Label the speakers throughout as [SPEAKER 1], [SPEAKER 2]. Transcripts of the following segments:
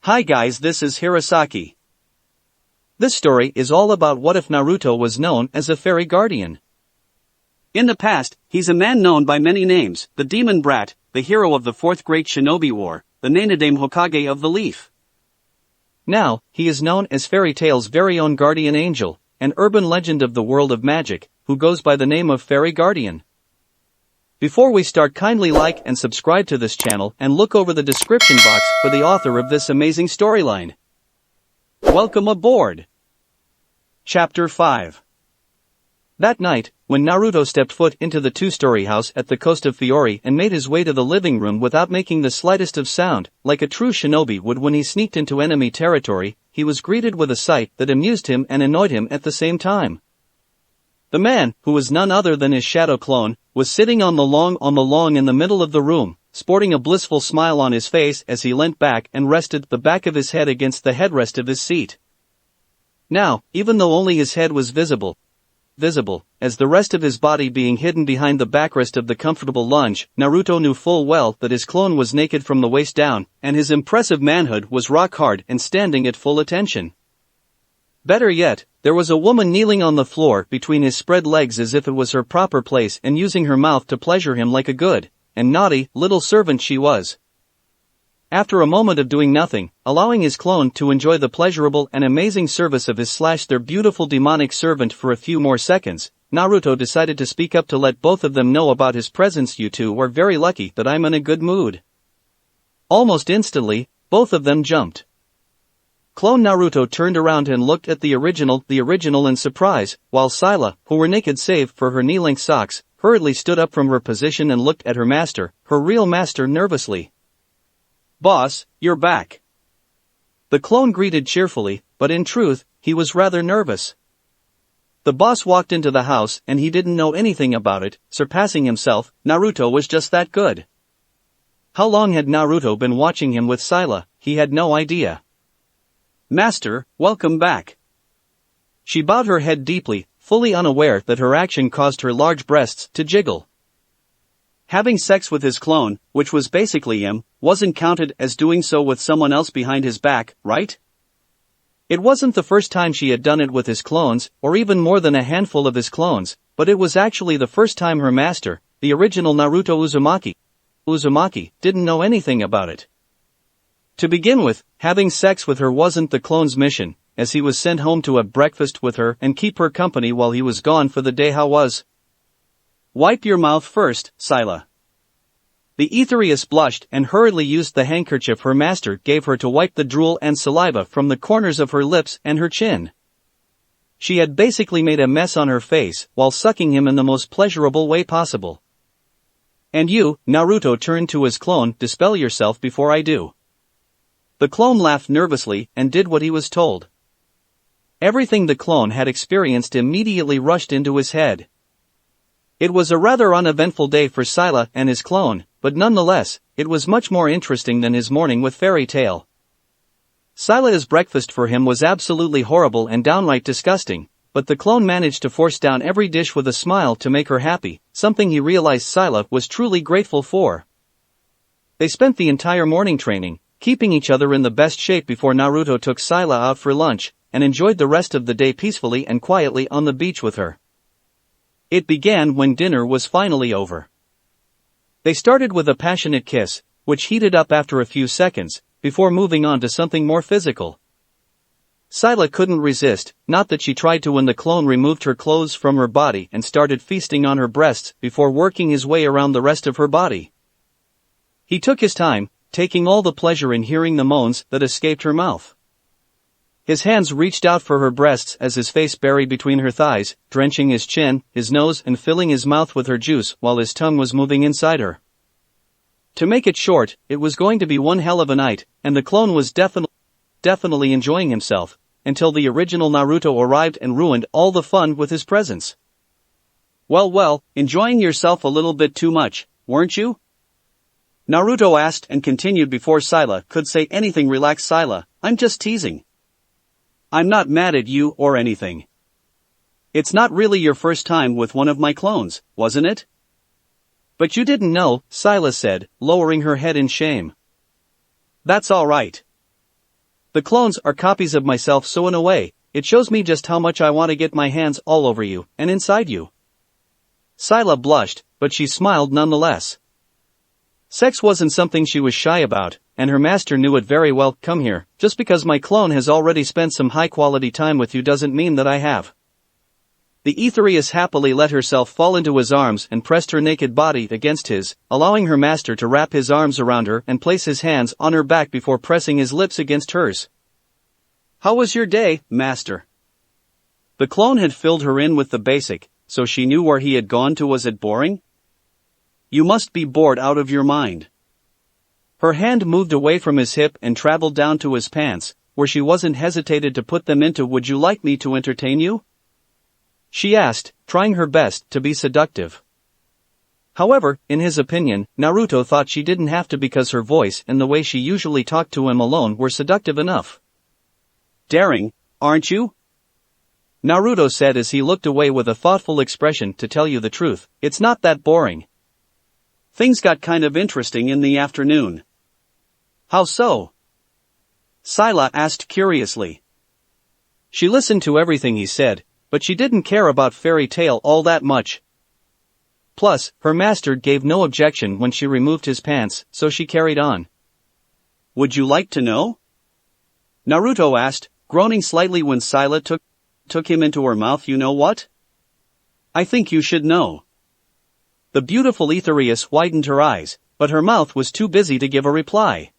[SPEAKER 1] Hi guys, this is Hirosaki. This story is all about what if Naruto was known as a fairy guardian. In the past, he's a man known by many names: the Demon Brat, the hero of the Fourth Great Shinobi War, the Nanaidaime Hokage of the Leaf. Now, he is known as Fairy Tail's very own guardian angel, an urban legend of the world of magic, who goes by the name of Fairy Guardian. Before we start, kindly like and subscribe to this channel and look over the description box for the author of this amazing storyline. Welcome aboard! Chapter 5. That night, when Naruto stepped foot into the two-story house at the coast of Fiori and made his way to the living room without making the slightest of sound, like a true shinobi would when he sneaked into enemy territory, he was greeted with a sight that amused him and annoyed him at the same time. The man, who was none other than his shadow clone, was sitting on the long in the middle of the room, sporting a blissful smile on his face as he leant back and rested the back of his head against the headrest of his seat. Now, even though only his head was visible, as the rest of his body being hidden behind the backrest of the comfortable lounge, Naruto knew full well that his clone was naked from the waist down, and his impressive manhood was rock hard and standing at full attention. Better yet, there was a woman kneeling on the floor between his spread legs as if it was her proper place and using her mouth to pleasure him like a good and naughty little servant she was. After a moment of doing nothing, allowing his clone to enjoy the pleasurable and amazing service of their beautiful demonic servant for a few more seconds, Naruto decided to speak up to let both of them know about his presence. "You two are very lucky that I'm in a good mood." Almost instantly, both of them jumped. Clone Naruto turned around and looked at the original in surprise, while Scylla, who were naked save for her knee-length socks, hurriedly stood up from her position and looked at her master, her real master, nervously. "Boss, you're back." The clone greeted cheerfully, but in truth, he was rather nervous. The boss walked into the house and he didn't know anything about it, surpassing himself. Naruto was just that good. How long had Naruto been watching him with Scylla? He had no idea. "Master, welcome back." She bowed her head deeply, fully unaware that her action caused her large breasts to jiggle. Having sex with his clone, which was basically him, wasn't counted as doing so with someone else behind his back, right? It wasn't the first time she had done it with his clones, or even more than a handful of his clones, but it was actually the first time her master, the original Naruto Uzumaki, didn't know anything about it. To begin with, having sex with her wasn't the clone's mission, as he was sent home to have breakfast with her and keep her company while he was gone for the day. How was? "Wipe your mouth first, Scylla." The Aetherius blushed and hurriedly used the handkerchief her master gave her to wipe the drool and saliva from the corners of her lips and her chin. She had basically made a mess on her face while sucking him in the most pleasurable way possible. "And you," Naruto turned to his clone, "dispel yourself before I do." The clone laughed nervously and did what he was told. Everything the clone had experienced immediately rushed into his head. It was a rather uneventful day for Scylla and his clone, but nonetheless, it was much more interesting than his morning with Fairy Tail. Scylla's breakfast for him was absolutely horrible and downright disgusting, but the clone managed to force down every dish with a smile to make her happy, something he realized Scylla was truly grateful for. They spent the entire morning training, keeping each other in the best shape before Naruto took Scylla out for lunch, and enjoyed the rest of the day peacefully and quietly on the beach with her. It began when dinner was finally over. They started with a passionate kiss, which heated up after a few seconds, before moving on to something more physical. Scylla couldn't resist, not that she tried to, when the clone removed her clothes from her body and started feasting on her breasts before working his way around the rest of her body. He took his time, taking all the pleasure in hearing the moans that escaped her mouth. His hands reached out for her breasts as his face buried between her thighs, drenching his chin, his nose, and filling his mouth with her juice while his tongue was moving inside her. To make it short, it was going to be one hell of a night, and the clone was definitely enjoying himself, until the original Naruto arrived and ruined all the fun with his presence. Well, enjoying yourself a little bit too much, weren't you?" Naruto asked and continued before Scylla could say anything. "Relax, Scylla, I'm just teasing. I'm not mad at you or anything. It's not really your first time with one of my clones, wasn't it?" "But you didn't know," Scylla said, lowering her head in shame. "That's all right. The clones are copies of myself, so in a way, it shows me just how much I want to get my hands all over you and inside you. Scylla blushed, but she smiled nonetheless. Sex wasn't something she was shy about, and her master knew it very well. Come here, just because my clone has already spent some high-quality time with you doesn't mean that I have. The Aetherius happily let herself fall into his arms and pressed her naked body against his, allowing her master to wrap his arms around her and place his hands on her back before pressing his lips against hers. How was your day, master? The clone had filled her in with the basic, so she knew where he had gone to. Was it boring? You must be bored out of your mind. Her hand moved away from his hip and traveled down to his pants, where she wasn't hesitated to put them into. Would you like me to entertain you? She asked, trying her best to be seductive. However, in his opinion, Naruto thought she didn't have to because her voice and the way she usually talked to him alone were seductive enough. Daring, aren't you? Naruto said as he looked away with a thoughtful expression. To tell you the truth, it's not that boring. Things got kind of interesting in the afternoon. How so? Scylla asked curiously. She listened to everything he said, but she didn't care about fairy tale all that much. Plus, her master gave no objection when she removed his pants, so she carried on. Would you like to know? Naruto asked, groaning slightly when Scylla took him into her mouth. You know what? I think you should know. The beautiful Aetherius widened her eyes, but her mouth was too busy to give a reply.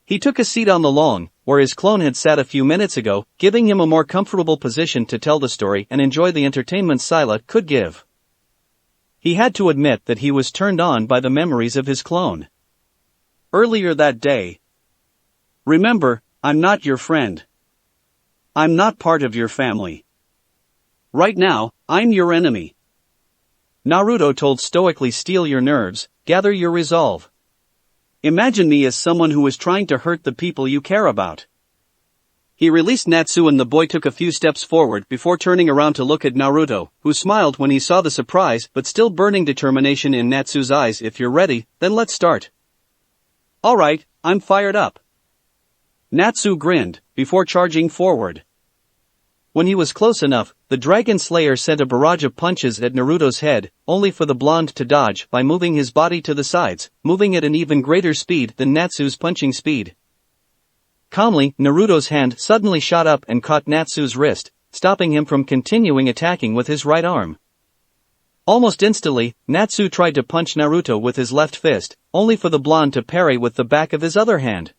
[SPEAKER 1] He took a seat on the lawn, where his clone had sat a few minutes ago, giving him a more comfortable position to tell the story and enjoy the entertainment Scylla could give. He had to admit that he was turned on by the memories of his clone. Earlier that day. Remember, I'm not your friend. I'm not part of your family. Right now, I'm your enemy. Naruto told stoically. Steel your nerves, gather your resolve. Imagine me as someone who is trying to hurt the people you care about. He released Natsu and the boy took a few steps forward before turning around to look at Naruto, who smiled when he saw the surprise but still burning determination in Natsu's eyes. If you're ready, then let's start. Alright, I'm fired up. Natsu grinned, before charging forward. When he was close enough, the Dragon Slayer sent a barrage of punches at Naruto's head, only for the blonde to dodge by moving his body to the sides, moving at an even greater speed than Natsu's punching speed. Calmly, Naruto's hand suddenly shot up and caught Natsu's wrist, stopping him from continuing attacking with his right arm. Almost instantly, Natsu tried to punch Naruto with his left fist, only for the blonde to parry with the back of his other hand.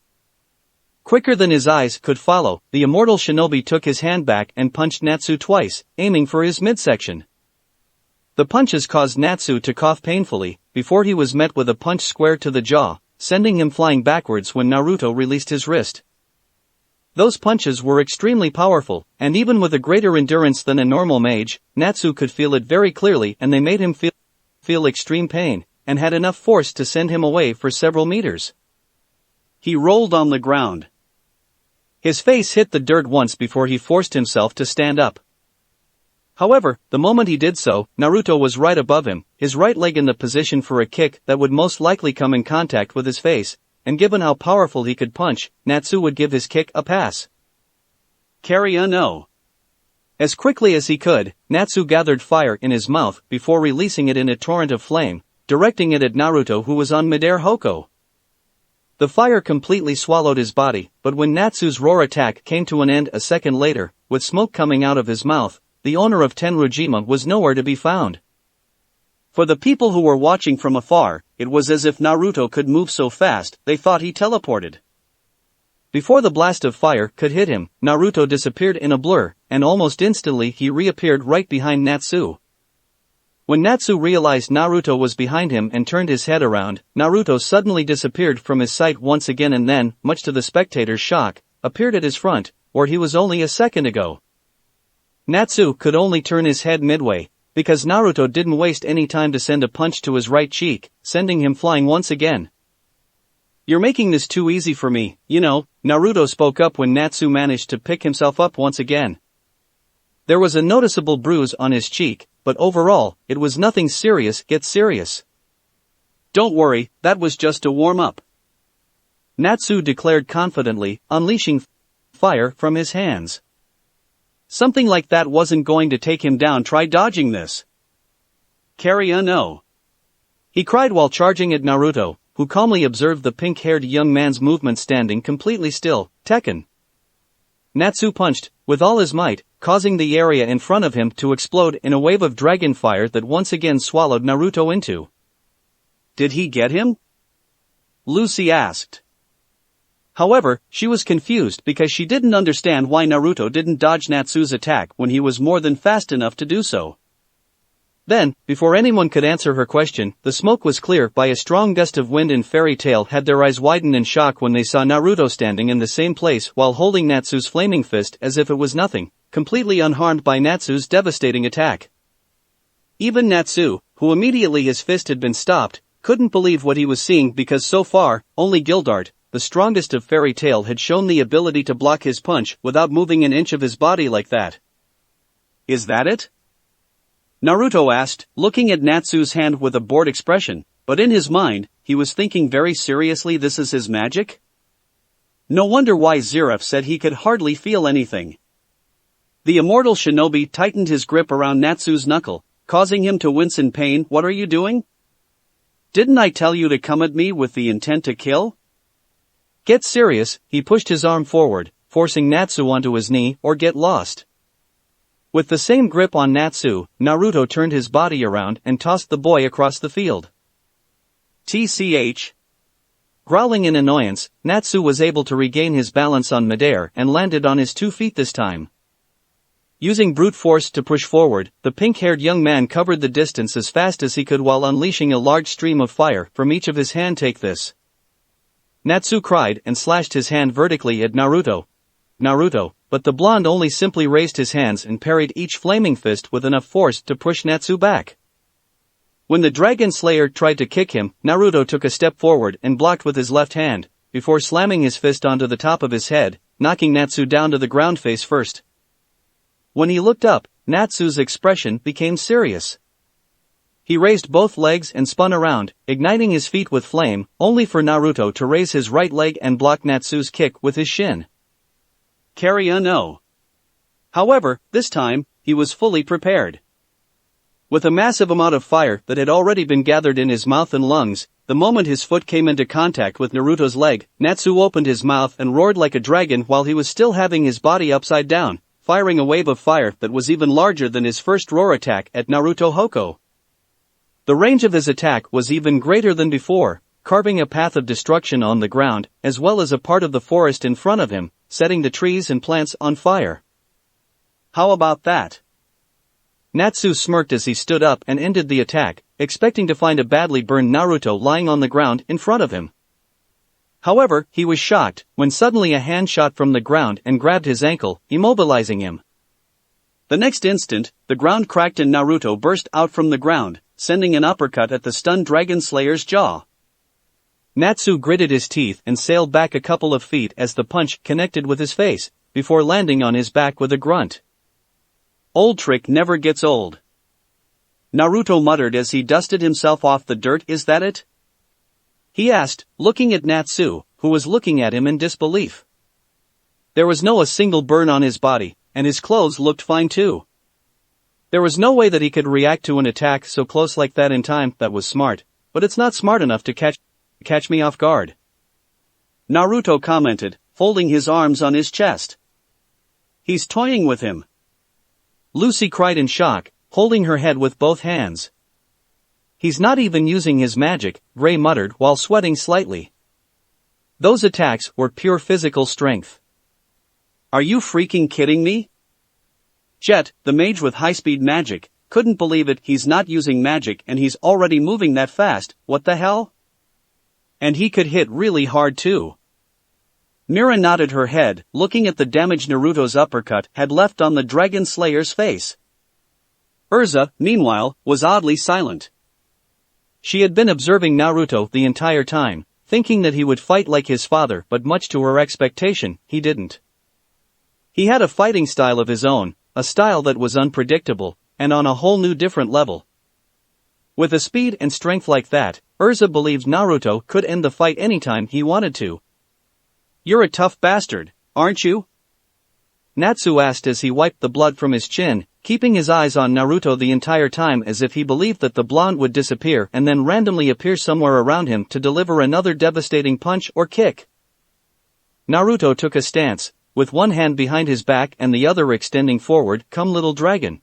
[SPEAKER 1] Quicker than his eyes could follow, the immortal shinobi took his hand back and punched Natsu twice, aiming for his midsection. The punches caused Natsu to cough painfully, before he was met with a punch square to the jaw, sending him flying backwards when Naruto released his wrist. Those punches were extremely powerful, and even with a greater endurance than a normal mage, Natsu could feel it very clearly, and they made him feel extreme pain, and had enough force to send him away for several meters. He rolled on the ground. His face hit the dirt once before he forced himself to stand up. However, the moment he did so, Naruto was right above him, his right leg in the position for a kick that would most likely come in contact with his face, and given how powerful he could punch, Natsu would give his kick a pass. Carry on. No. As quickly as he could, Natsu gathered fire in his mouth before releasing it in a torrent of flame, directing it at Naruto, who was on midair. Hoko. The fire completely swallowed his body, but when Natsu's roar attack came to an end a second later, with smoke coming out of his mouth, the owner of Tenryujima was nowhere to be found. For the people who were watching from afar, it was as if Naruto could move so fast, they thought he teleported. Before the blast of fire could hit him, Naruto disappeared in a blur, and almost instantly he reappeared right behind Natsu. When Natsu realized Naruto was behind him and turned his head around, Naruto suddenly disappeared from his sight once again and then, much to the spectators' shock, appeared at his front, where he was only a second ago. Natsu could only turn his head midway, because Naruto didn't waste any time to send a punch to his right cheek, sending him flying once again. You're making this too easy for me, you know, Naruto spoke up when Natsu managed to pick himself up once again. There was a noticeable bruise on his cheek, but overall, it was nothing serious. Get serious. Don't worry, that was just a warm-up. Natsu declared confidently, unleashing fire from his hands. Something like that wasn't going to take him down. Try dodging this. Carry a no. He cried while charging at Naruto, who calmly observed the pink-haired young man's movement standing completely still. Tekken. Natsu punched, with all his might, causing the area in front of him to explode in a wave of dragon fire that once again swallowed Naruto into. Did he get him? Lucy asked. However, she was confused because she didn't understand why Naruto didn't dodge Natsu's attack when he was more than fast enough to do so. Then, before anyone could answer her question, the smoke was cleared by a strong gust of wind and Fairy Tail had their eyes widen in shock when they saw Naruto standing in the same place while holding Natsu's flaming fist as if it was nothing, completely unharmed by Natsu's devastating attack. Even Natsu, who immediately his fist had been stopped, couldn't believe what he was seeing because so far, only Gildart, the strongest of Fairy Tail, had shown the ability to block his punch without moving an inch of his body like that. Is that it? Naruto asked, looking at Natsu's hand with a bored expression, but in his mind, he was thinking very seriously, this is his magic? No wonder why Zeref said he could hardly feel anything. The immortal shinobi tightened his grip around Natsu's knuckle, causing him to wince in pain. What are you doing? Didn't I tell you to come at me with the intent to kill? Get serious. He pushed his arm forward, forcing Natsu onto his knee, or get lost. With the same grip on Natsu, Naruto turned his body around and tossed the boy across the field. TCH. Growling in annoyance, Natsu was able to regain his balance on midair and landed on his 2 feet this time. Using brute force to push forward, the pink-haired young man covered the distance as fast as he could while unleashing a large stream of fire from each of his hands. Take this. Natsu cried and slashed his hand vertically at Naruto. But the blonde only simply raised his hands and parried each flaming fist with enough force to push Natsu back. When the Dragon Slayer tried to kick him, Naruto took a step forward and blocked with his left hand, before slamming his fist onto the top of his head, knocking Natsu down to the ground face first. When he looked up, Natsu's expression became serious. He raised both legs and spun around, igniting his feet with flame, only for Naruto to raise his right leg and block Natsu's kick with his shin. Carry a no. However, this time, he was fully prepared. With a massive amount of fire that had already been gathered in his mouth and lungs, the moment his foot came into contact with Naruto's leg, Natsu opened his mouth and roared like a dragon while he was still having his body upside down, firing a wave of fire that was even larger than his first roar attack at Naruto Hoko. The range of his attack was even greater than before, carving a path of destruction on the ground, as well as a part of the forest in front of him, setting the trees and plants on fire. How about that? Natsu smirked as he stood up and ended the attack, expecting to find a badly burned Naruto lying on the ground in front of him. However, he was shocked when suddenly a hand shot from the ground and grabbed his ankle, immobilizing him. The next instant, the ground cracked and Naruto burst out from the ground, sending an uppercut at the stunned Dragon Slayer's jaw. Natsu gritted his teeth and sailed back a couple of feet as the punch connected with his face, before landing on his back with a grunt. Old trick never gets old. Naruto muttered as he dusted himself off the dirt. Is that it? He asked, looking at Natsu, who was looking at him in disbelief. There was no a single burn on his body, and his clothes looked fine too. There was no way that he could react to an attack so close like that in time. That was smart, but it's not smart enough to catch me off guard. Naruto commented, folding his arms on his chest. He's toying with him. Lucy cried in shock, holding her head with both hands. He's not even using his magic, Gray muttered while sweating slightly. Those attacks were pure physical strength. Are you freaking kidding me? Jet, the mage with high-speed magic, couldn't believe it. He's not using magic and he's already moving that fast. What the hell? And he could hit really hard too. Mira nodded her head, looking at the damage Naruto's uppercut had left on the Dragon Slayer's face. Urza, meanwhile, was oddly silent. She had been observing Naruto the entire time, thinking that he would fight like his father, but much to her expectation, he didn't. He had a fighting style of his own, a style that was unpredictable, and on a whole new different level. With a speed and strength like that, Urza believed Naruto could end the fight anytime he wanted to. You're a tough bastard, aren't you? Natsu asked as he wiped the blood from his chin, keeping his eyes on Naruto the entire time as if he believed that the blonde would disappear and then randomly appear somewhere around him to deliver another devastating punch or kick. Naruto took a stance, with one hand behind his back and the other extending forward. Come little dragon,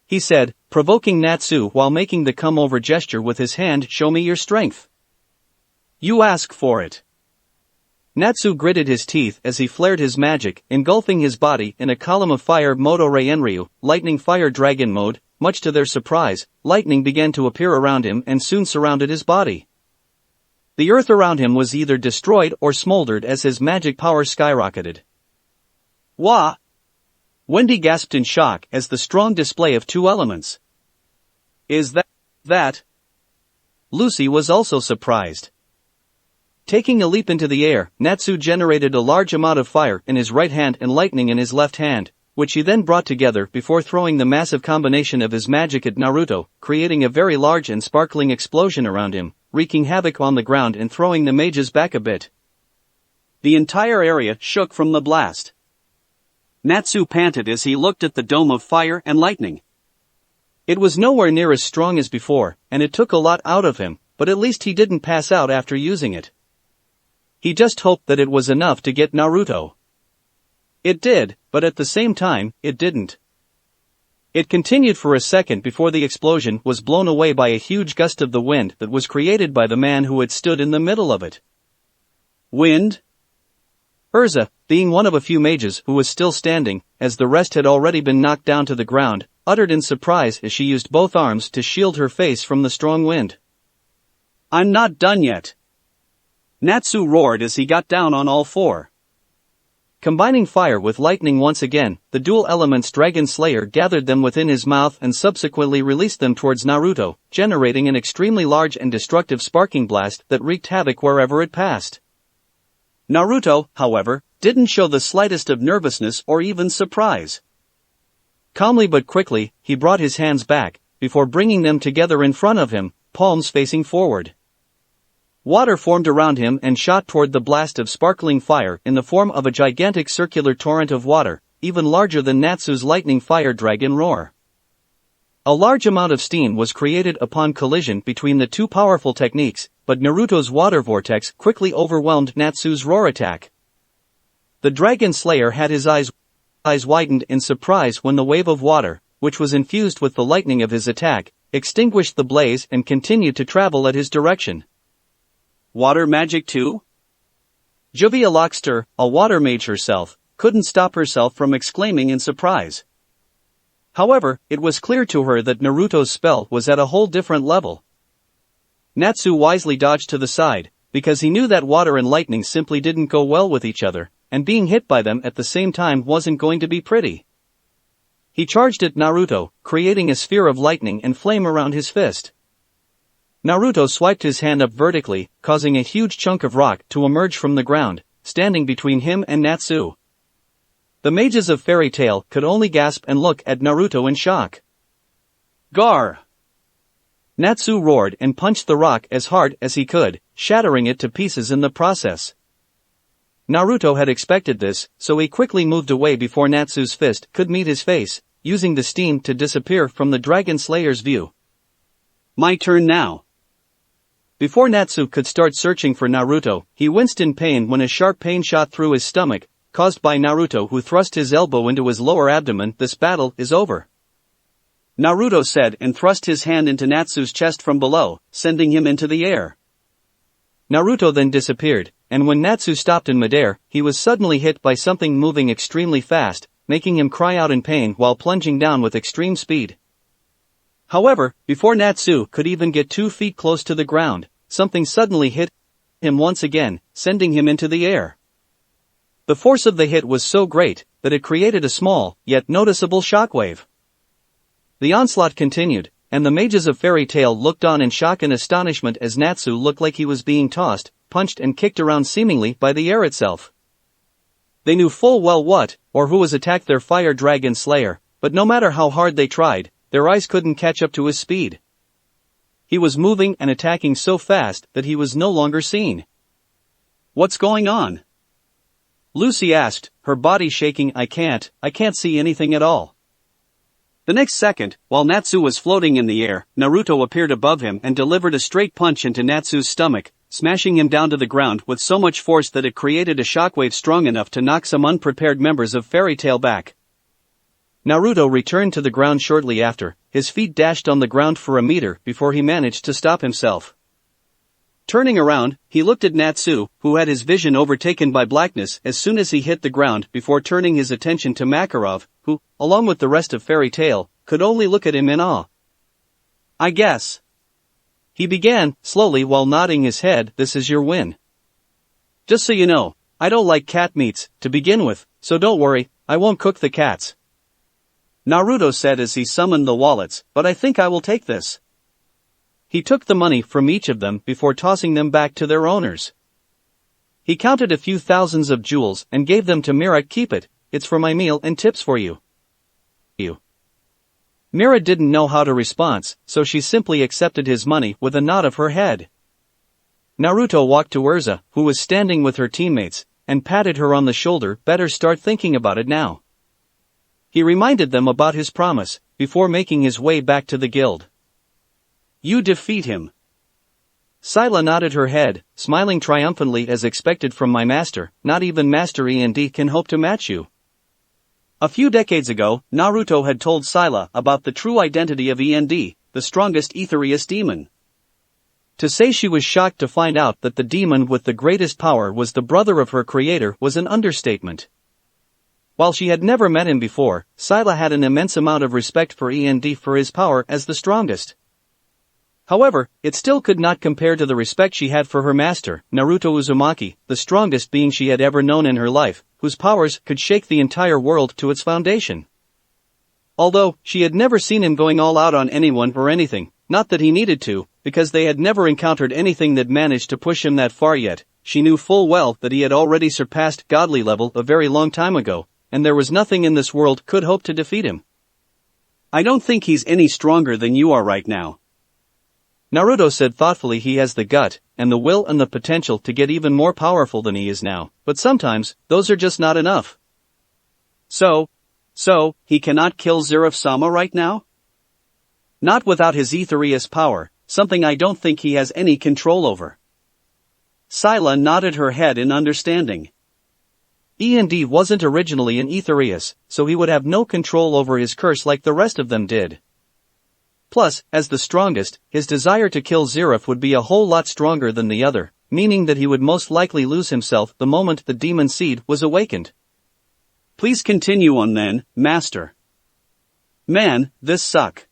[SPEAKER 1] he said, provoking Natsu while making the come-over gesture with his hand. Show me your strength. You ask for it. Natsu gritted his teeth as he flared his magic, engulfing his body in a column of fire. Moto Reienryu, lightning fire dragon mode. Much to their surprise, lightning began to appear around him and soon surrounded his body. The earth around him was either destroyed or smoldered as his magic power skyrocketed. Wah! Wendy gasped in shock as the strong display of two elements. Is that? Lucy was also surprised. Taking a leap into the air, Natsu generated a large amount of fire in his right hand and lightning in his left hand, which he then brought together before throwing the massive combination of his magic at Naruto, creating a very large and sparkling explosion around him, wreaking havoc on the ground and throwing the mages back a bit. The entire area shook from the blast. Natsu panted as he looked at the dome of fire and lightning. It was nowhere near as strong as before, and it took a lot out of him, but at least he didn't pass out after using it. He just hoped that it was enough to get Naruto. It did, but at the same time, it didn't. It continued for a second before the explosion was blown away by a huge gust of the wind that was created by the man who had stood in the middle of it. Wind? Urza, being one of a few mages who was still standing, as the rest had already been knocked down to the ground, uttered in surprise as she used both arms to shield her face from the strong wind. I'm not done yet. Natsu roared as he got down on all four. Combining fire with lightning once again, the dual elements Dragon Slayer gathered them within his mouth and subsequently released them towards Naruto, generating an extremely large and destructive sparking blast that wreaked havoc wherever it passed. Naruto, however, didn't show the slightest of nervousness or even surprise. Calmly but quickly, he brought his hands back, before bringing them together in front of him, palms facing forward. Water formed around him and shot toward the blast of sparkling fire in the form of a gigantic circular torrent of water, even larger than Natsu's lightning fire dragon roar. A large amount of steam was created upon collision between the two powerful techniques, but Naruto's water vortex quickly overwhelmed Natsu's roar attack. The Dragon Slayer had his eyes widened in surprise when the wave of water, which was infused with the lightning of his attack, extinguished the blaze and continued to travel at his direction. Water magic too? Juvia Lockster, a water mage herself, couldn't stop herself from exclaiming in surprise. However, it was clear to her that Naruto's spell was at a whole different level. Natsu wisely dodged to the side, because he knew that water and lightning simply didn't go well with each other, and being hit by them at the same time wasn't going to be pretty. He charged at Naruto, creating a sphere of lightning and flame around his fist. Naruto swiped his hand up vertically, causing a huge chunk of rock to emerge from the ground, standing between him and Natsu. The mages of Fairy Tail could only gasp and look at Naruto in shock. Gar! Natsu roared and punched the rock as hard as he could, shattering it to pieces in the process. Naruto had expected this, so he quickly moved away before Natsu's fist could meet his face, using the steam to disappear from the Dragon Slayer's view. My turn now. Before Natsu could start searching for Naruto, he winced in pain when a sharp pain shot through his stomach, caused by Naruto, who thrust his elbow into his lower abdomen. This battle is over, Naruto said and thrust his hand into Natsu's chest from below, sending him into the air. Naruto then disappeared, and when Natsu stopped in midair, he was suddenly hit by something moving extremely fast, making him cry out in pain while plunging down with extreme speed. However, before Natsu could even get 2 feet close to the ground, something suddenly hit him once again, sending him into the air. The force of the hit was so great that it created a small, yet noticeable shockwave. The onslaught continued, and the mages of Fairy Tail looked on in shock and astonishment as Natsu looked like he was being tossed, punched and kicked around seemingly by the air itself. They knew full well what, or who was attacked their Fire Dragon Slayer, but no matter how hard they tried, their eyes couldn't catch up to his speed. He was moving and attacking so fast that he was no longer seen. What's going on? Lucy asked, her body shaking. I can't see anything at all. The next second, while Natsu was floating in the air, Naruto appeared above him and delivered a straight punch into Natsu's stomach, smashing him down to the ground with so much force that it created a shockwave strong enough to knock some unprepared members of Fairy Tail back. Naruto returned to the ground shortly after, his feet dashed on the ground for a meter before he managed to stop himself. Turning around, he looked at Natsu, who had his vision overtaken by blackness as soon as he hit the ground before turning his attention to Makarov, who, along with the rest of Fairy Tail, could only look at him in awe. I guess. He began, slowly while nodding his head, this is your win. Just so you know, I don't like cat meats, to begin with, so don't worry, I won't cook the cats. Naruto said as he summoned the wallets, but I think I will take this. He took the money from each of them before tossing them back to their owners. He counted a few thousands of jewels and gave them to Mira. Keep it, it's for my meal and tips for you. Mira didn't know how to respond, so she simply accepted his money with a nod of her head. Naruto walked to Urza, who was standing with her teammates, and patted her on the shoulder. Better start thinking about it now. He reminded them about his promise, before making his way back to the guild. You defeat him. Scylla nodded her head, smiling triumphantly as expected from my master. Not even Master E&D can hope to match you. A few decades ago, Naruto had told Scylla about the true identity of E&D, the strongest Aetherius demon. To say she was shocked to find out that the demon with the greatest power was the brother of her creator was an understatement. While she had never met him before, Scylla had an immense amount of respect for E&D for his power as the strongest. However, it still could not compare to the respect she had for her master, Naruto Uzumaki, the strongest being she had ever known in her life, whose powers could shake the entire world to its foundation. Although, she had never seen him going all out on anyone or anything, not that he needed to, because they had never encountered anything that managed to push him that far yet, she knew full well that he had already surpassed godly level a very long time ago, and there was nothing in this world could hope to defeat him. I don't think he's any stronger than you are right now. Naruto said thoughtfully. He has the gut, and the will and the potential to get even more powerful than he is now, but sometimes, those are just not enough. So, he cannot kill Zeref-sama right now? Not without his Aetherius power, something I don't think he has any control over. Scylla nodded her head in understanding. E&D wasn't originally an Aetherius, so he would have no control over his curse like the rest of them did. Plus, as the strongest, his desire to kill Zeref would be a whole lot stronger than the other, meaning that he would most likely lose himself the moment the demon seed was awakened. Please continue on then, Master. Man, this suck.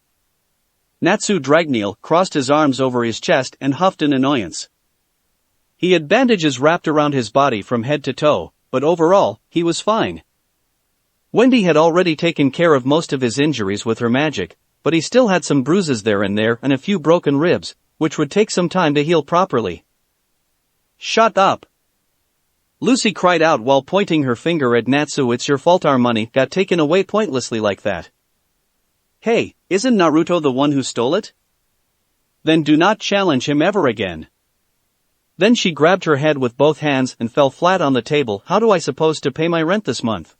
[SPEAKER 1] Natsu Dragneel crossed his arms over his chest and huffed in annoyance. He had bandages wrapped around his body from head to toe, but overall, he was fine. Wendy had already taken care of most of his injuries with her magic, but he still had some bruises there and a few broken ribs, which would take some time to heal properly. Shut up! Lucy cried out while pointing her finger at Natsu. It's your fault our money got taken away pointlessly like that. Hey, isn't Naruto the one who stole it? Then do not challenge him ever again. Then she grabbed her head with both hands and fell flat on the table. How do I suppose to pay my rent this month?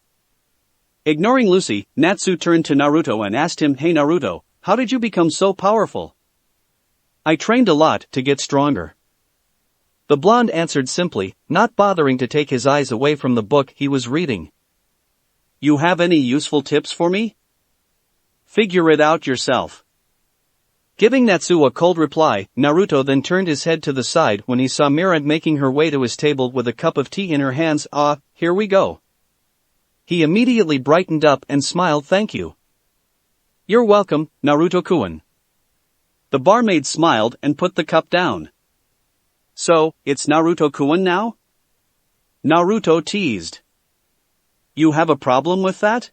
[SPEAKER 1] Ignoring Lucy, Natsu turned to Naruto and asked him, Hey Naruto, how did you become so powerful? I trained a lot to get stronger. The blonde answered simply, not bothering to take his eyes away from the book he was reading. You have any useful tips for me? Figure it out yourself. Giving Natsu a cold reply, Naruto then turned his head to the side when he saw Mira making her way to his table with a cup of tea in her hands. Here we go. He immediately brightened up and smiled. Thank you. You're welcome, Naruto-kun. The barmaid smiled and put the cup down. So, it's Naruto-kun now? Naruto teased. You have a problem with that?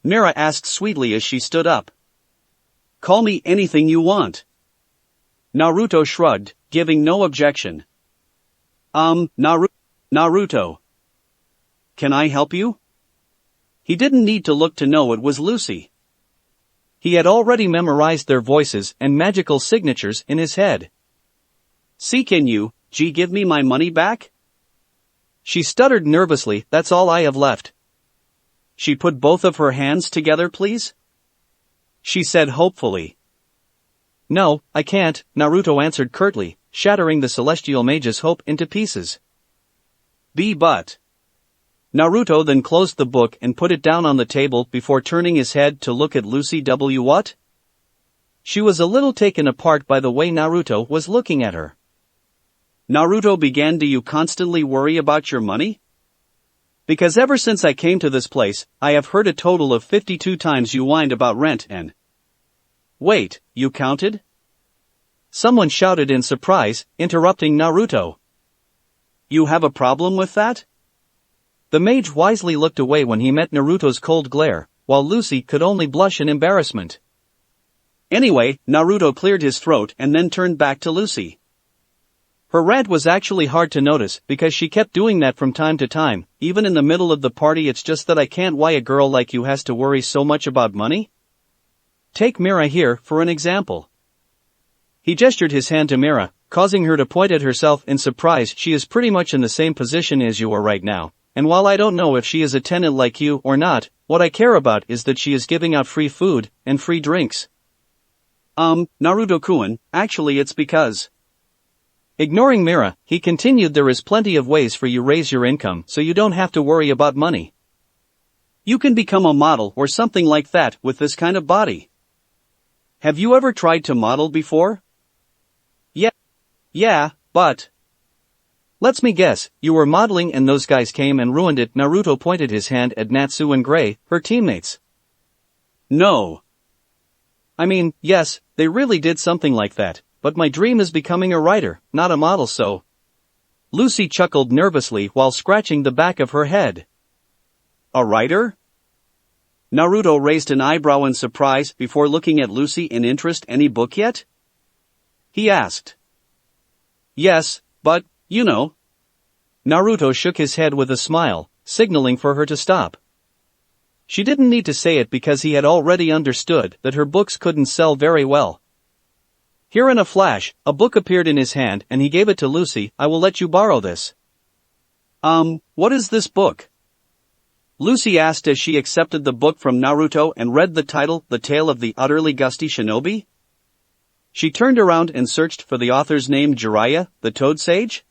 [SPEAKER 1] Mira asked sweetly as she stood up. Call me anything you want. Naruto shrugged, giving no objection. Naruto. Can I help you? He didn't need to look to know it was Lucy. He had already memorized their voices and magical signatures in his head. Can you give me my money back? She stuttered nervously, "That's all I have left." "She put both of her hands together, please?" she said hopefully. "No, I can't," Naruto answered curtly, shattering the celestial mage's hope into pieces. But. Naruto then closed the book and put it down on the table before turning his head to look at Lucy. What? She was a little taken apart by the way Naruto was looking at her. Naruto began, "Do you constantly worry about your money? Because ever since I came to this place, I have heard a total of 52 times you whined about rent and..." "Wait, you counted?" someone shouted in surprise, interrupting Naruto. "You have a problem with that?" The mage wisely looked away when he met Naruto's cold glare, while Lucy could only blush in embarrassment. Anyway, Naruto cleared his throat and then turned back to Lucy. Her rant was actually hard to notice because she kept doing that from time to time, even in the middle of the party. "It's just that I can't. Why a girl like you has to worry so much about money? Take Mira here, for an example." He gestured his hand to Mira, causing her to point at herself in surprise. "She is pretty much in the same position as you are right now, and while I don't know if she is a tenant like you or not, what I care about is that she is giving out free food and free drinks." Naruto-kun, actually it's because..." Ignoring Mira, he continued, "There is plenty of ways for you raise your income so you don't have to worry about money. You can become a model or something like that with this kind of body. Have you ever tried to model before?" Yeah, but... "Let's me guess, you were modeling and those guys came and ruined it." Naruto pointed his hand at Natsu and Gray, her teammates. "No. I mean, yes, they really did something like that, but my dream is becoming a writer, not a model, so..." Lucy chuckled nervously while scratching the back of her head. "A writer?" Naruto raised an eyebrow in surprise before looking at Lucy in interest. "Any book yet?" he asked. "Yes, but, you know." Naruto shook his head with a smile, signaling for her to stop. She didn't need to say it because he had already understood that her books couldn't sell very well. Here in a flash, a book appeared in his hand and he gave it to Lucy. "I will let you borrow this." What is this book?" Lucy asked as she accepted the book from Naruto and read the title, "The Tale of the Utterly Gusty Shinobi." She turned around and searched for the author's name. Jiraiya, the Toad Sage?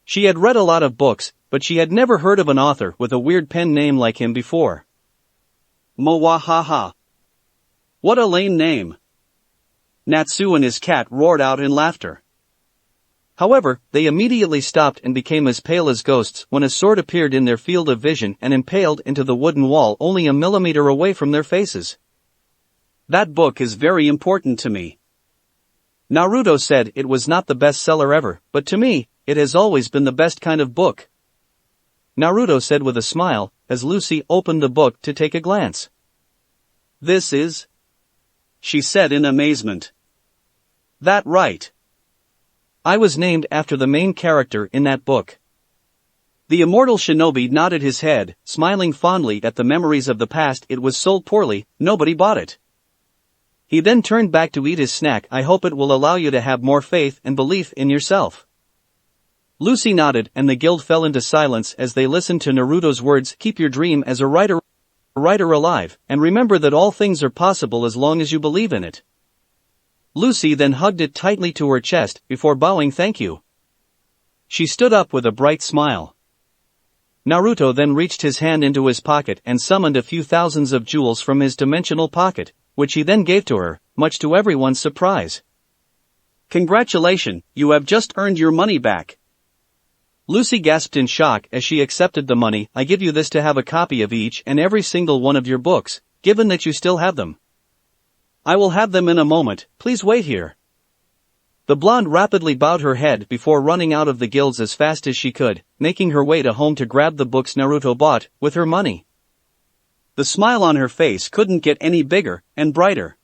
[SPEAKER 1] She had read a lot of books, but she had never heard of an author with a weird pen name like him before. Mwahaha. What a lame name. Natsu and his cat roared out in laughter. However, they immediately stopped and became as pale as ghosts when a sword appeared in their field of vision and impaled into the wooden wall only a millimeter away from their faces. "That book is very important to me." Naruto said it was not the best seller ever, but to me, it has always been the best kind of book. Naruto said with a smile, as Lucy opened the book to take a glance. "This is..." she said in amazement. "That right? I was named after the main character in that book." The immortal shinobi nodded his head, smiling fondly at the memories of the past. "It was sold poorly, nobody bought it." He then turned back to eat his snack. "I hope it will allow you to have more faith and belief in yourself." Lucy nodded and the guild fell into silence as they listened to Naruto's words. "Keep your dream as a writer alive, and remember that all things are possible as long as you believe in it." Lucy then hugged it tightly to her chest before bowing. "Thank you." She stood up with a bright smile. Naruto then reached his hand into his pocket and summoned a few thousands of jewels from his dimensional pocket, which he then gave to her, much to everyone's surprise. "Congratulations, you have just earned your money back." Lucy gasped in shock as she accepted the money. "I give you this to have a copy of each and every single one of your books, given that you still have them." "I will have them in a moment, please wait here." The blonde rapidly bowed her head before running out of the guilds as fast as she could, making her way to home to grab the books Naruto bought with her money. The smile on her face couldn't get any bigger and brighter.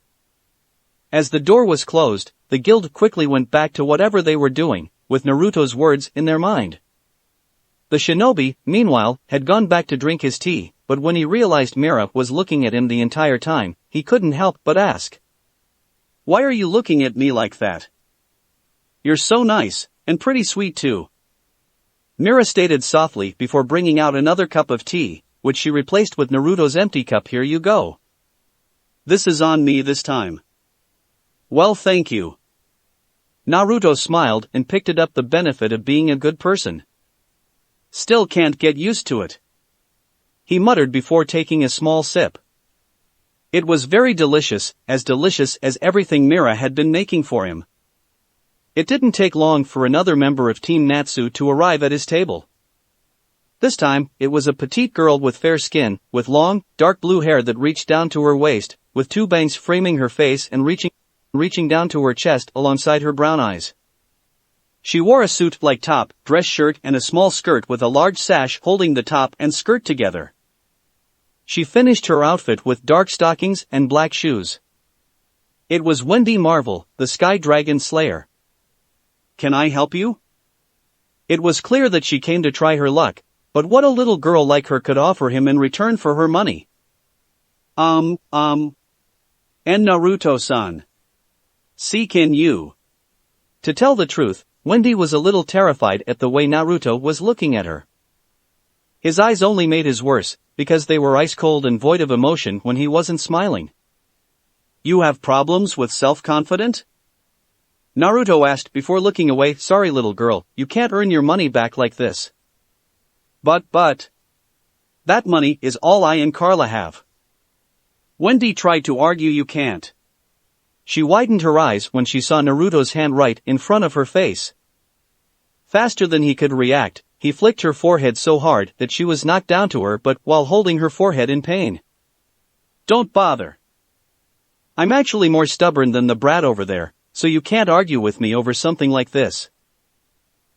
[SPEAKER 1] As the door was closed, the guild quickly went back to whatever they were doing, with Naruto's words in their mind. The shinobi, meanwhile, had gone back to drink his tea, but when he realized Mira was looking at him the entire time, he couldn't help but ask. "Why are you looking at me like that? You're so nice, and pretty sweet too." Mira stated softly before bringing out another cup of tea, which she replaced with Naruto's empty cup. Here you go. This is on me this time. Well, thank you. Naruto smiled and picked it up, the benefit of being a good person. Still can't get used to it. He muttered before taking a small sip. It was very delicious as everything Mira had been making for him. It didn't take long for another member of Team Natsu to arrive at his table. This time, it was a petite girl with fair skin, with long, dark blue hair that reached down to her waist, with two bangs framing her face and reaching down to her chest alongside her brown eyes. She wore a suit-like top, dress shirt and a small skirt with a large sash holding the top and skirt together. She finished her outfit with dark stockings and black shoes. It was Wendy Marvel, the Sky Dragon Slayer. Can I help you? It was clear that she came to try her luck, but what a little girl like her could offer him in return for her money? And Naruto-san. Can you? To tell the truth, Wendy was a little terrified at the way Naruto was looking at her. His eyes only made his worse, because they were ice cold and void of emotion when he wasn't smiling. You have problems with self-confidence? Naruto asked before looking away. Sorry little girl, you can't earn your money back like this. But. That money is all I and Carla have. Wendy tried to argue. You can't. She widened her eyes when she saw Naruto's hand right in front of her face. Faster than he could react, he flicked her forehead so hard that she was knocked down to her, but while holding her forehead in pain. Don't bother. I'm actually more stubborn than the brat over there, so you can't argue with me over something like this.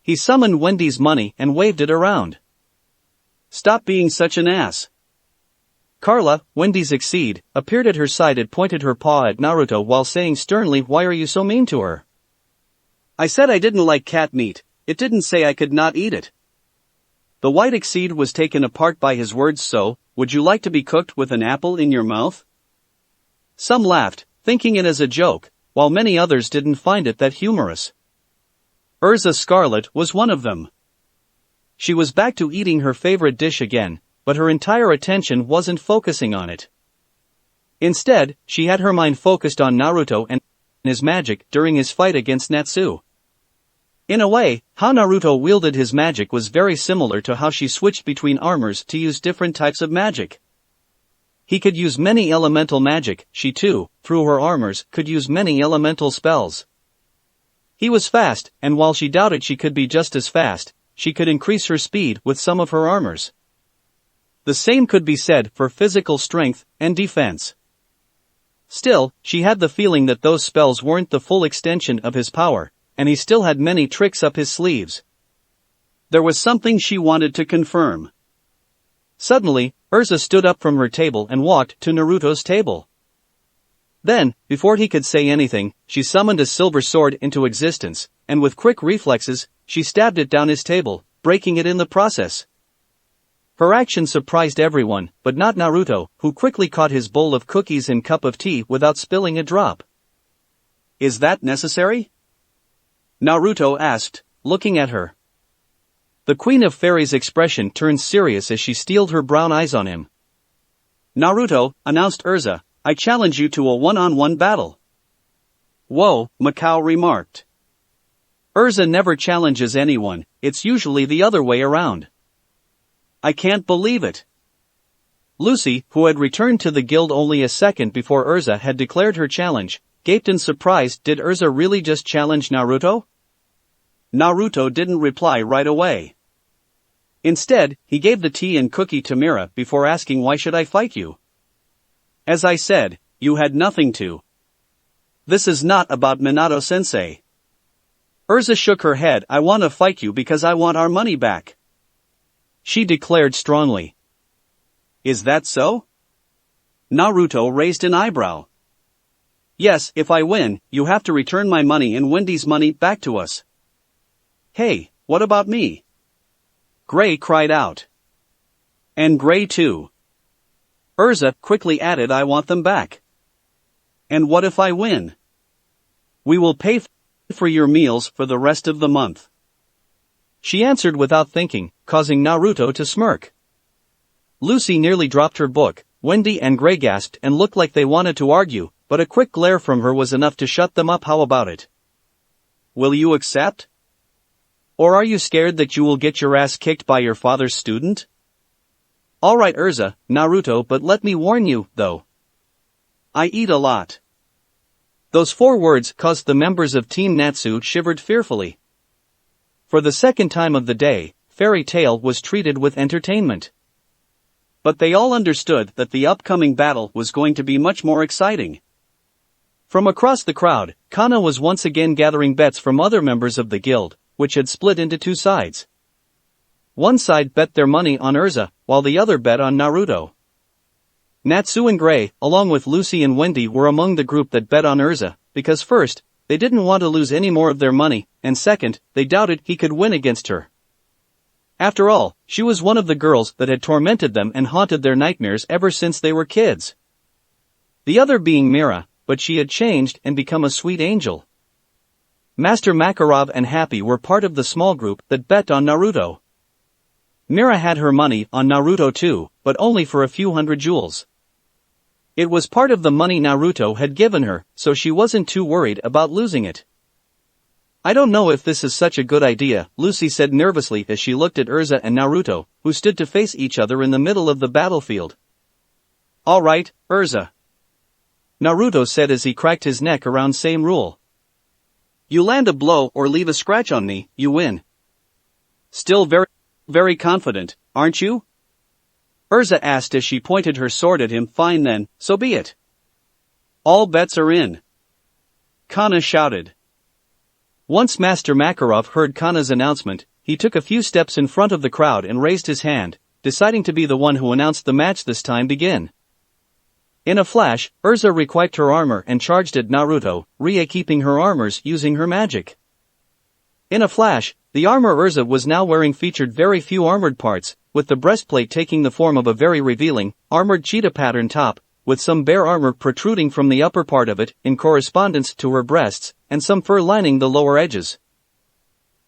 [SPEAKER 1] He summoned Wendy's money and waved it around. Stop being such an ass. Carla, Wendy's exceed, appeared at her side and pointed her paw at Naruto while saying sternly, why are you so mean to her? I said I didn't like cat meat, it didn't say I could not eat it. The white exceed was taken apart by his words. So, would you like to be cooked with an apple in your mouth? Some laughed, thinking it as a joke, while many others didn't find it that humorous. Urza Scarlet was one of them. She was back to eating her favorite dish again, but her entire attention wasn't focusing on it. Instead, she had her mind focused on Naruto and his magic during his fight against Natsu. In a way, how Naruto wielded his magic was very similar to how she switched between armors to use different types of magic. He could use many elemental magic, she too, through her armors, could use many elemental spells. He was fast, and while she doubted she could be just as fast, she could increase her speed with some of her armors. The same could be said for physical strength and defense. Still, she had the feeling that those spells weren't the full extension of his power, and he still had many tricks up his sleeves. There was something she wanted to confirm. Suddenly, Urza stood up from her table and walked to Naruto's table. Then, before he could say anything, she summoned a silver sword into existence, and with quick reflexes, she stabbed it down his table, breaking it in the process. Her action surprised everyone, but not Naruto, who quickly caught his bowl of cookies and cup of tea without spilling a drop. Is that necessary? Naruto asked, looking at her. The Queen of Fairies' expression turned serious as she steeled her brown eyes on him. Naruto, announced Urza, I challenge you to a one-on-one battle. Whoa, Macau remarked. Urza never challenges anyone, it's usually the other way around. I can't believe it. Lucy, who had returned to the guild only a second before Urza had declared her challenge, gaped in surprise. Did Urza really just challenge Naruto? Naruto didn't reply right away. Instead, he gave the tea and cookie to Mira before asking, why should I fight you? As I said, you had nothing to. This is not about Minato-sensei. Urza shook her head. I want to fight you because I want our money back. She declared strongly. Is that so? Naruto raised an eyebrow. Yes, if I win, you have to return my money and Wendy's money back to us. Hey, what about me? Gray cried out. And Gray too. Urza quickly added, I want them back. And what if I win? We will pay for your meals for the rest of the month. she answered without thinking, causing Naruto to smirk. Lucy nearly dropped her book. Wendy and Gray gasped and looked like they wanted to argue, but a quick glare from her was enough to shut them up. How about it? Will you accept? Or are you scared that you will get your ass kicked by your father's student? Alright Urza, Naruto, but let me warn you, though. I eat a lot. Those 4 words caused the members of Team Natsu shivered fearfully. For the second time of the day, Fairy Tail was treated with entertainment. But they all understood that the upcoming battle was going to be much more exciting. From across the crowd, Kana was once again gathering bets from other members of the guild, which had split into 2 sides. One side bet their money on Urza, while the other bet on Naruto. Natsu and Gray, along with Lucy and Wendy, were among the group that bet on Urza, because first, they didn't want to lose any more of their money, and second, they doubted he could win against her. After all, she was one of the girls that had tormented them and haunted their nightmares ever since they were kids. The other being Mira, but she had changed and become a sweet angel. Master Makarov and Happy were part of the small group that bet on Naruto. Mira had her money on Naruto too, but only for a few hundred jewels. It was part of the money Naruto had given her, so she wasn't too worried about losing it. I don't know if this is such a good idea, Lucy said nervously as she looked at Urza and Naruto, who stood to face each other in the middle of the battlefield. Alright, Urza. Naruto said as he cracked his neck around same rule. You land a blow or leave a scratch on me, you win. Still very confident, aren't you? Urza asked as she pointed her sword at him. Fine then, so be it. All bets are in. Kana shouted. Once Master Makarov heard Kana's announcement, he took a few steps in front of the crowd and raised his hand, deciding to be the one who announced the match this time. Begin. In a flash, Urza requipped her armor and charged at Naruto, re-equipping her armors using her magic. In a flash, the armor Urza was now wearing featured very few armored parts, with the breastplate taking the form of a very revealing, armored cheetah pattern top, with some bare armor protruding from the upper part of it in correspondence to her breasts, and some fur lining the lower edges.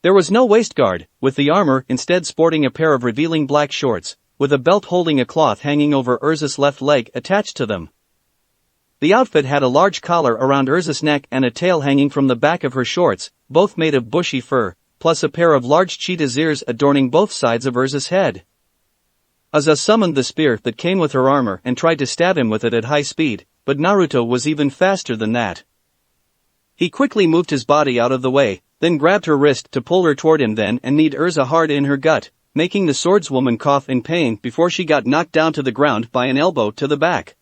[SPEAKER 1] There was no waistguard, with the armor instead sporting a pair of revealing black shorts, with a belt holding a cloth hanging over Urza's left leg attached to them. The outfit had a large collar around Urza's neck and a tail hanging from the back of her shorts, both made of bushy fur, plus a pair of large cheetah's ears adorning both sides of Urza's head. Urza summoned the spear that came with her armor and tried to stab him with it at high speed, but Naruto was even faster than that. He quickly moved his body out of the way, then grabbed her wrist to pull her toward him then and kneed Urza hard in her gut, making the swordswoman cough in pain before she got knocked down to the ground by an elbow to the back.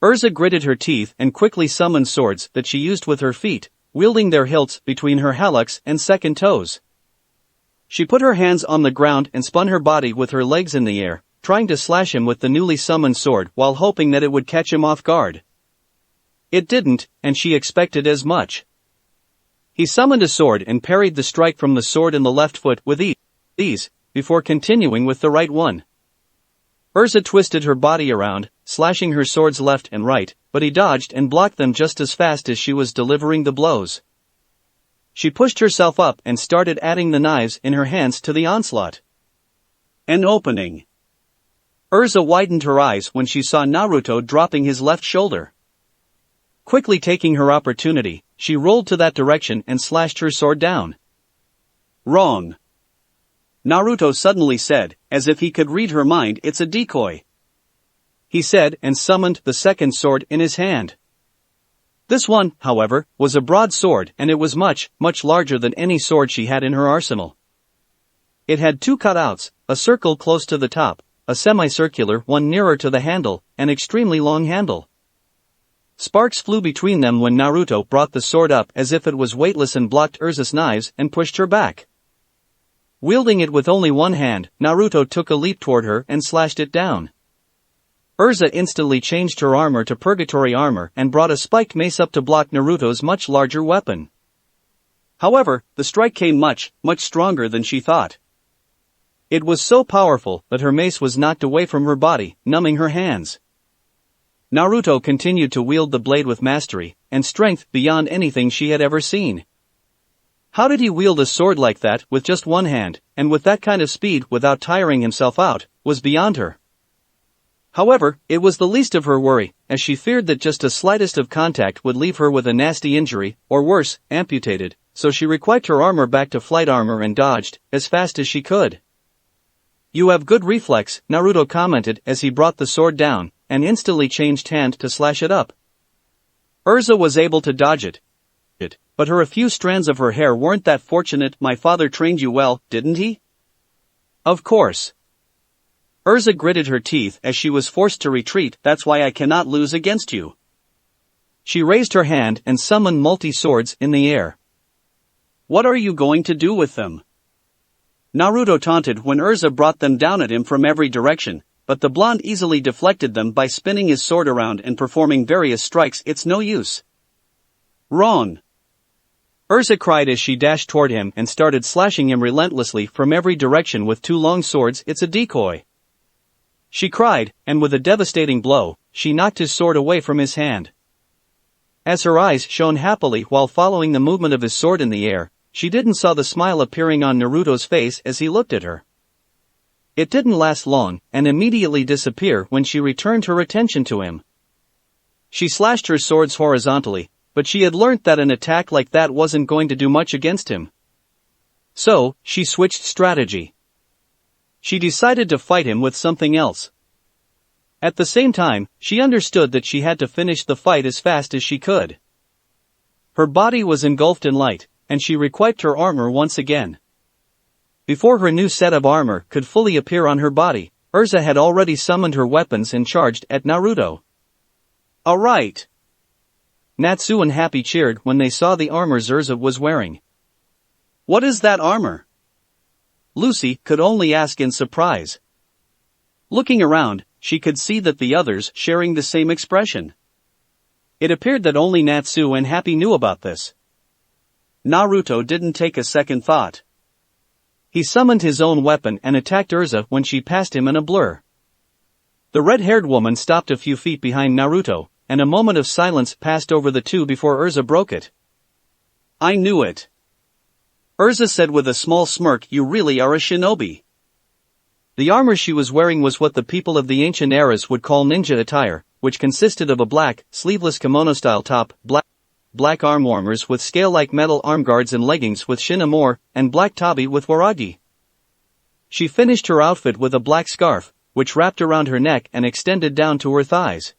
[SPEAKER 1] Urza gritted her teeth and quickly summoned swords that she used with her feet, wielding their hilts between her hallux and second toes. She put her hands on the ground and spun her body with her legs in the air, trying to slash him with the newly summoned sword while hoping that it would catch him off guard. It didn't, and she expected as much. He summoned a sword and parried the strike from the sword in the left foot with ease, before continuing with the right one. Urza twisted her body around, slashing her swords left and right, but he dodged and blocked them just as fast as she was delivering the blows. She pushed herself up and started adding the knives in her hands to the onslaught. An opening. Urza widened her eyes when she saw Naruto dropping his left shoulder. Quickly taking her opportunity, she rolled to that direction and slashed her sword down. Wrong. Naruto suddenly said, as if he could read her mind. It's a decoy. He said and summoned the second sword in his hand. This one, however, was a broadsword and it was much larger than any sword she had in her arsenal. It had 2 cutouts, a circle close to the top, a semicircular one nearer to the handle, an extremely long handle. Sparks flew between them when Naruto brought the sword up as if it was weightless and blocked Urza's knives and pushed her back. Wielding it with only one hand, Naruto took a leap toward her and slashed it down. Urza instantly changed her armor to purgatory armor and brought a spiked mace up to block Naruto's much larger weapon. However, the strike came much stronger than she thought. It was so powerful that her mace was knocked away from her body, numbing her hands. Naruto continued to wield the blade with mastery and strength beyond anything she had ever seen. How did he wield a sword like that with just one hand, and with that kind of speed without tiring himself out, was beyond her. However, it was the least of her worry, as she feared that just the slightest of contact would leave her with a nasty injury, or worse, amputated, so she required her armor back to flight armor and dodged, as fast as she could. "You have good reflex," Naruto commented as he brought the sword down, and instantly changed hand to slash it up. Urza was able to dodge it, but a few strands of her hair weren't that fortunate. "My father trained you well, didn't he?" "Of course." Urza gritted her teeth as she was forced to retreat. "That's why I cannot lose against you." She raised her hand and summoned multi-swords in the air. "What are you going to do with them?" Naruto taunted when Urza brought them down at him from every direction, but the blonde easily deflected them by spinning his sword around and performing various strikes. "It's no use." "Wrong!" Urza cried as she dashed toward him and started slashing him relentlessly from every direction with two long swords. "It's a decoy!" she cried, and with a devastating blow, she knocked his sword away from his hand. As her eyes shone happily while following the movement of his sword in the air, she didn't saw the smile appearing on Naruto's face as he looked at her. It didn't last long, and immediately disappear when she returned her attention to him. She slashed her swords horizontally, but she had learnt that an attack like that wasn't going to do much against him. So, she switched strategy. She decided to fight him with something else. At the same time, she understood that she had to finish the fight as fast as she could. Her body was engulfed in light, and she required her armor once again. Before her new set of armor could fully appear on her body, Urza had already summoned her weapons and charged at Naruto. "Alright!" Natsu and Happy cheered when they saw the armor Urza was wearing. "What is that armor?" Lucy could only ask in surprise. Looking around, she could see that the others sharing the same expression. It appeared that only Natsu and Happy knew about this. Naruto didn't take a second thought. He summoned his own weapon and attacked Urza when she passed him in a blur. The red-haired woman stopped a few feet behind Naruto, and a moment of silence passed over the two before Urza broke it. "I knew it," Urza said with a small smirk. "You really are a shinobi." The armor she was wearing was what the people of the ancient eras would call ninja attire, which consisted of a black, sleeveless kimono-style top, black arm warmers with scale-like metal arm guards and leggings with shinamore, and black tabi with waragi. She finished her outfit with a black scarf, which wrapped around her neck and extended down to her thighs.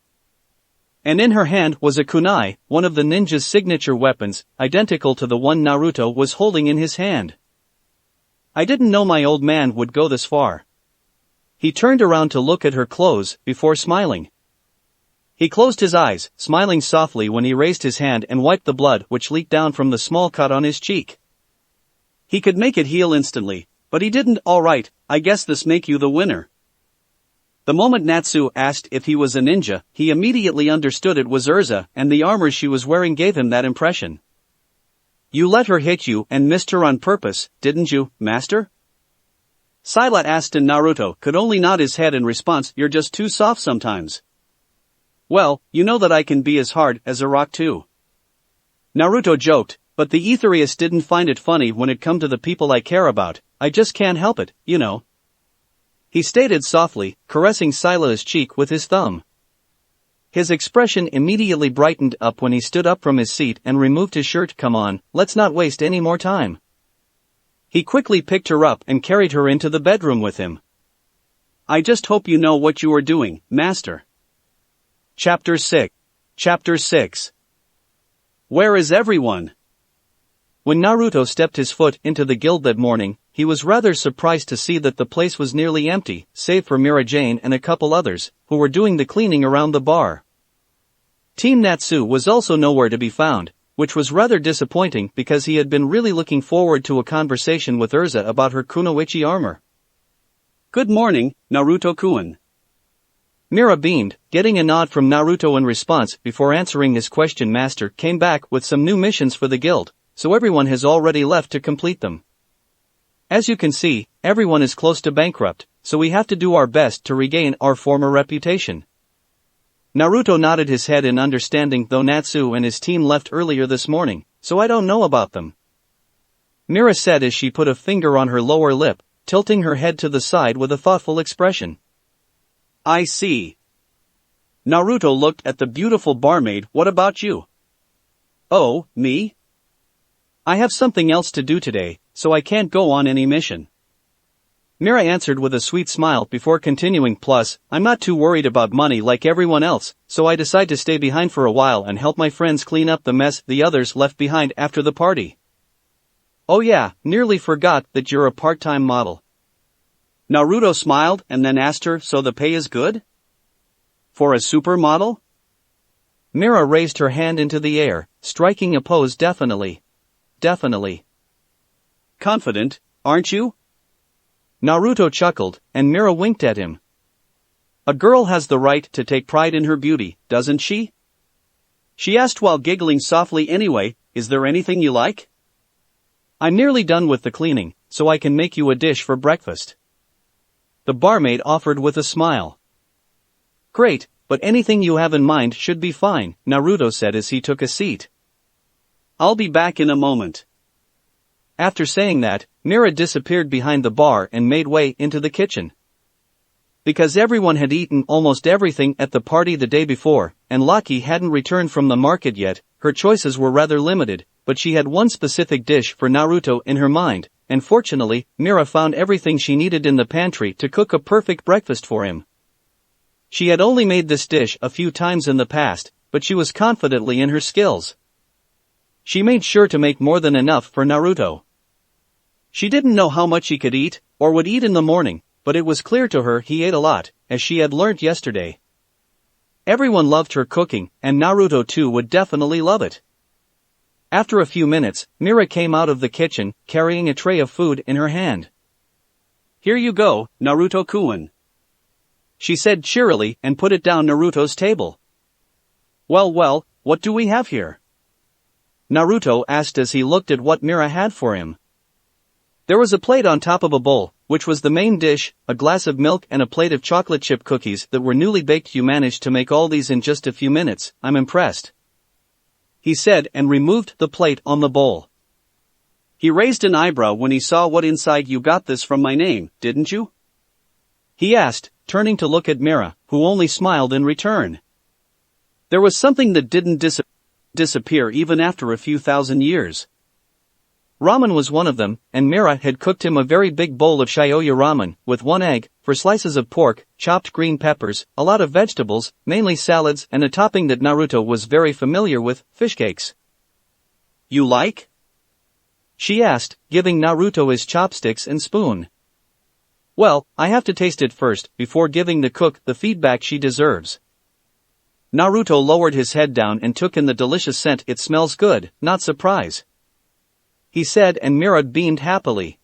[SPEAKER 1] And in her hand was a kunai, one of the ninja's signature weapons, identical to the one Naruto was holding in his hand. "I didn't know my old man would go this far." He turned around to look at her clothes before smiling. He closed his eyes, smiling softly when he raised his hand and wiped the blood which leaked down from the small cut on his cheek. He could make it heal instantly, but he didn't. "Alright, I guess this make you the winner." The moment Natsu asked if he was a ninja, he immediately understood it was Urza, and the armor she was wearing gave him that impression. "You let her hit you and missed her on purpose, didn't you, master?" Silat asked, and Naruto could only nod his head in response. "You're just too soft sometimes." "Well, you know that I can be as hard as a rock too." Naruto joked, but the Aetherius didn't find it funny when it come to the people I care about. "I just can't help it, you know," he stated softly, caressing Sila's cheek with his thumb. His expression immediately brightened up when he stood up from his seat and removed his shirt. "Come on, let's not waste any more time." He quickly picked her up and carried her into the bedroom with him. "I just hope you know what you are doing, master." Chapter 6. Where is everyone? When Naruto stepped his foot into the guild that morning, he was rather surprised to see that the place was nearly empty, save for Mira Jane and a couple others, who were doing the cleaning around the bar. Team Natsu was also nowhere to be found, which was rather disappointing because he had been really looking forward to a conversation with Urza about her kunoichi armor. "Good morning, Naruto-kun." Mira beamed, getting a nod from Naruto in response. "Before answering his question, Master came back with some new missions for the guild, so everyone has already left to complete them. As you can see, everyone is close to bankrupt, so we have to do our best to regain our former reputation." Naruto nodded his head in understanding. "Though Natsu and his team left earlier this morning, so I don't know about them." Mira said as she put a finger on her lower lip, tilting her head to the side with a thoughtful expression. I see. Naruto looked at the beautiful barmaid. What about you? Oh, me? I have something else to do today, so I can't go on any mission. Mira answered with a sweet smile before continuing. Plus, I'm not too worried about money like everyone else, so I decide to stay behind for a while and help my friends clean up the mess the others left behind after the party. Oh yeah, nearly forgot that you're a part-time model. Naruto smiled and then asked her, so the pay is good? For a supermodel? Mira raised her hand into the air, striking a pose. Definitely. Definitely. Confident, aren't you? Naruto chuckled, and Mira winked at him. A girl has the right to take pride in her beauty, doesn't she? She asked while giggling softly. Anyway, is there anything you like? I'm nearly done with the cleaning, so I can make you a dish for breakfast. The barmaid offered with a smile. Great, but anything you have in mind should be fine, Naruto said as he took a seat. I'll be back in a moment. After saying that, Mira disappeared behind the bar and made way into the kitchen. Because everyone had eaten almost everything at the party the day before, and Lucky hadn't returned from the market yet, her choices were rather limited, but she had one specific dish for Naruto in her mind, and fortunately, Mira found everything she needed in the pantry to cook a perfect breakfast for him. She had only made this dish a few times in the past, but she was confidently in her skills. She made sure to make more than enough for Naruto. She didn't know how much he could eat, or would eat in the morning, but it was clear to her he ate a lot, as she had learnt yesterday. Everyone loved her cooking, and Naruto too would definitely love it. After a few minutes, Mira came out of the kitchen, carrying a tray of food in her hand. Here you go, Naruto-kun, she said cheerily and put it down Naruto's table. Well, what do we have here? Naruto asked as he looked at what Mira had for him. There was a plate on top of a bowl, which was the main dish, a glass of milk and a plate of chocolate chip cookies that were newly baked. You managed to make all these in just a few minutes, I'm impressed, he said and removed the plate on the bowl. He raised an eyebrow when he saw what inside. You got this from my name, didn't you? He asked, turning to look at Mira, who only smiled in return. There was something that didn't disappear even after a few thousand years. Ramen was one of them, and Mira had cooked him a very big bowl of shoyu ramen, with 1 egg, 4 slices of pork, chopped green peppers, a lot of vegetables, mainly salads, and a topping that Naruto was very familiar with, fish cakes. You like? She asked, giving Naruto his chopsticks and spoon. Well, I have to taste it first, before giving the cook the feedback she deserves. Naruto lowered his head down and took in the delicious scent. It smells good, not surprise, he said, and Mira beamed happily.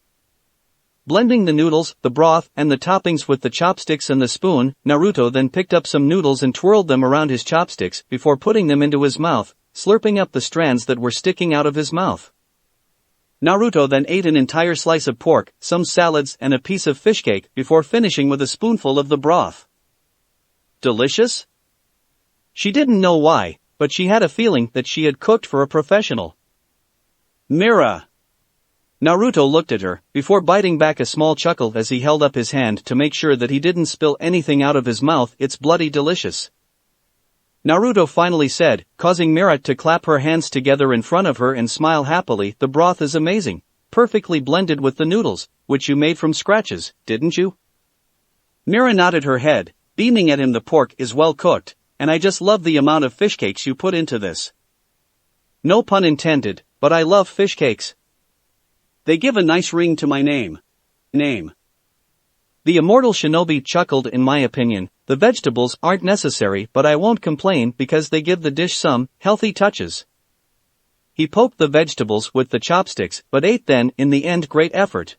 [SPEAKER 1] Blending the noodles, the broth, and the toppings with the chopsticks and the spoon, Naruto then picked up some noodles and twirled them around his chopsticks before putting them into his mouth, slurping up the strands that were sticking out of his mouth. Naruto then ate an entire slice of pork, some salads, and a piece of fish cake before finishing with a spoonful of the broth. Delicious? She didn't know why, but she had a feeling that she had cooked for a professional. Mira! Naruto looked at her, before biting back a small chuckle as he held up his hand to make sure that he didn't spill anything out of his mouth. It's bloody delicious, Naruto finally said, causing Mira to clap her hands together in front of her and smile happily. The broth is amazing, perfectly blended with the noodles, which you made from scratches, didn't you? Mira nodded her head, beaming at him. The pork is well cooked, and I just love the amount of fish cakes you put into this. No pun intended, but I love fish cakes. They give a nice ring to my name. The immortal shinobi chuckled. In my opinion, the vegetables aren't necessary, but I won't complain because they give the dish some healthy touches. He poked the vegetables with the chopsticks, but ate then, in the end. Great effort.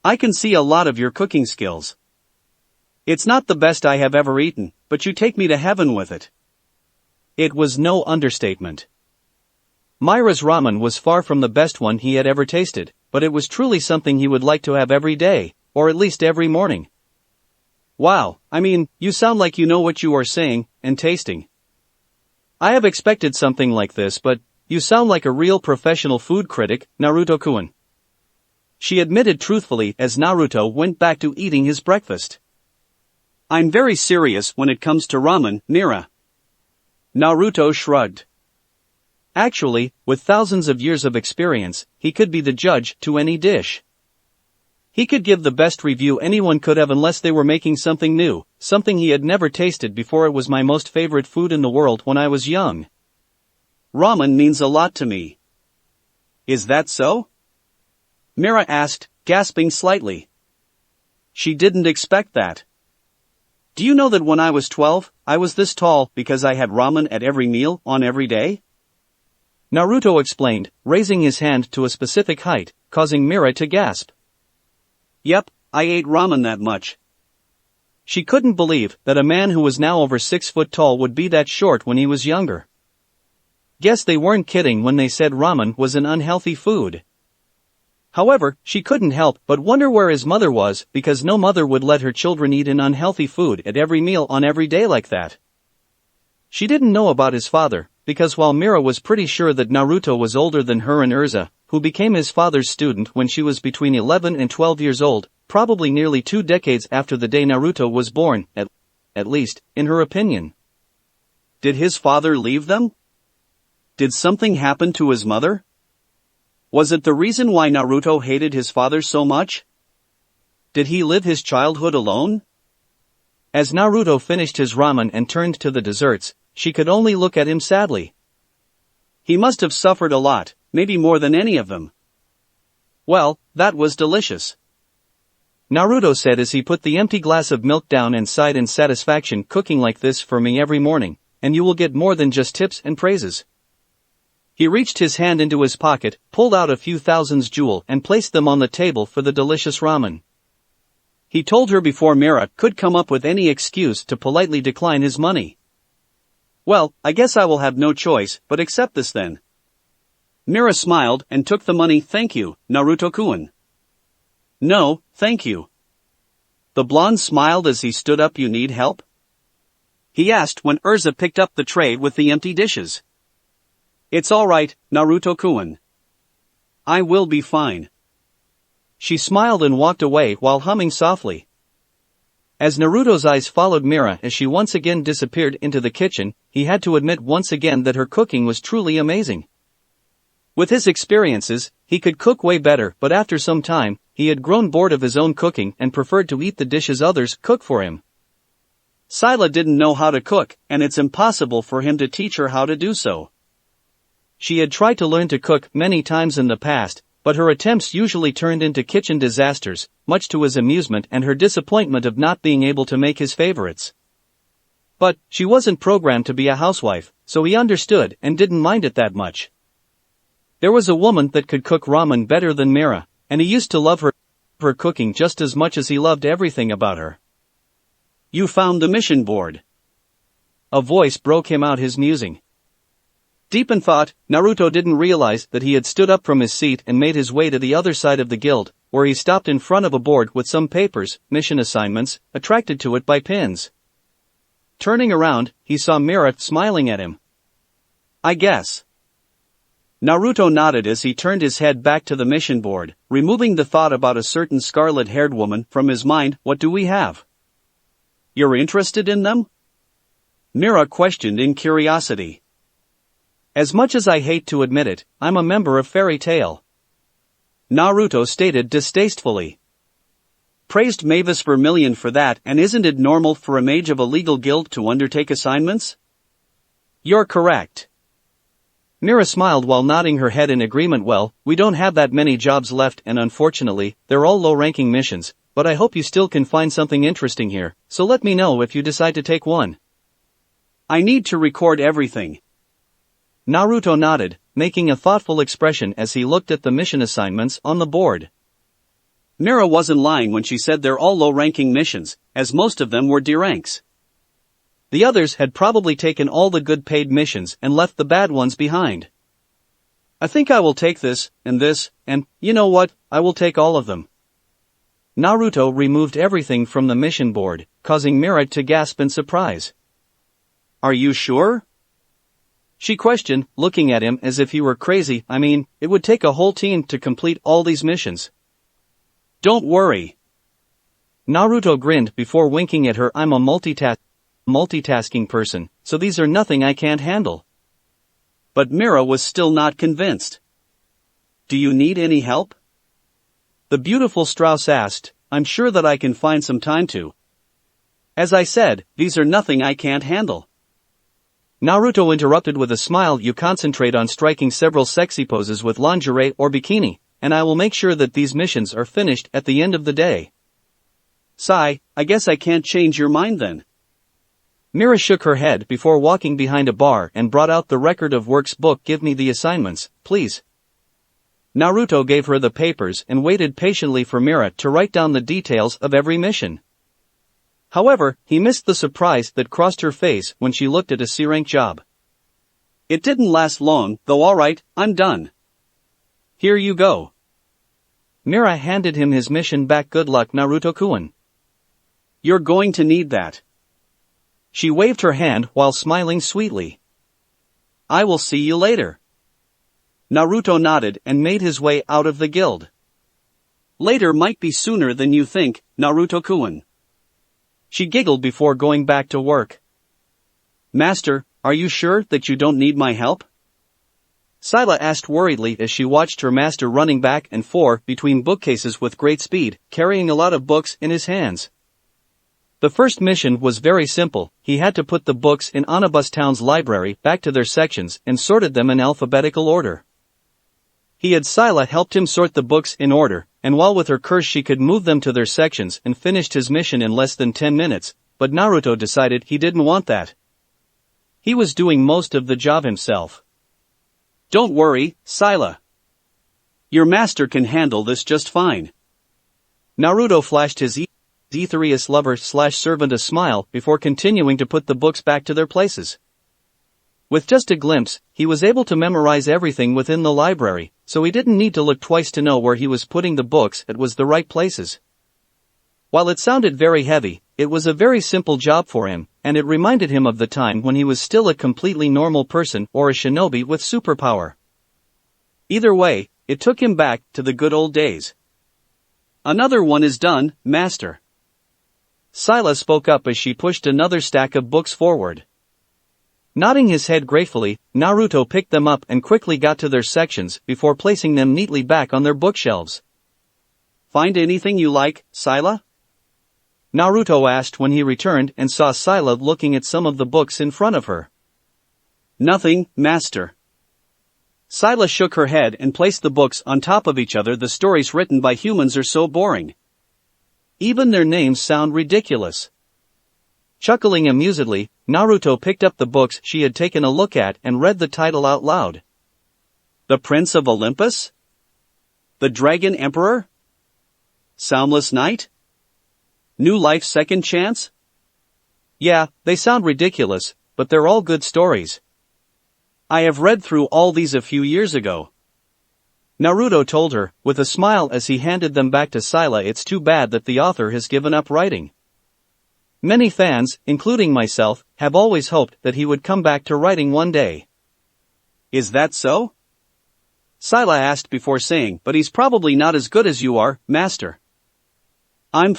[SPEAKER 1] I can see a lot of your cooking skills. It's not the best I have ever eaten, but you take me to heaven with it. It was no understatement. Mira's ramen was far from the best one he had ever tasted, but it was truly something he would like to have every day, or at least every morning. Wow, I mean, you sound like you know what you are saying and tasting. I have expected something like this, but you sound like a real professional food critic, Naruto-kun. she admitted truthfully as Naruto went back to eating his breakfast. I'm very serious when it comes to ramen, Mira. Naruto shrugged. Actually, with thousands of years of experience, he could be the judge to any dish. He could give the best review anyone could have unless they were making something new, something he had never tasted before. It was my most favorite food in the world when I was young. Ramen means a lot to me. Is that so? Mira asked, gasping slightly. She didn't expect that. Do you know that when I was 12, I was this tall because I had ramen at every meal, on every day? Naruto explained, raising his hand to a specific height, causing Mira to gasp. Yep, I ate ramen that much. She couldn't believe that a man who was now over 6 foot tall would be that short when he was younger. Guess they weren't kidding when they said ramen was an unhealthy food. However, she couldn't help but wonder where his mother was, because no mother would let her children eat an unhealthy food at every meal on every day like that. She didn't know about his father, because while Mira was pretty sure that Naruto was older than her and Erza, who became his father's student when she was between 11 and 12 years old, probably nearly 2 decades after the day Naruto was born, at least, in her opinion. Did his father leave them? Did something happen to his mother? Was it the reason why Naruto hated his father so much? Did he live his childhood alone? As Naruto finished his ramen and turned to the desserts, she could only look at him sadly. He must have suffered a lot, maybe more than any of them. Well, that was delicious. Naruto said as he put the empty glass of milk down and sighed in satisfaction. Cooking like this for me every morning, and you will get more than just tips and praises. He reached his hand into his pocket, pulled out a few thousands jewel and placed them on the table for the delicious ramen. He told her before Mira could come up with any excuse to politely decline his money. Well, I guess I will have no choice but accept this then. Mira smiled and took the money. Thank you, Naruto-kun. No, thank you. The blonde smiled as he stood up. You need help? He asked when Erza picked up the tray with the empty dishes. It's alright, Naruto-kun. I will be fine. She smiled and walked away while humming softly. As Naruto's eyes followed Mira as she once again disappeared into the kitchen, he had to admit once again that her cooking was truly amazing. With his experiences, he could cook way better, but after some time, he had grown bored of his own cooking and preferred to eat the dishes others cook for him. Scylla didn't know how to cook, and it's impossible for him to teach her how to do so. She had tried to learn to cook many times in the past, but her attempts usually turned into kitchen disasters, much to his amusement and her disappointment of not being able to make his favorites. But she wasn't programmed to be a housewife, so he understood and didn't mind it that much. There was a woman that could cook ramen better than Mira, and he used to love her cooking just as much as he loved everything about her. You found the mission board. A voice broke him out his musing. Deep in thought, Naruto didn't realize that he had stood up from his seat and made his way to the other side of the guild, where he stopped in front of a board with some papers, mission assignments, attracted to it by pins. Turning around, he saw Mira smiling at him. I guess. Naruto nodded as he turned his head back to the mission board, removing the thought about a certain scarlet-haired woman from his mind. What do we have? You're interested in them? Mira questioned in curiosity. As much as I hate to admit it, I'm a member of Fairy Tail. Naruto stated distastefully. Praised Mavis Vermilion for that, and isn't it normal for a mage of a legal guild to undertake assignments? You're correct. Mira smiled while nodding her head in agreement. Well, we don't have that many jobs left and unfortunately, they're all low-ranking missions, but I hope you still can find something interesting here, so let me know if you decide to take one. I need to record everything. Naruto nodded, making a thoughtful expression as he looked at the mission assignments on the board. Mira wasn't lying when she said they're all low-ranking missions, as most of them were D ranks. The others had probably taken all the good paid missions and left the bad ones behind. I think I will take this, and you know what, I will take all of them. Naruto removed everything from the mission board, causing Mira to gasp in surprise. Are you sure? She questioned, looking at him as if he were crazy. I mean, it would take a whole team to complete all these missions. Don't worry. Naruto grinned before winking at her. I'm a multitasking person, so these are nothing I can't handle. But Mira was still not convinced. Do you need any help? The beautiful Strauss asked. I'm sure that I can find some time to. As I said, these are nothing I can't handle. Naruto interrupted with a smile. You concentrate on striking several sexy poses with lingerie or bikini, and I will make sure that these missions are finished at the end of the day. Sigh, I guess I can't change your mind then. Mira shook her head before walking behind a bar and brought out the record of works book. Give me the assignments, please. Naruto gave her the papers and waited patiently for Mira to write down the details of every mission. However, he missed the surprise that crossed her face when she looked at a C-rank job. It didn't last long, though. Alright, I'm done. Here you go. Mira handed him his mission back. Good luck, Naruto-kun. You're going to need that. She waved her hand while smiling sweetly. I will see you later. Naruto nodded and made his way out of the guild. Later might be sooner than you think, Naruto-kun. She giggled before going back to work. Master, are you sure that you don't need my help? Sayla asked worriedly as she watched her master running back and forth between bookcases with great speed, carrying a lot of books in his hands. The first mission was very simple. He had to put the books in Onibus Town's library back to their sections and sorted them in alphabetical order. He had Sayla helped him sort the books in order, and while with her curse she could move them to their sections and finished his mission in less than 10 minutes, but Naruto decided he didn't want that. He was doing most of the job himself. Don't worry, Sayla. Your master can handle this just fine. Naruto flashed his etherious lover/servant a smile before continuing to put the books back to their places. With just a glimpse, he was able to memorize everything within the library, so he didn't need to look twice to know where he was putting the books. It was the right places. While it sounded very heavy, it was a very simple job for him, and it reminded him of the time when he was still a completely normal person or a shinobi with superpower. Either way, it took him back to the good old days. Another one is done, master. Sayla spoke up as she pushed another stack of books forward. Nodding his head gratefully, Naruto picked them up and quickly got to their sections before placing them neatly back on their bookshelves. Find anything you like, Sayla? Naruto asked when he returned and saw Sayla looking at some of the books in front of her. Nothing, master. Sayla shook her head and placed the books on top of each other. The stories written by humans are so boring. Even their names sound ridiculous. Chuckling amusedly, Naruto picked up the books she had taken a look at and read the title out loud. The Prince of Olympus? The Dragon Emperor? Soundless Night? New Life Second Chance? Yeah, they sound ridiculous, but they're all good stories. I have read through all these a few years ago. Naruto told her, with a smile as he handed them back to Sayla. It's too bad that the author has given up writing. Many fans, including myself, have always hoped that he would come back to writing one day. Is that so? Sayla asked before saying, but he's probably not as good as you are, master. I'm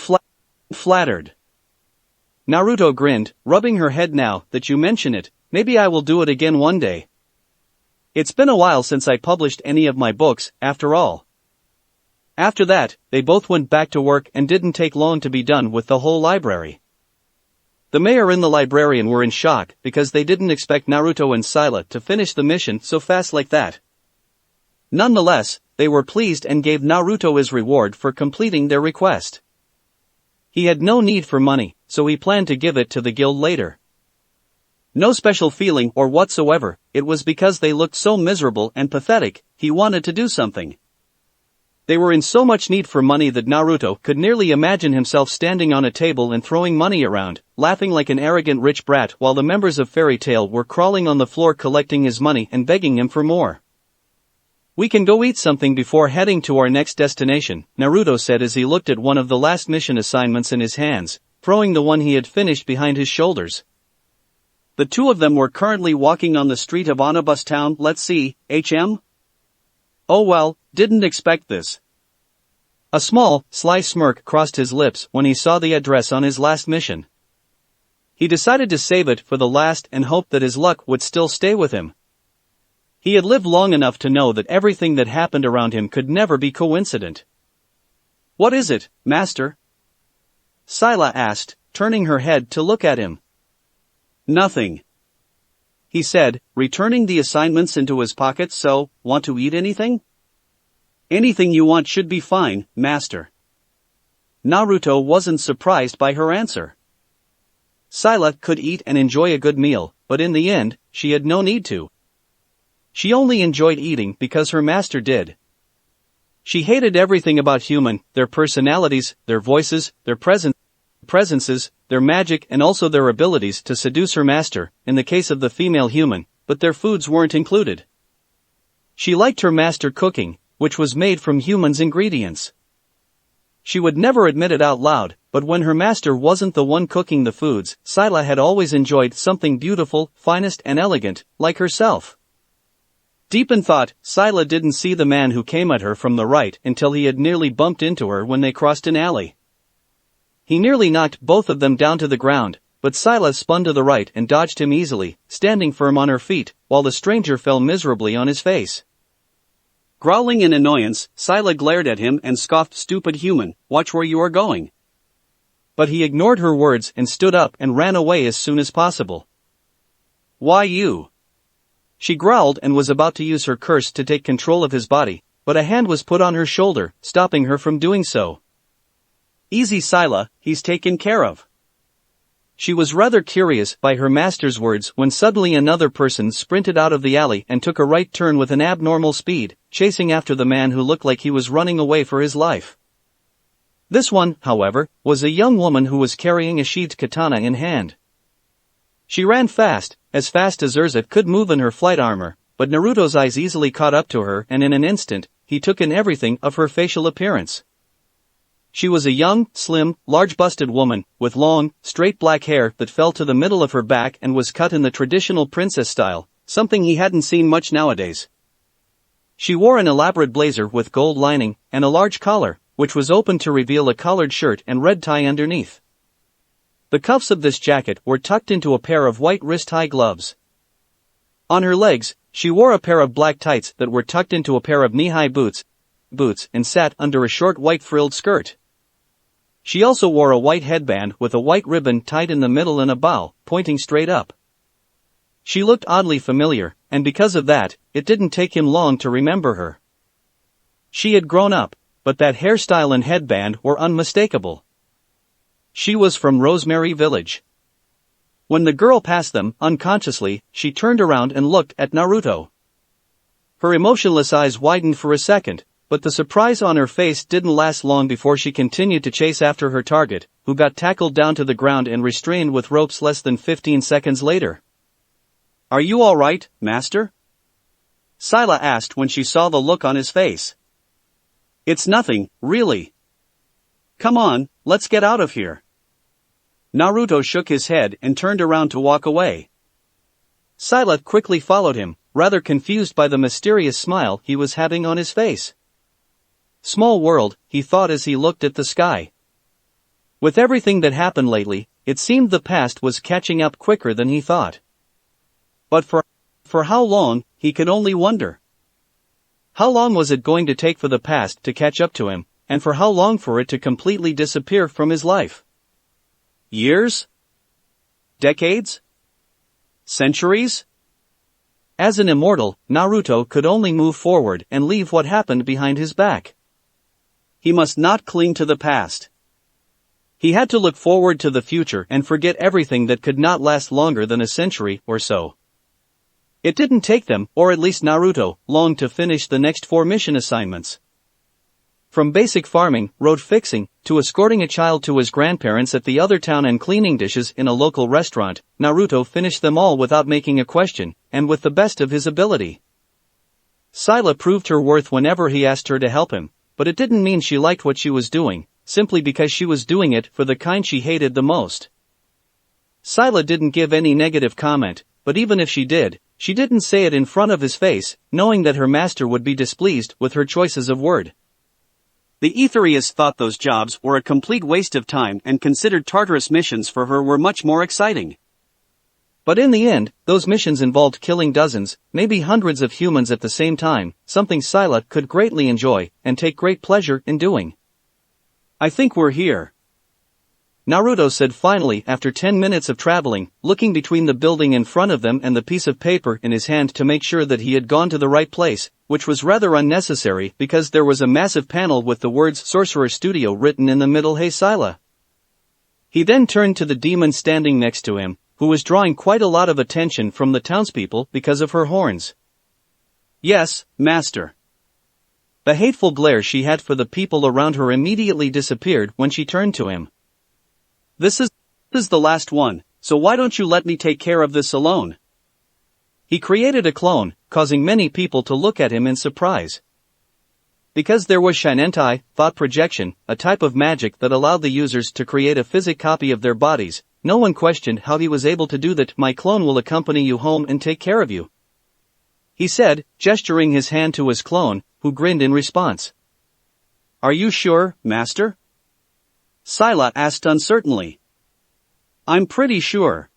[SPEAKER 1] flattered. Naruto grinned, rubbing her head. Now that you mention it, maybe I will do it again one day. It's been a while since I published any of my books, after all. After that, they both went back to work and didn't take long to be done with the whole library. The mayor and the librarian were in shock because they didn't expect Naruto and Sayla to finish the mission so fast like that. Nonetheless, they were pleased and gave Naruto his reward for completing their request. He had no need for money, so he planned to give it to the guild later. No special feeling or whatsoever, it was because they looked so miserable and pathetic, he wanted to do something. They were in so much need for money that Naruto could nearly imagine himself standing on a table and throwing money around, laughing like an arrogant rich brat while the members of Fairy Tail were crawling on the floor collecting his money and begging him for more. We can go eat something before heading to our next destination, Naruto said as he looked at one of the last mission assignments in his hands, throwing the one he had finished behind his shoulders. The two of them were currently walking on the street of Onibus Town. Let's see, HM? Oh well, didn't expect this. A small, sly smirk crossed his lips when he saw the address on his last mission. He decided to save it for the last and hoped that his luck would still stay with him. He had lived long enough to know that everything that happened around him could never be coincident. "What is it, Master?" Sayla asked, turning her head to look at him. "Nothing," he said, returning the assignments into his pocket. "So, want to eat anything?" "Anything you want should be fine, Master." Naruto wasn't surprised by her answer. Sayla could eat and enjoy a good meal, but in the end, she had no need to. She only enjoyed eating because her master did. She hated everything about human, their personalities, their voices, their presences, their magic and also their abilities to seduce her master, in the case of the female human, but their foods weren't included. She liked her master cooking, which was made from humans' ingredients. She would never admit it out loud, but when her master wasn't the one cooking the foods, Sayla had always enjoyed something beautiful, finest and elegant, like herself. Deep in thought, Sayla didn't see the man who came at her from the right until he had nearly bumped into her when they crossed an alley. He nearly knocked both of them down to the ground, but Sayla spun to the right and dodged him easily, standing firm on her feet, while the stranger fell miserably on his face. Growling in annoyance, Sayla glared at him and scoffed, "Stupid human, watch where you are going." But he ignored her words and stood up and ran away as soon as possible. "Why you?" She growled and was about to use her curse to take control of his body, but a hand was put on her shoulder, stopping her from doing so. "Easy, Sayla, he's taken care of." She was rather curious by her master's words when suddenly another person sprinted out of the alley and took a right turn with an abnormal speed, chasing after the man who looked like he was running away for his life. This one, however, was a young woman who was carrying a sheathed katana in hand. She ran fast as Urza could move in her flight armor, but Naruto's eyes easily caught up to her and in an instant, he took in everything of her facial appearance. She was a young, slim, large-busted woman, with long, straight black hair that fell to the middle of her back and was cut in the traditional princess style, something he hadn't seen much nowadays. She wore an elaborate blazer with gold lining, and a large collar, which was open to reveal a collared shirt and red tie underneath. The cuffs of this jacket were tucked into a pair of white wrist-high gloves. On her legs, she wore a pair of black tights that were tucked into a pair of knee-high boots and sat under a short white frilled skirt. She also wore a white headband with a white ribbon tied in the middle and a bow, pointing straight up. She looked oddly familiar, and because of that, it didn't take him long to remember her. She had grown up, but that hairstyle and headband were unmistakable. She was from Rosemary Village. When the girl passed them, unconsciously, she turned around and looked at Naruto. Her emotionless eyes widened for a second, but the surprise on her face didn't last long before she continued to chase after her target, who got tackled down to the ground and restrained with ropes less than 15 seconds later. "Are you all right, Master?" Sayla asked when she saw the look on his face. "It's nothing, really. Come on, let's get out of here." Naruto shook his head and turned around to walk away. Sayla quickly followed him, rather confused by the mysterious smile he was having on his face. Small world, he thought as he looked at the sky. With everything that happened lately, it seemed the past was catching up quicker than he thought. But for how long, he could only wonder. How long was it going to take for the past to catch up to him, and for how long for it to completely disappear from his life? Years? Decades? Centuries? As an immortal, Naruto could only move forward and leave what happened behind his back. He must not cling to the past. He had to look forward to the future and forget everything that could not last longer than a century or so. It didn't take them, or at least Naruto, long to finish the next 4 mission assignments. From basic farming, road fixing, to escorting a child to his grandparents at the other town and cleaning dishes in a local restaurant, Naruto finished them all without making a question, and with the best of his ability. Sayla proved her worth whenever he asked her to help him, but it didn't mean she liked what she was doing, simply because she was doing it for the kind she hated the most. Sayla didn't give any negative comment, but even if she didn't say it in front of his face, knowing that her master would be displeased with her choices of word. The Aetherius thought those jobs were a complete waste of time and considered Tartarus missions for her were much more exciting. But in the end, those missions involved killing dozens, maybe hundreds of humans at the same time, something Scylla could greatly enjoy and take great pleasure in doing. I think we're here, Naruto said finally after 10 minutes of traveling, looking between the building in front of them and the piece of paper in his hand to make sure that he had gone to the right place, which was rather unnecessary because there was a massive panel with the words Sorcerer Studio written in the middle. Hey Scylla. He then turned to the demon standing next to him, who was drawing quite a lot of attention from the townspeople because of her horns. Yes, master. The hateful glare she had for the people around her immediately disappeared when she turned to him. This is the last one, so why don't you let me take care of this alone? He created a clone, causing many people to look at him in surprise. Because there was Shinentai, thought projection, a type of magic that allowed the users to create a physic copy of their bodies, no one questioned how he was able to do that. My clone will accompany you home and take care of you, he said, gesturing his hand to his clone, who grinned in response. Are you sure, master? Scylla asked uncertainly. I'm pretty sure.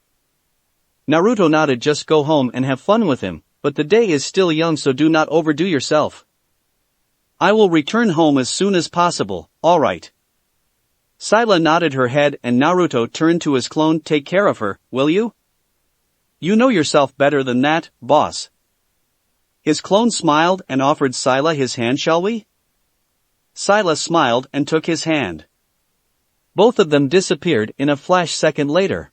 [SPEAKER 1] Naruto nodded. Just go home and have fun with him, but the day is still young, so do not overdo yourself. I will return home as soon as possible, alright. Scylla nodded her head and Naruto turned to his clone. Take care of her, will you? You know yourself better than that, boss. His clone smiled and offered Scylla his hand. Shall we? Scylla smiled and took his hand. Both of them disappeared in a flash. Second later.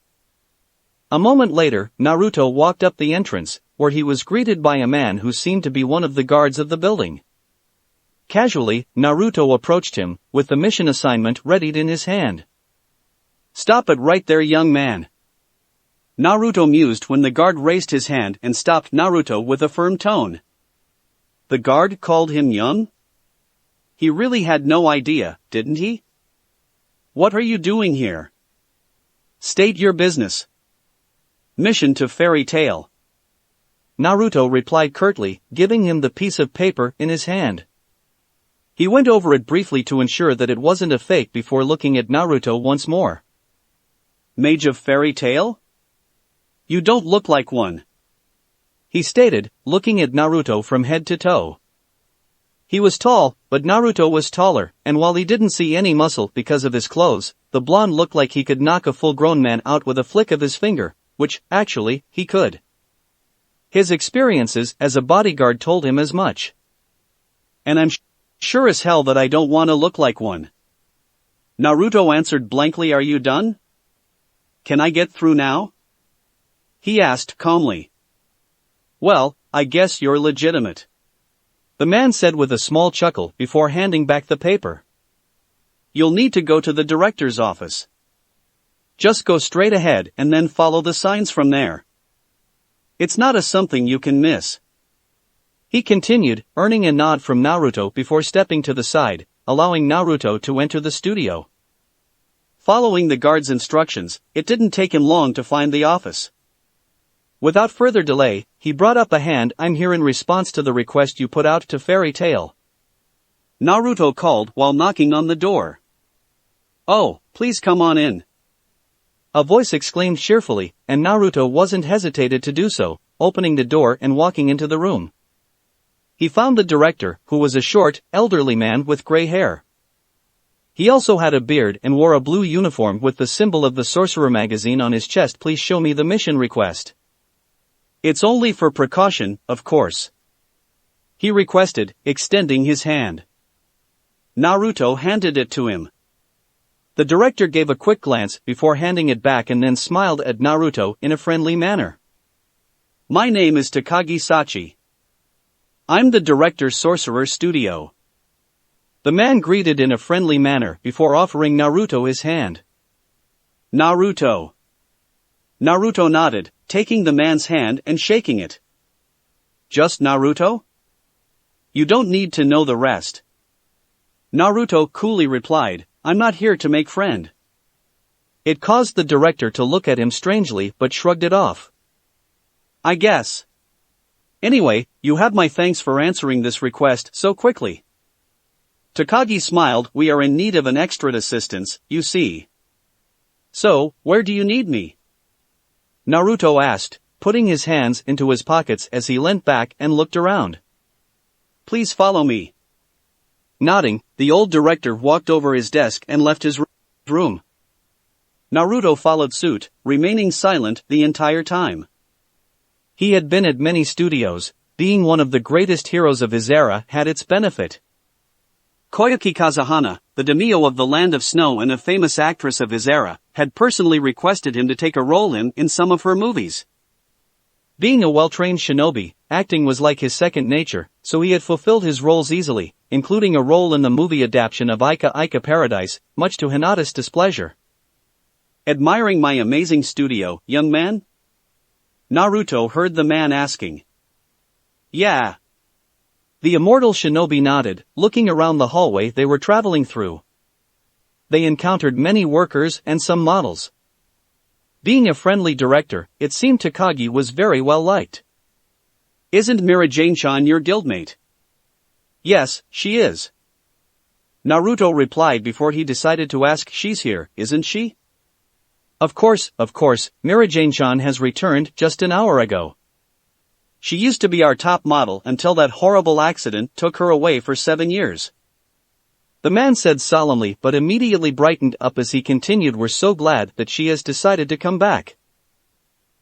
[SPEAKER 1] A moment later, Naruto walked up the entrance, where he was greeted by a man who seemed to be one of the guards of the building. Casually, Naruto approached him, with the mission assignment readied in his hand. Stop it right there, young man. Naruto mused when the guard raised his hand and stopped Naruto with a firm tone. The guard called him young? He really had no idea, didn't he? What are you doing here? State your business. Mission to Fairy Tail. Naruto replied curtly, giving him the piece of paper in his hand. He went over it briefly to ensure that it wasn't a fake before looking at Naruto once more. Mage of Fairy Tail? You don't look like one, he stated, looking at Naruto from head to toe. He was tall, but Naruto was taller, and while he didn't see any muscle because of his clothes, the blonde looked like he could knock a full-grown man out with a flick of his finger, which, actually, he could. His experiences as a bodyguard told him as much. And I'm sure as hell that I don't want to look like one. Naruto answered blankly. Are you done? Can I get through now? He asked calmly. Well, I guess you're legitimate, the man said with a small chuckle before handing back the paper. You'll need to go to the director's office. Just go straight ahead and then follow the signs from there. It's not a something you can miss, he continued, earning a nod from Naruto before stepping to the side, allowing Naruto to enter the studio. Following the guard's instructions, it didn't take him long to find the office. Without further delay, he brought up a hand. I'm here in response to the request you put out to Fairy Tail, Naruto called while knocking on the door. Oh, please come on in, a voice exclaimed cheerfully, and Naruto wasn't hesitated to do so, opening the door and walking into the room. He found the director, who was a short, elderly man with gray hair. He also had a beard and wore a blue uniform with the symbol of the Sorcerer magazine on his chest. Please show me the mission request. It's only for precaution, of course, he requested, extending his hand. Naruto handed it to him. The director gave a quick glance before handing it back and then smiled at Naruto in a friendly manner. My name is Takagi Sachi. I'm the director, Sorcerer Studio, the man greeted in a friendly manner before offering Naruto his hand. Naruto. Naruto nodded, taking the man's hand and shaking it. Just Naruto? You don't need to know the rest, Naruto coolly replied. I'm not here to make friend. It caused the director to look at him strangely but shrugged it off. I guess. Anyway, you have my thanks for answering this request so quickly. Takagi smiled. We are in need of an extra assistance, you see. So, where do you need me? Naruto asked, putting his hands into his pockets as he leant back and looked around. Please follow me. Nodding, the old director walked over his desk and left his room. Naruto followed suit, remaining silent the entire time. He had been at many studios. Being one of the greatest heroes of his era had its benefit. Koyuki Kazahana, the daimyo of the Land of Snow and a famous actress of his era, had personally requested him to take a role in some of her movies. Being a well-trained shinobi, acting was like his second nature, so he had fulfilled his roles easily, including a role in the movie adaptation of Ika Ika Paradise, much to Hinata's displeasure. Admiring my amazing studio, young man? Naruto heard the man asking. Yeah. The immortal shinobi nodded, looking around the hallway they were traveling through. They encountered many workers and some models. Being a friendly director, it seemed Takagi was very well liked. Isn't Mirajane-chan your guildmate? Yes, she is. Naruto replied before he decided to ask. She's here, isn't she? Of course, Mirajane-chan has returned just an hour ago. She used to be our top model until that horrible accident took her away for 7 years. The man said solemnly but immediately brightened up as he continued. We're so glad that she has decided to come back.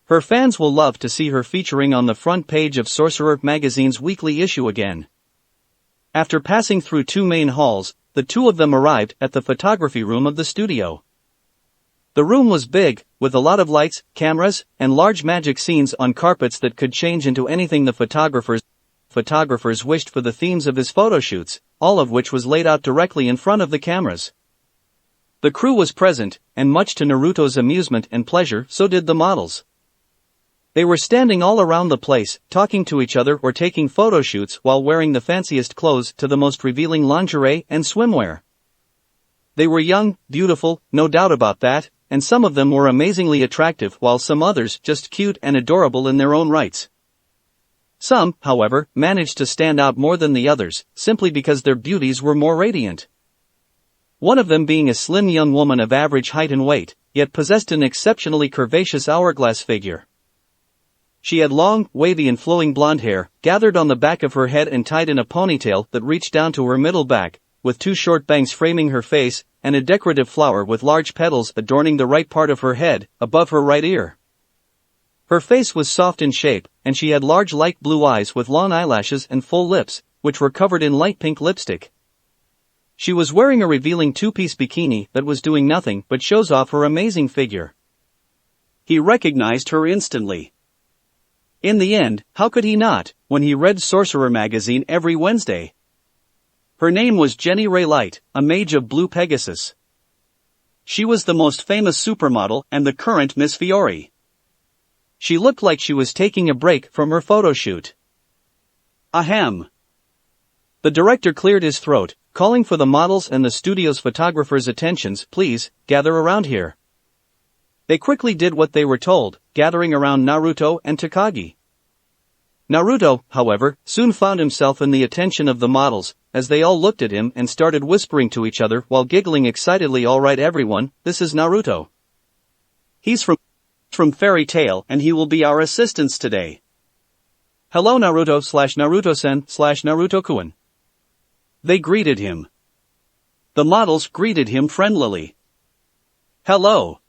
[SPEAKER 1] Her fans will love to see her featuring on the front page of Sorcerer magazine's weekly issue again. After passing through 2 main halls, the two of them arrived at the photography room of the studio. The room was big, with a lot of lights, cameras, and large magic scenes on carpets that could change into anything the photographers wished for the themes of his photoshoots, all of which was laid out directly in front of the cameras. The crew was present, and much to Naruto's amusement and pleasure, so did the models. They were standing all around the place, talking to each other or taking photoshoots while wearing the fanciest clothes to the most revealing lingerie and swimwear. They were young, beautiful, no doubt about that, and some of them were amazingly attractive while some others just cute and adorable in their own rights. Some, however, managed to stand out more than the others, simply because their beauties were more radiant. One of them being a slim young woman of average height and weight, yet possessed an exceptionally curvaceous hourglass figure. She had long, wavy and flowing blonde hair, gathered on the back of her head and tied in a ponytail that reached down to her middle back, with 2 short bangs framing her face, and a decorative flower with large petals adorning the right part of her head, above her right ear. Her face was soft in shape, and she had large light blue eyes with long eyelashes and full lips, which were covered in light pink lipstick. She was wearing a revealing 2-piece bikini that was doing nothing but shows off her amazing figure. He recognized her instantly. In the end, how could he not, when he read Sorcerer magazine every Wednesday? Her name was Jenny Ray Light, a mage of Blue Pegasus. She was the most famous supermodel and the current Miss Fiore. She looked like she was taking a break from her photo shoot. Ahem. The director cleared his throat, calling for the models and the studio's photographers' attentions. Please, gather around here. They quickly did what they were told, gathering around Naruto and Takagi. Naruto, however, soon found himself in the attention of the models, as they all looked at him and started whispering to each other while giggling excitedly. All right everyone, this is Naruto. He's from Fairy Tail and he will be our assistants today. Hello Naruto/Naruto-sen/Naruto-kun. They greeted him. The models greeted him friendlily. Hello.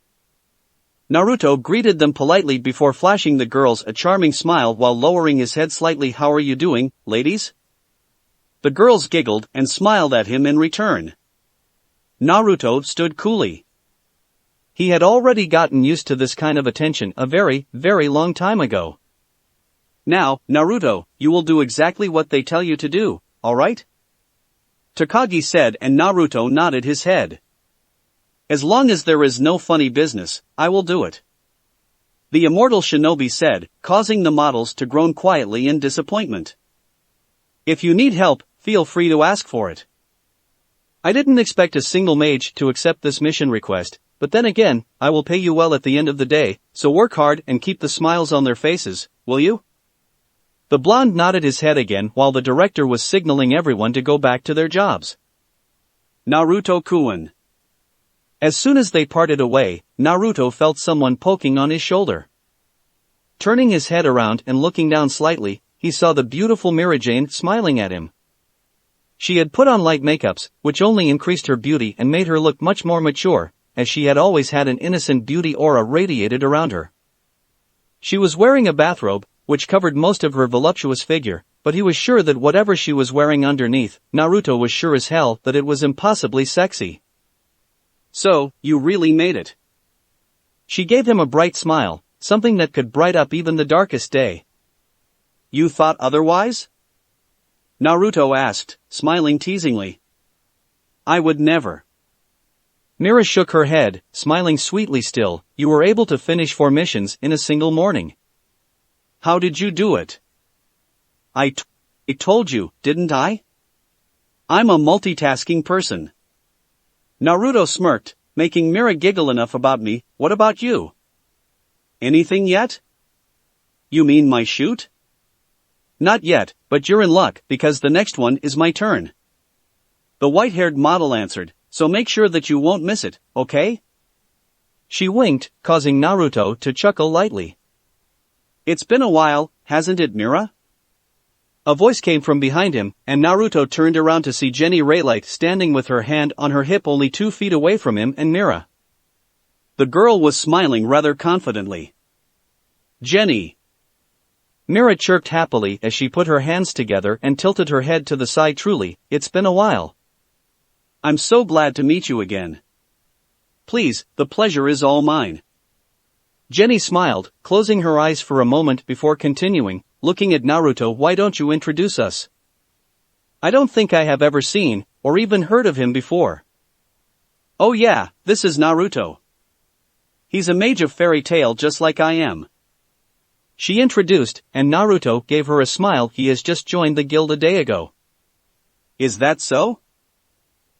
[SPEAKER 1] Naruto greeted them politely before flashing the girls a charming smile while lowering his head slightly. How are you doing, ladies? The girls giggled and smiled at him in return. Naruto stood coolly. He had already gotten used to this kind of attention a very, very long time ago. Now, Naruto, you will do exactly what they tell you to do, alright? Takagi said, and Naruto nodded his head. As long as there is no funny business, I will do it. The immortal shinobi said, causing the models to groan quietly in disappointment. If you need help, feel free to ask for it. I didn't expect a single mage to accept this mission request, but then again, I will pay you well at the end of the day, so work hard and keep the smiles on their faces, will you? The blonde nodded his head again while the director was signaling everyone to go back to their jobs. TinaKhoaNguyen. As soon as they parted away, Naruto felt someone poking on his shoulder. Turning his head around and looking down slightly, he saw the beautiful Mirajane smiling at him. She had put on light makeups, which only increased her beauty and made her look much more mature, as she had always had an innocent beauty aura radiated around her. She was wearing a bathrobe, which covered most of her voluptuous figure, but he was sure that whatever she was wearing underneath, Naruto was sure as hell that it was impossibly sexy. "So, you really made it." She gave him a bright smile, something that could bright up even the darkest day. "You thought otherwise?" Naruto asked, smiling teasingly. "I would never." Mira shook her head, smiling sweetly still. "You were able to finish 4 missions in a single morning. How did you do it?" I told you, didn't I? I'm a multitasking person." Naruto smirked, making Mira giggle enough about me. "What about you? Anything yet?" "You mean my shoot?" "Not yet, but you're in luck because the next one is my turn." The white-haired model answered, "So make sure that you won't miss it, okay?" She winked, causing Naruto to chuckle lightly. "It's been a while, hasn't it, Mira?" A voice came from behind him, and Naruto turned around to see Jenny Raylight standing with her hand on her hip only 2 feet away from him and Mira. The girl was smiling rather confidently. "Jenny." Mira chirped happily as she put her hands together and tilted her head to the side. "Truly, it's been a while. I'm so glad to meet you again." "Please, the pleasure is all mine." Jenny smiled, closing her eyes for a moment before continuing, looking at Naruto. "Why don't you introduce us? I don't think I have ever seen, or even heard of him before." "Oh yeah, this is Naruto. He's a mage of fairy tale just like I am." She introduced, and Naruto gave her a smile. "He has just joined the guild a day ago." "Is that so?"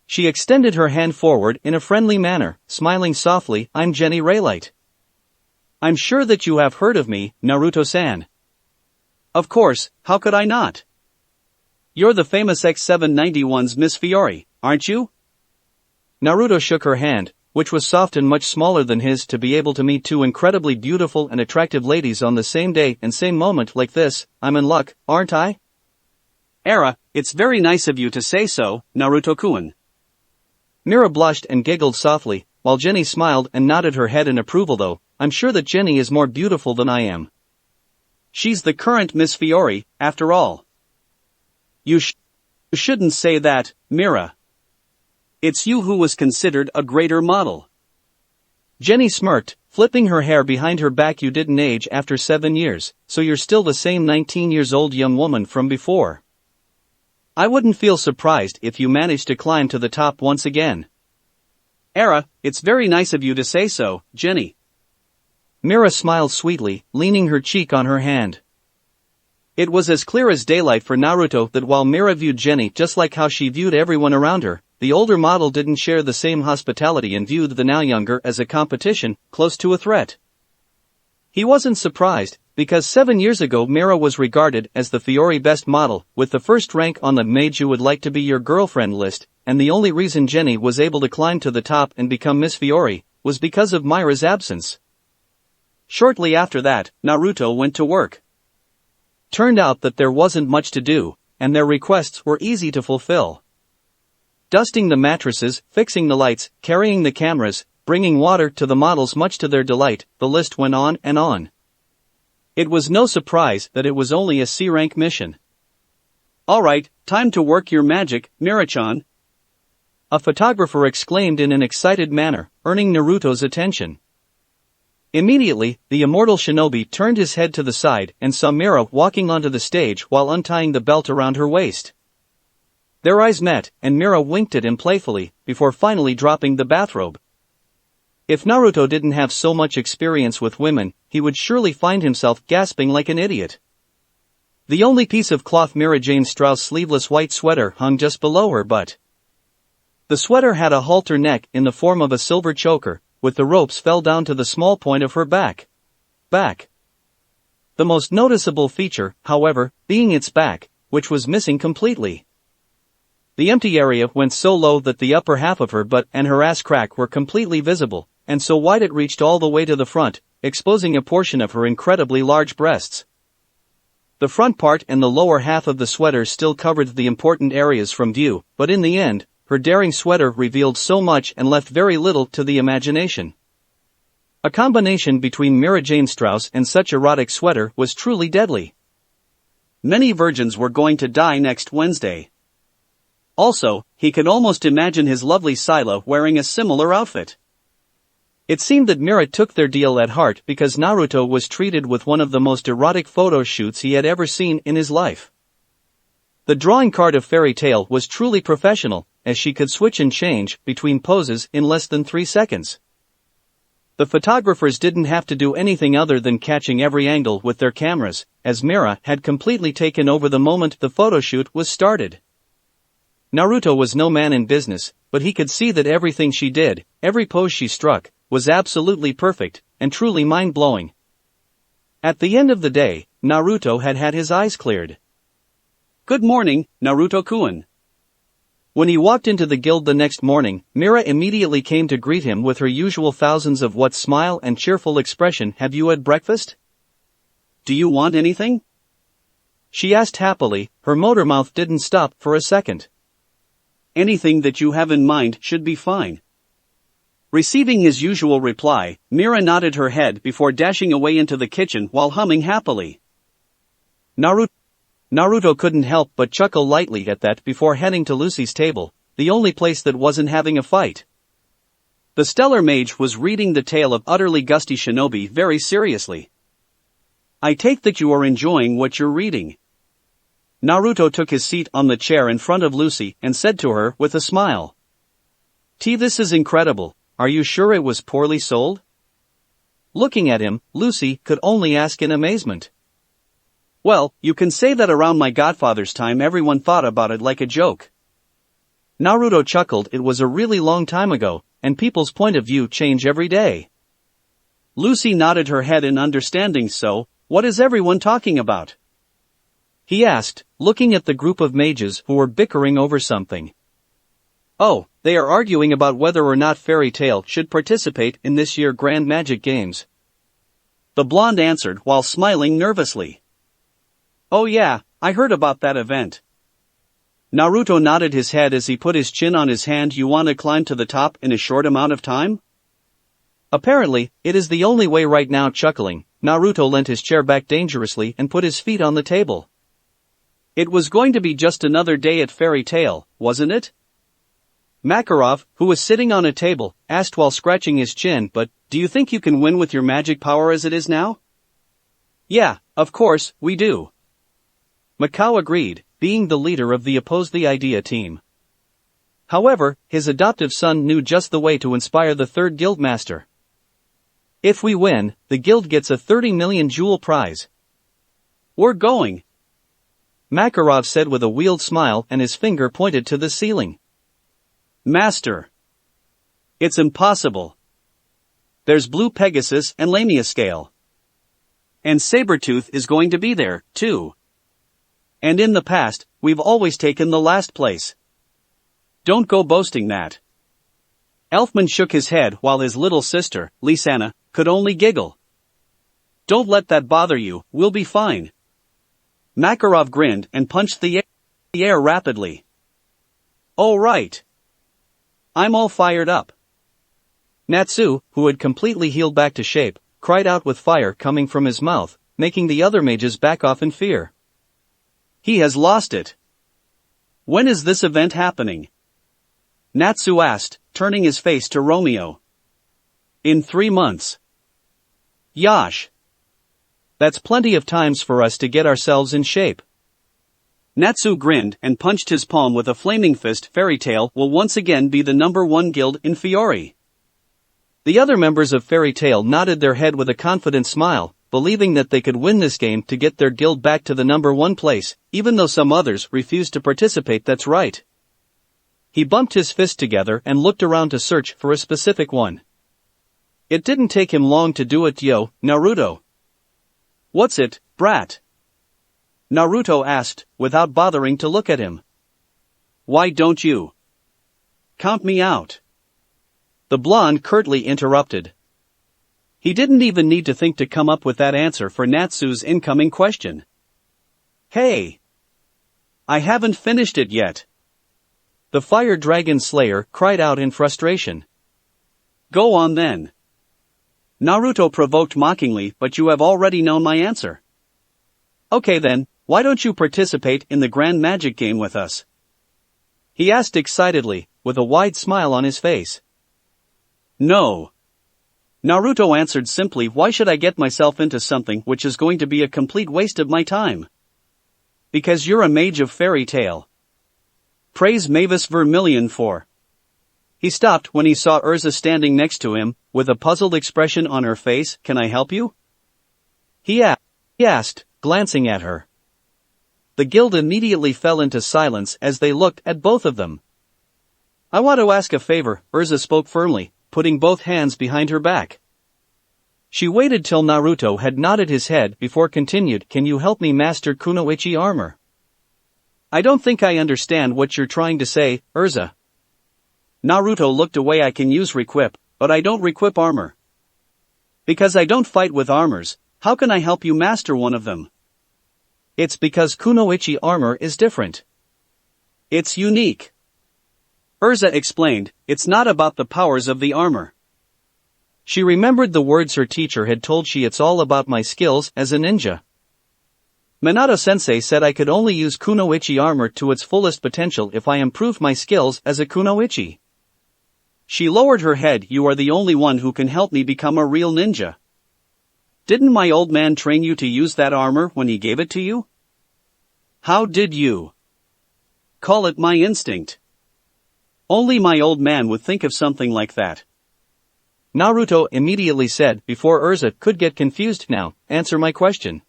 [SPEAKER 1] She extended her hand forward in a friendly manner, smiling softly. "I'm Jenny Raylight. I'm sure that you have heard of me, Naruto-san." "Of course, how could I not? You're the famous X791's Miss Fiore, aren't you?" Naruto shook her hand, which was soft and much smaller than his, to be able to meet 2 incredibly beautiful and attractive ladies on the same day and same moment like this. "I'm in luck, aren't I?" It's very nice of you to say so, Naruto-kun." Mira blushed and giggled softly, while Jenny smiled and nodded her head in approval. "Though, I'm sure that Jenny is more beautiful than I am. She's the current Miss Fiore, after all." You shouldn't say that, Mira. It's you who was considered a greater model." Jenny smirked, flipping her hair behind her back. "You didn't age after 7 years, so you're still the same 19 years old young woman from before. I wouldn't feel surprised if you managed to climb to the top once again." It's very nice of you to say so, Jenny." Mira smiled sweetly, leaning her cheek on her hand. It was as clear as daylight for Naruto that while Mira viewed Jenny just like how she viewed everyone around her, the older model didn't share the same hospitality and viewed the now younger as a competition, close to a threat. He wasn't surprised, because 7 years ago Mira was regarded as the Fiore best model, with the first rank on the "Mage Who Would Like to Be Your Girlfriend" list, and the only reason Jenny was able to climb to the top and become Miss Fiore was because of Mira's absence. Shortly after that, Naruto went to work. Turned out that there wasn't much to do, and their requests were easy to fulfill. Dusting the mattresses, fixing the lights, carrying the cameras, bringing water to the models. Much to their delight, the list went on and on. It was no surprise that it was only a C-rank mission. "Alright, time to work your magic, Mira-chan," a photographer exclaimed in an excited manner, earning Naruto's attention. Immediately, the immortal shinobi turned his head to the side and saw Mira walking onto the stage while untying the belt around her waist. Their eyes met, and Mira winked at him playfully, before finally dropping the bathrobe. If Naruto didn't have so much experience with women, he would surely find himself gasping like an idiot. The only piece of cloth Mira Jane Strauss' sleeveless white sweater hung just below her butt. The sweater had a halter neck in the form of a silver choker, with the ropes fell down to the small point of her back. The most noticeable feature, however, being its back, which was missing completely. The empty area went so low that the upper half of her butt and her ass crack were completely visible, and so wide it reached all the way to the front, exposing a portion of her incredibly large breasts. The front part and the lower half of the sweater still covered the important areas from view, but in the end, her daring sweater revealed so much and left very little to the imagination. A combination between Mira Jane Strauss and such erotic sweater was truly deadly. Many virgins were going to die next Wednesday. Also, he could almost imagine his lovely Scylla wearing a similar outfit. It seemed that Mira took their deal at heart because Naruto was treated with one of the most erotic photo shoots he had ever seen in his life. The drawing card of Fairy Tail was truly professional, as she could switch and change between poses in less than 3 seconds. The photographers didn't have to do anything other than catching every angle with their cameras, as Mira had completely taken over the moment the photoshoot was started. Naruto was no man in business, but he could see that everything she did, every pose she struck, was absolutely perfect, and truly mind-blowing. At the end of the day, Naruto had had his eyes cleared. "Good morning, Naruto-kun." When he walked into the guild the next morning, Mira immediately came to greet him with her usual thousands of what smile and cheerful expression. "Have you had breakfast? Do you want anything?" she asked happily. Her motor mouth didn't stop for a second. "Anything that you have in mind should be fine." Receiving his usual reply, Mira nodded her head before dashing away into the kitchen while humming happily. Naruto couldn't help but chuckle lightly at that before heading to Lucy's table, the only place that wasn't having a fight. The stellar mage was reading the tale of utterly gusty shinobi very seriously. "I take that you are enjoying what you're reading." Naruto took his seat on the chair in front of Lucy and said to her with a smile, This is incredible. Are you sure it was poorly sold?" Looking at him, Lucy could only ask in amazement. "Well, you can say that around my godfather's time everyone thought about it like a joke." Naruto chuckled. It was a really long time ago, and people's point of view change every day. Lucy nodded her head in understanding. "So, what is everyone talking about?" he asked, looking at the group of mages who were bickering over something. "Oh, they are arguing about whether or not Fairy Tail should participate in this year's Grand Magic Games," the blonde answered while smiling nervously. "Oh yeah, I heard about that event." Naruto nodded his head as he put his chin on his hand. "You want to climb to the top in a short amount of time?" "Apparently, it is the only way right now." Chuckling, Naruto leant his chair back dangerously and put his feet on the table. "It was going to be just another day at Fairy Tail, wasn't it?" Makarov, who was sitting on a table, asked while scratching his chin. "But, do you think you can win with your magic power as it is now?" "Yeah, of course, we do." Mikao agreed, being the leader of the Oppose the Idea team. However, his adoptive son knew just the way to inspire the third guildmaster. "If we win, the guild gets a 30 million jewel prize." "We're going," Makarov said with a weird smile and his finger pointed to the ceiling. "Master, it's impossible. There's Blue Pegasus and Lamia Scale. And Sabretooth is going to be there, too. And in the past, we've always taken the last place. Don't go boasting that." Elfman shook his head while his little sister, Lisanna, could only giggle. "Don't let that bother you, we'll be fine." Makarov grinned and punched the air rapidly. "Oh right. I'm all fired up." Natsu, who had completely healed back to shape, cried out with fire coming from his mouth, making the other mages back off in fear. "He has lost it." "When is this event happening?" Natsu asked, turning his face to Romeo. "In 3 months. Yash. That's plenty of times for us to get ourselves in shape." Natsu grinned and punched his palm with a flaming fist. "Fairy Tail will once again be the #1 guild in Fiore." The other members of Fairy Tail nodded their head with a confident smile, believing that they could win this game to get their guild back to the #1 place, even though some others refused to participate. "That's right." He bumped his fist together and looked around to search for a specific one. It didn't take him long to do it. "Yo, Naruto." "What's it, brat?" Naruto asked, without bothering to look at him. Why don't you count me out? The blonde curtly interrupted. He didn't even need to think to come up with that answer for Natsu's incoming question. Hey! I haven't finished it yet. The Fire Dragon Slayer cried out in frustration. Go on then. Naruto provoked mockingly, but you have already known my answer. Okay then, why don't you participate in the grand magic game with us? He asked excitedly, with a wide smile on his face. No. Naruto answered simply, why should I get myself into something which is going to be a complete waste of my time? Because you're a mage of fairy tale. Praise Mavis Vermilion for. He stopped when he saw Urza standing next to him, with a puzzled expression on her face. Can I help you? He asked, glancing at her. The guild immediately fell into silence as they looked at both of them. I want to ask a favor, Urza spoke firmly, putting both hands behind her back. She waited till Naruto had nodded his head before continued, can you help me master Kunoichi armor? I don't think I understand what you're trying to say, Urza. Naruto looked away. I can use requip, but I don't requip armor. Because I don't fight with armors, how can I help you master one of them? It's because Kunoichi armor is different. It's unique. Urza explained, it's not about the powers of the armor. She remembered the words her teacher had told she, it's all about my skills as a ninja. Minato-sensei said I could only use Kunoichi armor to its fullest potential if I improved my skills as a Kunoichi. She lowered her head. You are the only one who can help me become a real ninja. Didn't my old man train you to use that armor when he gave it to you? How did you call it my instinct? Only my old man would think of something like that. Naruto immediately said, before Urza could get confused. Now, answer my question.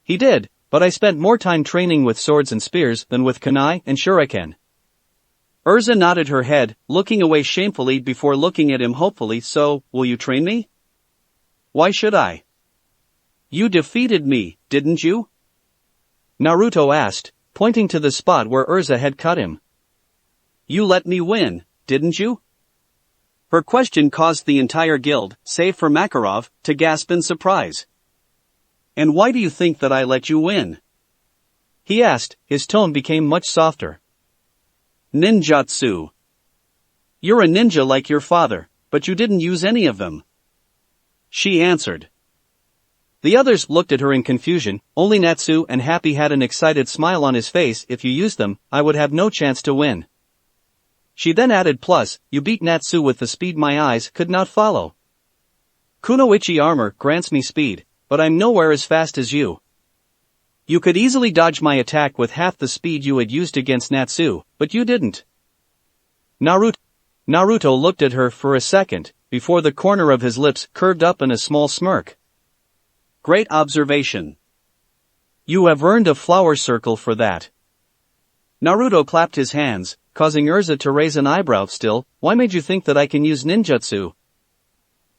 [SPEAKER 1] He did, but I spent more time training with swords and spears than with kunai and shuriken. Urza nodded her head, looking away shamefully before looking at him hopefully. So, will you train me? Why should I? You defeated me, didn't you? Naruto asked, pointing to the spot where Urza had cut him. You let me win, didn't you? Her question caused the entire guild, save for Makarov, to gasp in surprise. And why do you think that I let you win? He asked, his tone became much softer. Ninjutsu. You're a ninja like your father, but you didn't use any of them. She answered. The others looked at her in confusion. Only Natsu and Happy had an excited smile on his face. If you used them, I would have no chance to win. She then added, plus, you beat Natsu with the speed my eyes could not follow. Kunoichi armor grants me speed, but I'm nowhere as fast as you. You could easily dodge my attack with half the speed you had used against Natsu, but you didn't. Naruto looked at her for a second, before the corner of his lips curved up in a small smirk. Great observation. You have earned a flower circle for that. Naruto clapped his hands, causing Urza to raise an eyebrow. Still, why made you think that I can use ninjutsu?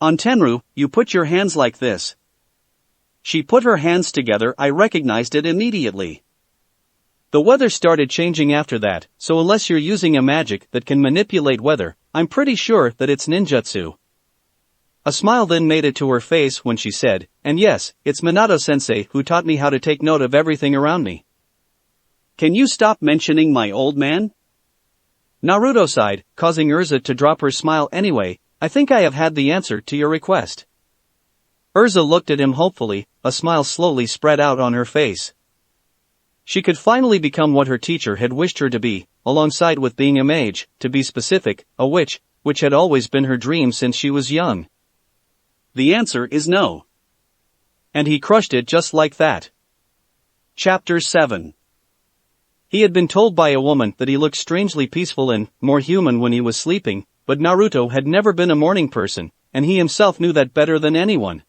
[SPEAKER 1] On Tenru, you put your hands like this. She put her hands together. I recognized it immediately. The weather started changing after that, so unless you're using a magic that can manipulate weather, I'm pretty sure that it's ninjutsu. A smile then made it to her face when she said, and yes, it's Minato-sensei who taught me how to take note of everything around me. Can you stop mentioning my old man? Naruto sighed, causing Urza to drop her smile. Anyway, I think I have had the answer to your request. Urza looked at him hopefully, a smile slowly spread out on her face. She could finally become what her teacher had wished her to be, alongside with being a mage, to be specific, a witch, which had always been her dream since she was young. The answer is no. And he crushed it just like that. Chapter 7. He had been told by a woman that he looked strangely peaceful and more human when he was sleeping, but Naruto had never been a morning person, and he himself knew that better than anyone.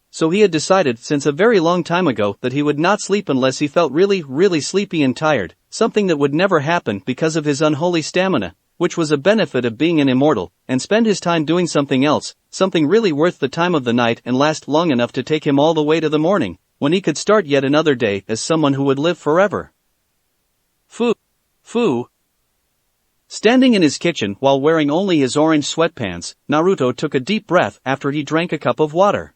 [SPEAKER 1] So he had decided since a very long time ago that he would not sleep unless he felt really, really sleepy and tired, something that would never happen because of his unholy stamina, which was a benefit of being an immortal, and spend his time doing something else, something really worth the time of the night and last long enough to take him all the way to the morning, when he could start yet another day as someone who would live forever. Food. Fu. Standing in his kitchen while wearing only his orange sweatpants, Naruto took a deep breath after he drank a cup of water.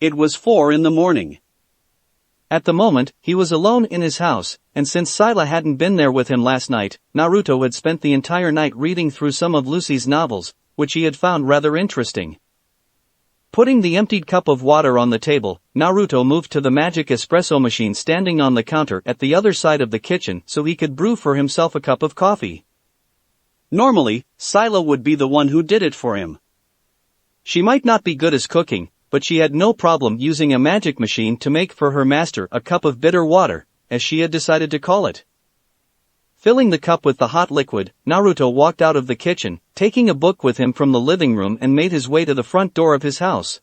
[SPEAKER 1] It was 4 in the morning. At the moment, he was alone in his house, and since Scylla hadn't been there with him last night, Naruto had spent the entire night reading through some of Lucy's novels, which he had found rather interesting. Putting the emptied cup of water on the table, Naruto moved to the magic espresso machine standing on the counter at the other side of the kitchen so he could brew for himself a cup of coffee. Normally, Scylla would be the one who did it for him. She might not be good as cooking, but she had no problem using a magic machine to make for her master a cup of bitter water, as she had decided to call it. Filling the cup with the hot liquid, Naruto walked out of the kitchen, taking a book with him from the living room and made his way to the front door of his house.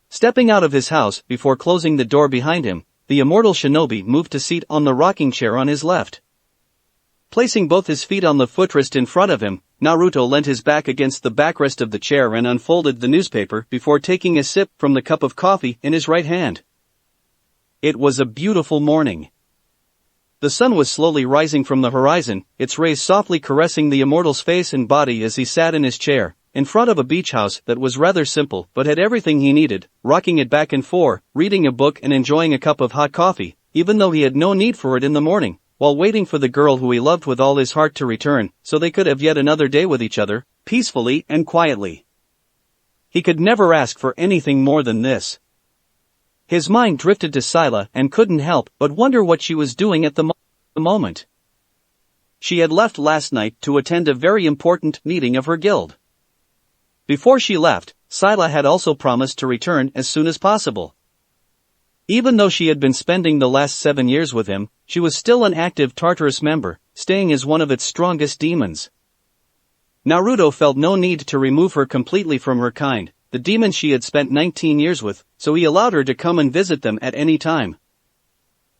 [SPEAKER 1] Stepping out of his house before closing the door behind him, the immortal shinobi moved to seat on the rocking chair on his left. Placing both his feet on the footrest in front of him, Naruto leant his back against the backrest of the chair and unfolded the newspaper before taking a sip from the cup of coffee in his right hand. It was a beautiful morning. The sun was slowly rising from the horizon, its rays softly caressing the immortal's face and body as he sat in his chair, in front of a beach house that was rather simple but had everything he needed, rocking it back and forth, reading a book and enjoying a cup of hot coffee, even though he had no need for it in the morning, while waiting for the girl who he loved with all his heart to return, so they could have yet another day with each other, peacefully and quietly. He could never ask for anything more than this. His mind drifted to Scylla and couldn't help but wonder what she was doing at the moment. She had left last night to attend a very important meeting of her guild. Before she left, Scylla had also promised to return as soon as possible. Even though she had been spending the last 7 years with him, she was still an active Tartarus member, staying as one of its strongest demons. Naruto felt no need to remove her completely from her kind, the demon she had spent 19 years with, so he allowed her to come and visit them at any time.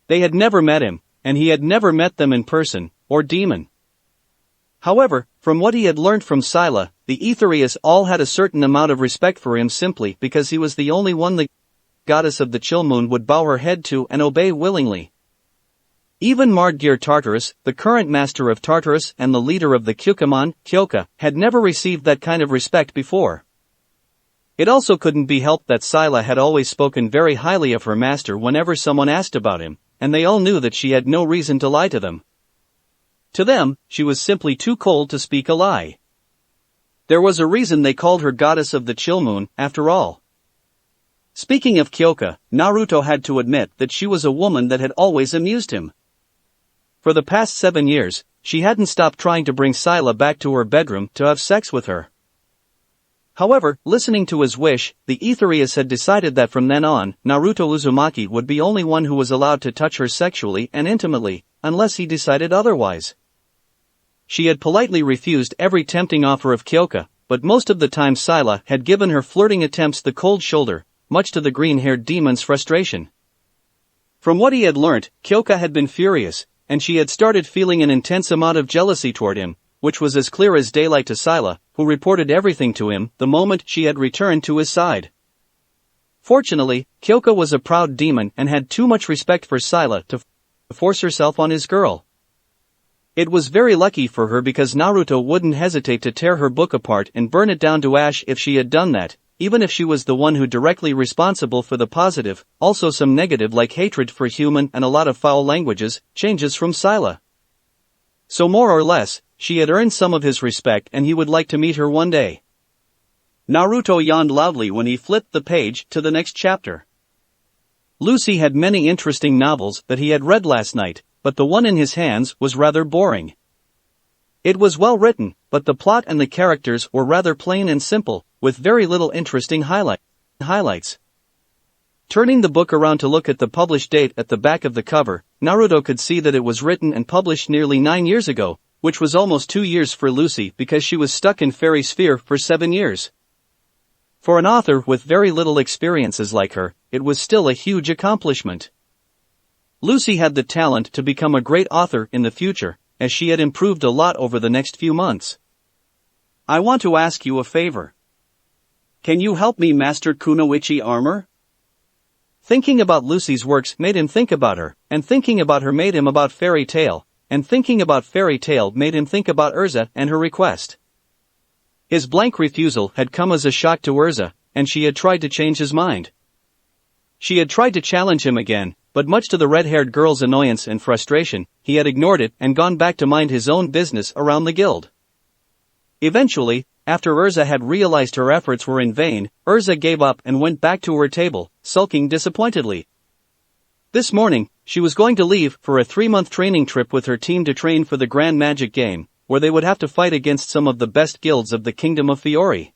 [SPEAKER 1] They had never met him, and he had never met them in person, or demon. However, from what he had learned from Scylla, the Aetherius all had a certain amount of respect for him simply because he was the only one the goddess of the chill moon would bow her head to and obey willingly. Even Mardgeir Tartarus, the current master of Tartarus and the leader of the Kyokamon, Kyoka, had never received that kind of respect before. It also couldn't be helped that Scylla had always spoken very highly of her master whenever someone asked about him, and they all knew that she had no reason to lie to them. To them, she was simply too cold to speak a lie. There was a reason they called her goddess of the chill moon, after all. Speaking of Kyoka, Naruto had to admit that she was a woman that had always amused him. For the past 7 years, she hadn't stopped trying to bring Scylla back to her bedroom to have sex with her. However, listening to his wish, the Aetherius had decided that from then on, Naruto Uzumaki would be only one who was allowed to touch her sexually and intimately, unless he decided otherwise. She had politely refused every tempting offer of Kyoka, but most of the time Scylla had given her flirting attempts the cold shoulder, much to the green-haired demon's frustration. From what he had learnt, Kyoka had been furious, and she had started feeling an intense amount of jealousy toward him, which was as clear as daylight to Scylla, who reported everything to him the moment she had returned to his side. Fortunately, Kyoka was a proud demon and had too much respect for Scylla to force herself on his girl. It was very lucky for her because Naruto wouldn't hesitate to tear her book apart and burn it down to ash if she had done that, even if she was the one who directly responsible for the positive, also some negative like hatred for human and a lot of foul languages, changes from Scylla. So more or less, she had earned some of his respect and he would like to meet her one day. Naruto yawned loudly when he flipped the page to the next chapter. Lucy had many interesting novels that he had read last night, but the one in his hands was rather boring. It was well written, but the plot and the characters were rather plain and simple, with very little interesting highlights. Turning the book around to look at the published date at the back of the cover, Naruto could see that it was written and published nearly 9 years ago, which was almost 2 years for Lucy because she was stuck in Fairy Sphere for 7 years. For an author with very little experiences like her, it was still a huge accomplishment. Lucy had the talent to become a great author in the future, as she had improved a lot over the next few months. I want to ask you a favor. Can you help me master Kunoichi armor? Thinking about Lucy's works made him think about her, and thinking about her made him about Fairy Tail, and thinking about Fairy Tail made him think about Urza and her request. His blank refusal had come as a shock to Urza, and she had tried to change his mind. She had tried to challenge him again, but much to the red-haired girl's annoyance and frustration, he had ignored it and gone back to mind his own business around the guild. Eventually, after Urza had realized her efforts were in vain, Urza gave up and went back to her table, sulking disappointedly. This morning, she was going to leave for a 3-month training trip with her team to train for the Grand Magic Game, where they would have to fight against some of the best guilds of the Kingdom of Fiori.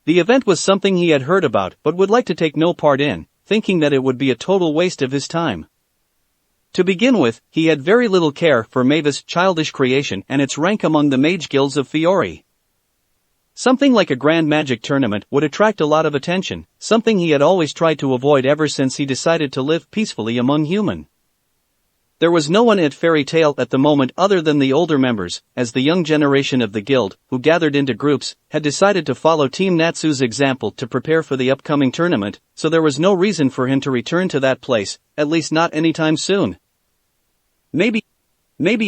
[SPEAKER 1] The event was something he had heard about but would like to take no part in, thinking that it would be a total waste of his time. To begin with, he had very little care for Mavis' childish creation and its rank among the mage guilds of Fiori. Something like a grand magic tournament would attract a lot of attention, something he had always tried to avoid ever since he decided to live peacefully among humans. There was no one at Fairy Tail at the moment other than the older members, as the young generation of the guild, who gathered into groups, had decided to follow Team Natsu's example to prepare for the upcoming tournament, so there was no reason for him to return to that place, at least not anytime soon. Maybe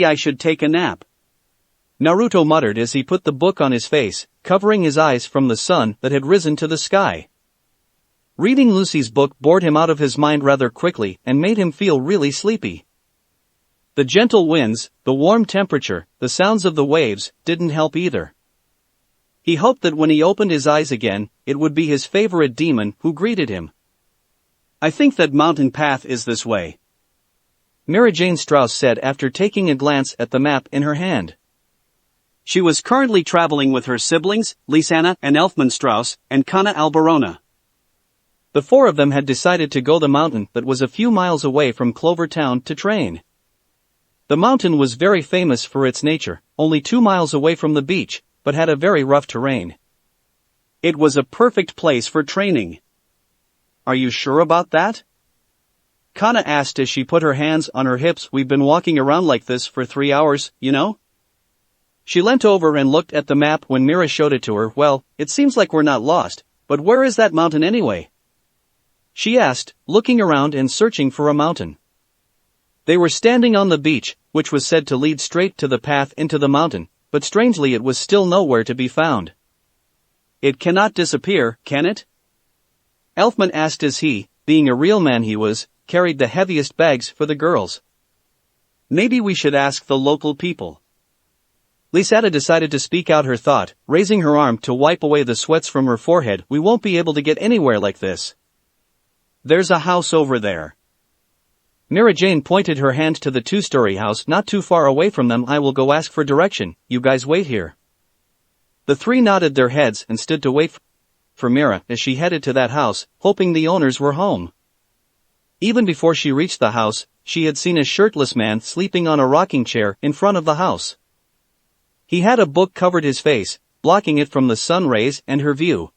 [SPEAKER 1] I should take a nap, Naruto muttered as he put the book on his face, covering his eyes from the sun that had risen to the sky. Reading Lucy's book bored him out of his mind rather quickly and made him feel really sleepy. The gentle winds, the warm temperature, the sounds of the waves, didn't help either. He hoped that when he opened his eyes again, it would be his favorite demon who greeted him. I think that mountain path is this way, Mary Jane Strauss said after taking a glance at the map in her hand. She was currently traveling with her siblings, Lisanna and Elfman Strauss, and Kana Alberona. The four of them had decided to go the mountain that was a few miles away from Clover Town to train. The mountain was very famous for its nature, only 2 miles away from the beach, but had a very rough terrain. It was a perfect place for training. Are you sure about that? Kana asked as she put her hands on her hips. We've been walking around like this for 3 hours, you know? She leant over and looked at the map when Mira showed it to her. Well, it seems like we're not lost, but where is that mountain anyway? She asked, looking around and searching for a mountain. They were standing on the beach, which was said to lead straight to the path into the mountain, but strangely it was still nowhere to be found. It cannot disappear, can it? Elfman asked as he, being a real man he was, carried the heaviest bags for the girls. Maybe we should ask the local people. Lisanna decided to speak out her thought, raising her arm to wipe away the sweats from her forehead. We won't be able to get anywhere like this. There's a house over there. Mira Jane pointed her hand to the 2-story house not too far away from them. I will go ask for direction, you guys wait here. The three nodded their heads and stood to wait for Mira as she headed to that house, hoping the owners were home. Even before she reached the house, she had seen a shirtless man sleeping on a rocking chair in front of the house. He had a book covered his face, blocking it from the sun rays and her view.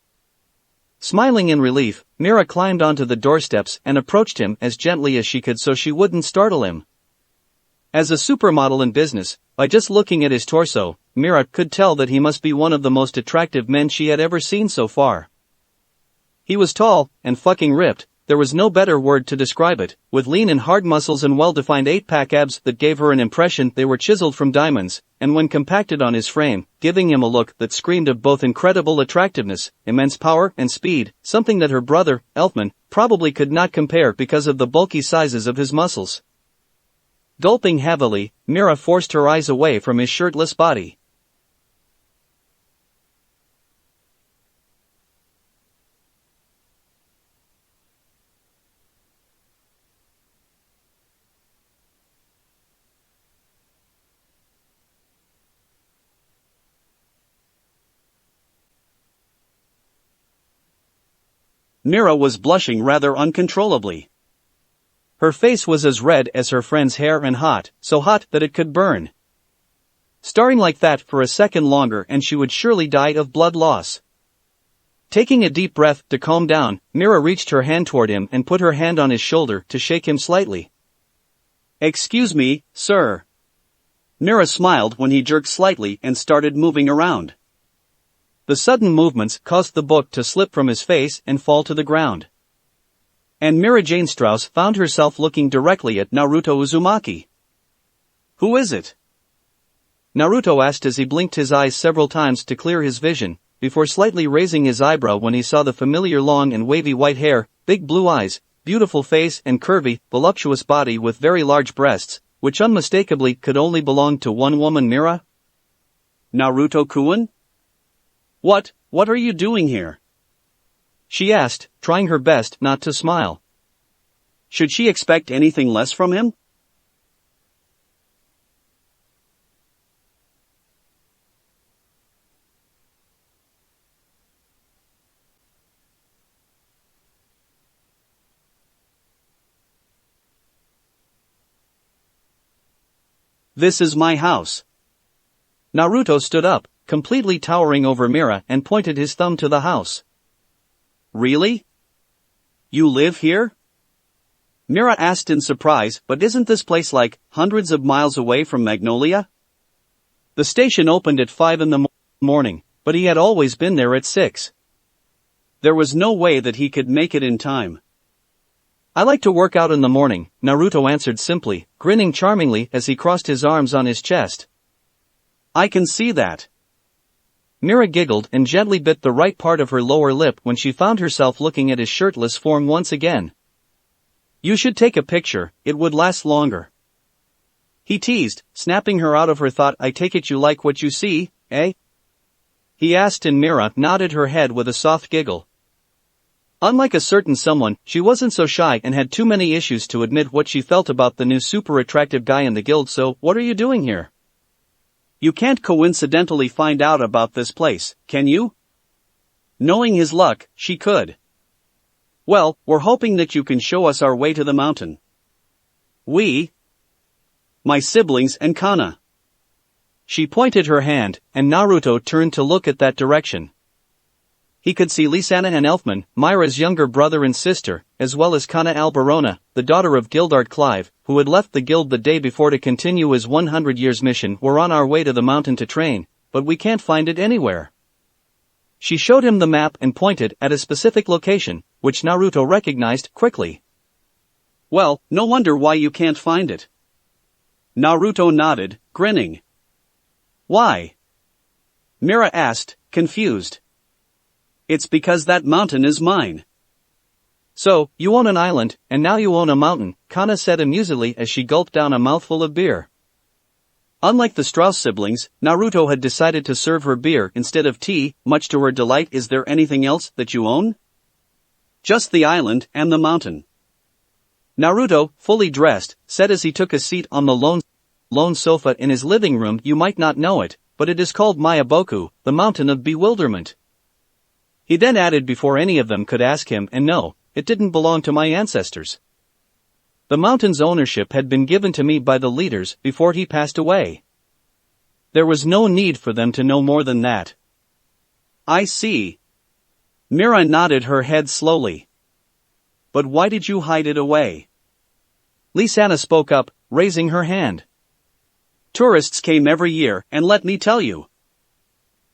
[SPEAKER 1] Smiling in relief, Mira climbed onto the doorsteps and approached him as gently as she could so she wouldn't startle him. As a supermodel in business, by just looking at his torso, Mira could tell that he must be one of the most attractive men she had ever seen so far. He was tall and fucking ripped, there was no better word to describe it, with lean and hard muscles and well-defined 8-pack abs that gave her an impression they were chiseled from diamonds, and when compacted on his frame, giving him a look that screamed of both incredible attractiveness, immense power and speed, something that her brother, Elfman, probably could not compare because of the bulky sizes of his muscles. Gulping heavily, Mira forced her eyes away from his shirtless body. Mira was blushing rather uncontrollably. Her face was as red as her friend's hair and hot, so hot that it could burn. Staring like that for a second longer and she would surely die of blood loss. Taking a deep breath to calm down, Mira reached her hand toward him and put her hand on his shoulder to shake him slightly. Excuse me, sir. Mira smiled when he jerked slightly and started moving around. The sudden movements caused the book to slip from his face and fall to the ground. And Mira Jane Strauss found herself looking directly at Naruto Uzumaki. Who is it? Naruto asked as he blinked his eyes several times to clear his vision, before slightly raising his eyebrow when he saw the familiar long and wavy white hair, big blue eyes, beautiful face and curvy, voluptuous body with very large breasts, which unmistakably could only belong to one woman, Mira. Naruto-kun? What are you doing here? She asked, trying her best not to smile. Should she expect anything less from him? This is my house. Naruto stood up, completely towering over Mira, and pointed his thumb to the house. Really? You live here? Mira asked in surprise, but isn't this place like hundreds of miles away from Magnolia? The station opened at 5 in the morning, but he had always been there at 6. There was no way that he could make it in time. I like to work out in the morning, Naruto answered simply, grinning charmingly as he crossed his arms on his chest. I can see that. Mira giggled and gently bit the right part of her lower lip when she found herself looking at his shirtless form once again. You should take a picture, it would last longer. He teased, snapping her out of her thought. I take it you like what you see, eh? He asked, and Mira nodded her head with a soft giggle. Unlike a certain someone, she wasn't so shy and had too many issues to admit what she felt about the new super attractive guy in the guild. So, what are you doing here? You can't coincidentally find out about this place, can you? Knowing his luck, she could. Well, we're hoping that you can show us our way to the mountain. We? My siblings and Kana. She pointed her hand, and Naruto turned to look at that direction. He could see Lisanna and Elfman, Myra's younger brother and sister, as well as Kana Alberona, the daughter of Gildart Clive, who had left the guild the day before to continue his 100 years mission. We're on our way to the mountain to train, but we can't find it anywhere. She showed him the map and pointed at a specific location, which Naruto recognized quickly. Well, no wonder why you can't find it. Naruto nodded, grinning. Why? Mira asked, confused. It's because that mountain is mine. So, you own an island, and now you own a mountain, Kana said amusedly as she gulped down a mouthful of beer. Unlike the Strauss siblings, Naruto had decided to serve her beer instead of tea, much to her delight. Is there anything else that you own? Just the island and the mountain. Naruto, fully dressed, said as he took a seat on the lone sofa in his living room. You might not know it, but it is called Mayaboku, the Mountain of Bewilderment. He then added before any of them could ask him, and no, it didn't belong to my ancestors. The mountain's ownership had been given to me by the leaders before he passed away. There was no need for them to know more than that. I see. Mira nodded her head slowly. But why did you hide it away? Lisanna spoke up, raising her hand. Tourists came every year, and let me tell you.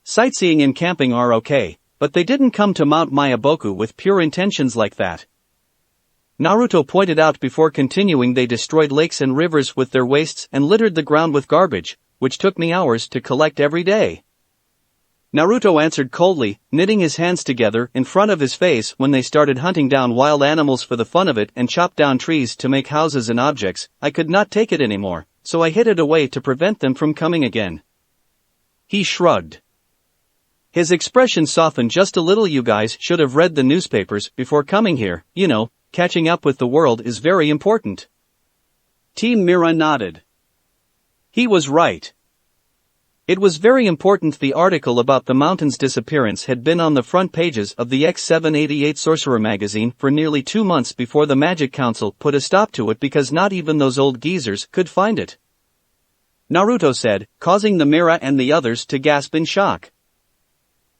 [SPEAKER 1] Sightseeing and camping are okay, but they didn't come to Mount Mayaboku with pure intentions like that. Naruto pointed out before continuing. They destroyed lakes and rivers with their wastes and littered the ground with garbage, which took me hours to collect every day. Naruto answered coldly, knitting his hands together in front of his face. When they started hunting down wild animals for the fun of it and chopped down trees to make houses and objects, I could not take it anymore, so I hid it away to prevent them from coming again. He shrugged. His expression softened just a little. You guys should have read the newspapers before coming here, you know, catching up with the world is very important. Team Mira nodded. He was right. It was very important. The article about the mountain's disappearance had been on the front pages of the X788 Sorcerer magazine for nearly 2 months before the Magic Council put a stop to it because not even those old geezers could find it. Naruto said, causing the Mira and the others to gasp in shock.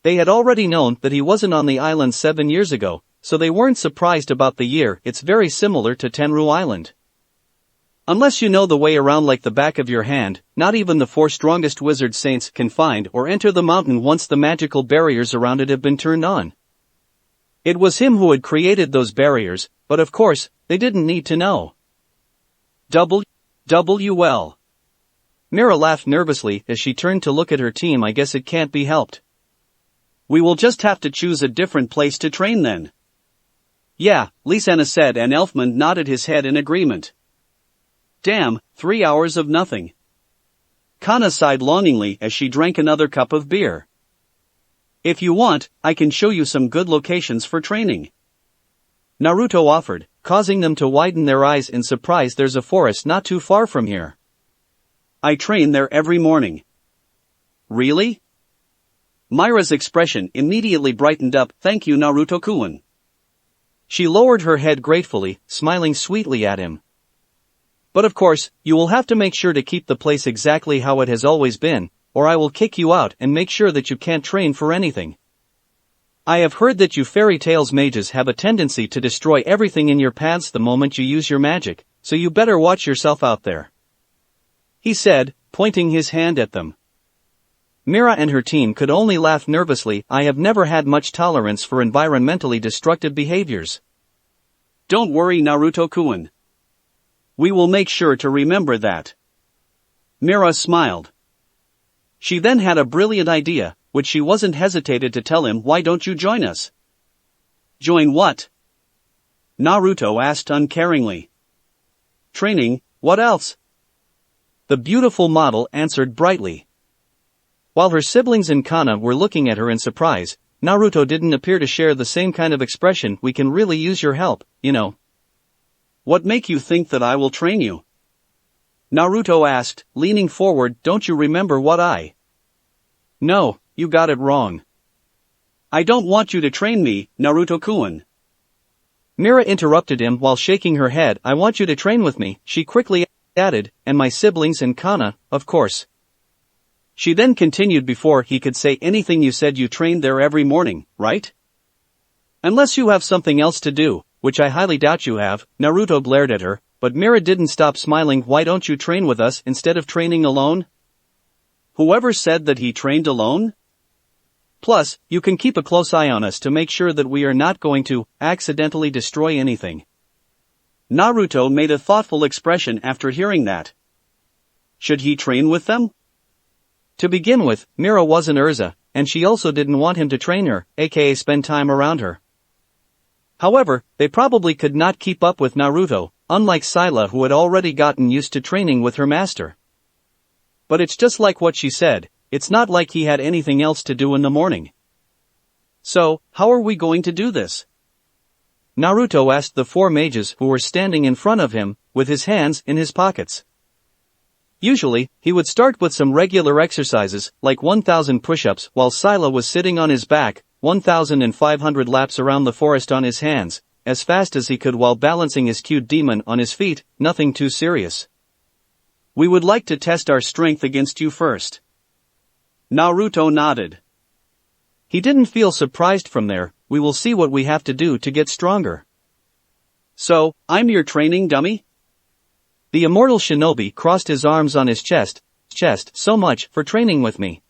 [SPEAKER 1] They had already known that he wasn't on the island 7 years ago, so they weren't surprised about the year. It's very similar to Tenru Island. Unless you know the way around like the back of your hand, not even the 4 strongest wizard saints can find or enter the mountain once the magical barriers around it have been turned on. It was him who had created those barriers, but of course, they didn't need to know. WL. Mira laughed nervously as she turned to look at her team. I guess it can't be helped. We will just have to choose a different place to train then. Yeah, Lisanna said, and Elfman nodded his head in agreement. Damn, 3 hours of nothing. Kana sighed longingly as she drank another cup of beer. If you want, I can show you some good locations for training. Naruto offered, causing them to widen their eyes in surprise. There's a forest not too far from here. I train there every morning. Really? Mira's expression immediately brightened up. Thank you, Naruto-kun. She lowered her head gratefully, smiling sweetly at him. But of course, you will have to make sure to keep the place exactly how it has always been, or I will kick you out and make sure that you can't train for anything. I have heard that you fairy tales mages have a tendency to destroy everything in your paths the moment you use your magic, so you better watch yourself out there. He said, pointing his hand at them. Mira and her team could only laugh nervously. I have never had much tolerance for environmentally destructive behaviors. Don't worry, Naruto-kun. We will make sure to remember that. Mira smiled. She then had a brilliant idea, which she wasn't hesitated to tell him. Why don't you join us? Join what? Naruto asked uncaringly. Training, what else? The beautiful model answered brightly. While her siblings and Kana were looking at her in surprise, Naruto didn't appear to share the same kind of expression. We can really use your help, you know. What make you think that I will train you? Naruto asked, leaning forward. Don't you remember what I? No, you got it wrong. I don't want you to train me, Naruto-kun. Mira interrupted him while shaking her head. I want you to train with me, she quickly added, and my siblings and Kana, of course. She then continued before he could say anything. You said you trained there every morning, right? Unless you have something else to do, which I highly doubt you have, Naruto glared at her, but Mira didn't stop smiling. Why don't you train with us instead of training alone? Whoever said that he trained alone? Plus, you can keep a close eye on us to make sure that we are not going to accidentally destroy anything. Naruto made a thoughtful expression after hearing that. Should he train with them? To begin with, Mira wasn't Urza, and she also didn't want him to train her, aka spend time around her. However, they probably could not keep up with Naruto, unlike Scylla, who had already gotten used to training with her master. But it's just like what she said, it's not like he had anything else to do in the morning. So, how are we going to do this? Naruto asked the 4 mages who were standing in front of him, with his hands in his pockets. Usually, he would start with some regular exercises, like 1,000 push-ups, while Scylla was sitting on his back, 1,500 laps around the forest on his hands, as fast as he could while balancing his cute demon on his feet. Nothing too serious. We would like to test our strength against you first. Naruto nodded. He didn't feel surprised from there. We will see what we have to do to get stronger. So, I'm your training dummy? The immortal shinobi crossed his arms on his chest, so much for training with me.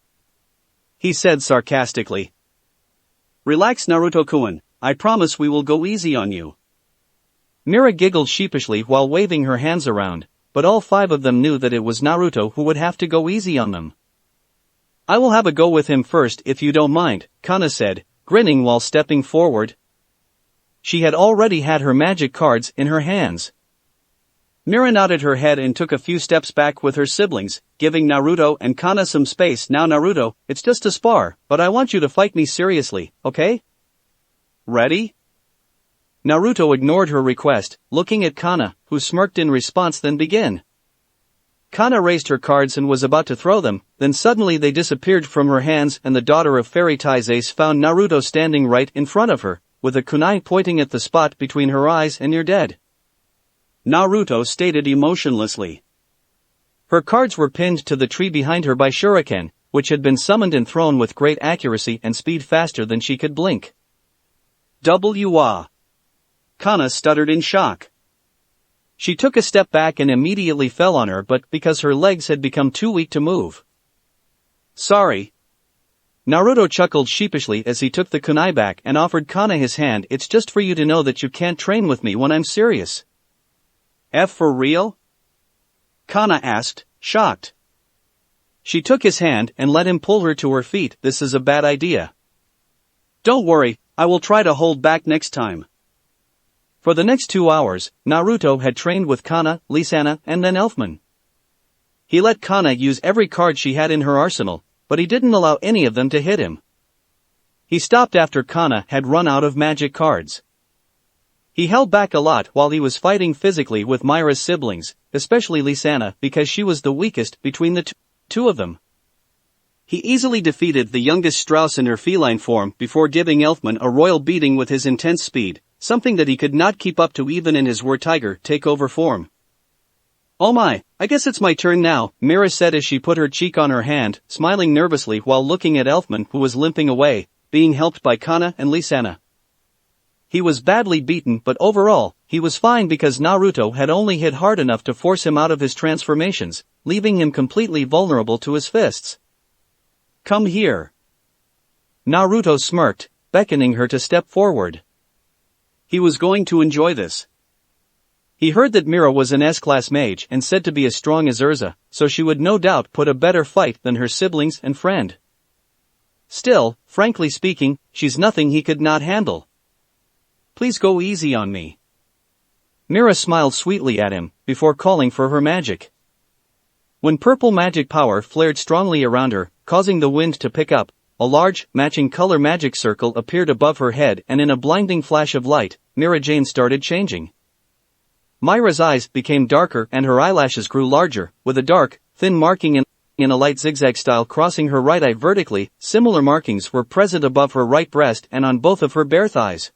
[SPEAKER 1] He said sarcastically. Relax, Naruto-kun, I promise we will go easy on you. Mira giggled sheepishly while waving her hands around, but all 5 of them knew that it was Naruto who would have to go easy on them. I will have a go with him first if you don't mind, Kana said, grinning while stepping forward. She had already had her magic cards in her hands. Mira nodded her head and took a few steps back with her siblings, giving Naruto and Kana some space. Now Naruto, it's just a spar, but I want you to fight me seriously, okay? Ready? Naruto ignored her request, looking at Kana, who smirked in response. Then begin. Kana raised her cards and was about to throw them, then suddenly they disappeared from her hands and the daughter of Fairy Taizes found Naruto standing right in front of her, with a kunai pointing at the spot between her eyes. And you're dead. Naruto stated emotionlessly. Her cards were pinned to the tree behind her by Shuriken, which had been summoned and thrown with great accuracy and speed faster than she could blink. W-ah. Kana stuttered in shock. She took a step back and immediately fell on her, but because her legs had become too weak to move. Sorry. Naruto chuckled sheepishly as he took the kunai back and offered Kana his hand. It's just for you to know that you can't train with me when I'm serious. F for real? Kana asked, shocked. She took his hand and let him pull her to her feet. This is a bad idea. Don't worry, I will try to hold back next time. For the next 2 hours, Naruto had trained with Kana, Lisanna, and then Elfman. He let Kana use every card she had in her arsenal, but he didn't allow any of them to hit him. He stopped after Kana had run out of magic cards. He held back a lot while he was fighting physically with Myra's siblings, especially Lisanna, because she was the weakest between the two of them. He easily defeated the youngest Strauss in her feline form before giving Elfman a royal beating with his intense speed, something that he could not keep up to even in his War Tiger takeover form. Oh my, I guess it's my turn now, Mira said as she put her cheek on her hand, smiling nervously while looking at Elfman who was limping away, being helped by Kana and Lisanna. He was badly beaten but overall, he was fine because Naruto had only hit hard enough to force him out of his transformations, leaving him completely vulnerable to his fists. Come here. Naruto smirked, beckoning her to step forward. He was going to enjoy this. He heard that Mira was an S-class mage and said to be as strong as Urza, so she would no doubt put a better fight than her siblings and friend. Still, frankly speaking, she's nothing he could not handle. Please go easy on me. Mira smiled sweetly at him, before calling for her magic. When purple magic power flared strongly around her, causing the wind to pick up, a large, matching color magic circle appeared above her head and in a blinding flash of light, Mira Jane started changing. Myra's eyes became darker and her eyelashes grew larger, with a dark, thin marking in a light zigzag style crossing her right eye vertically. Similar markings were present above her right breast and on both of her bare thighs.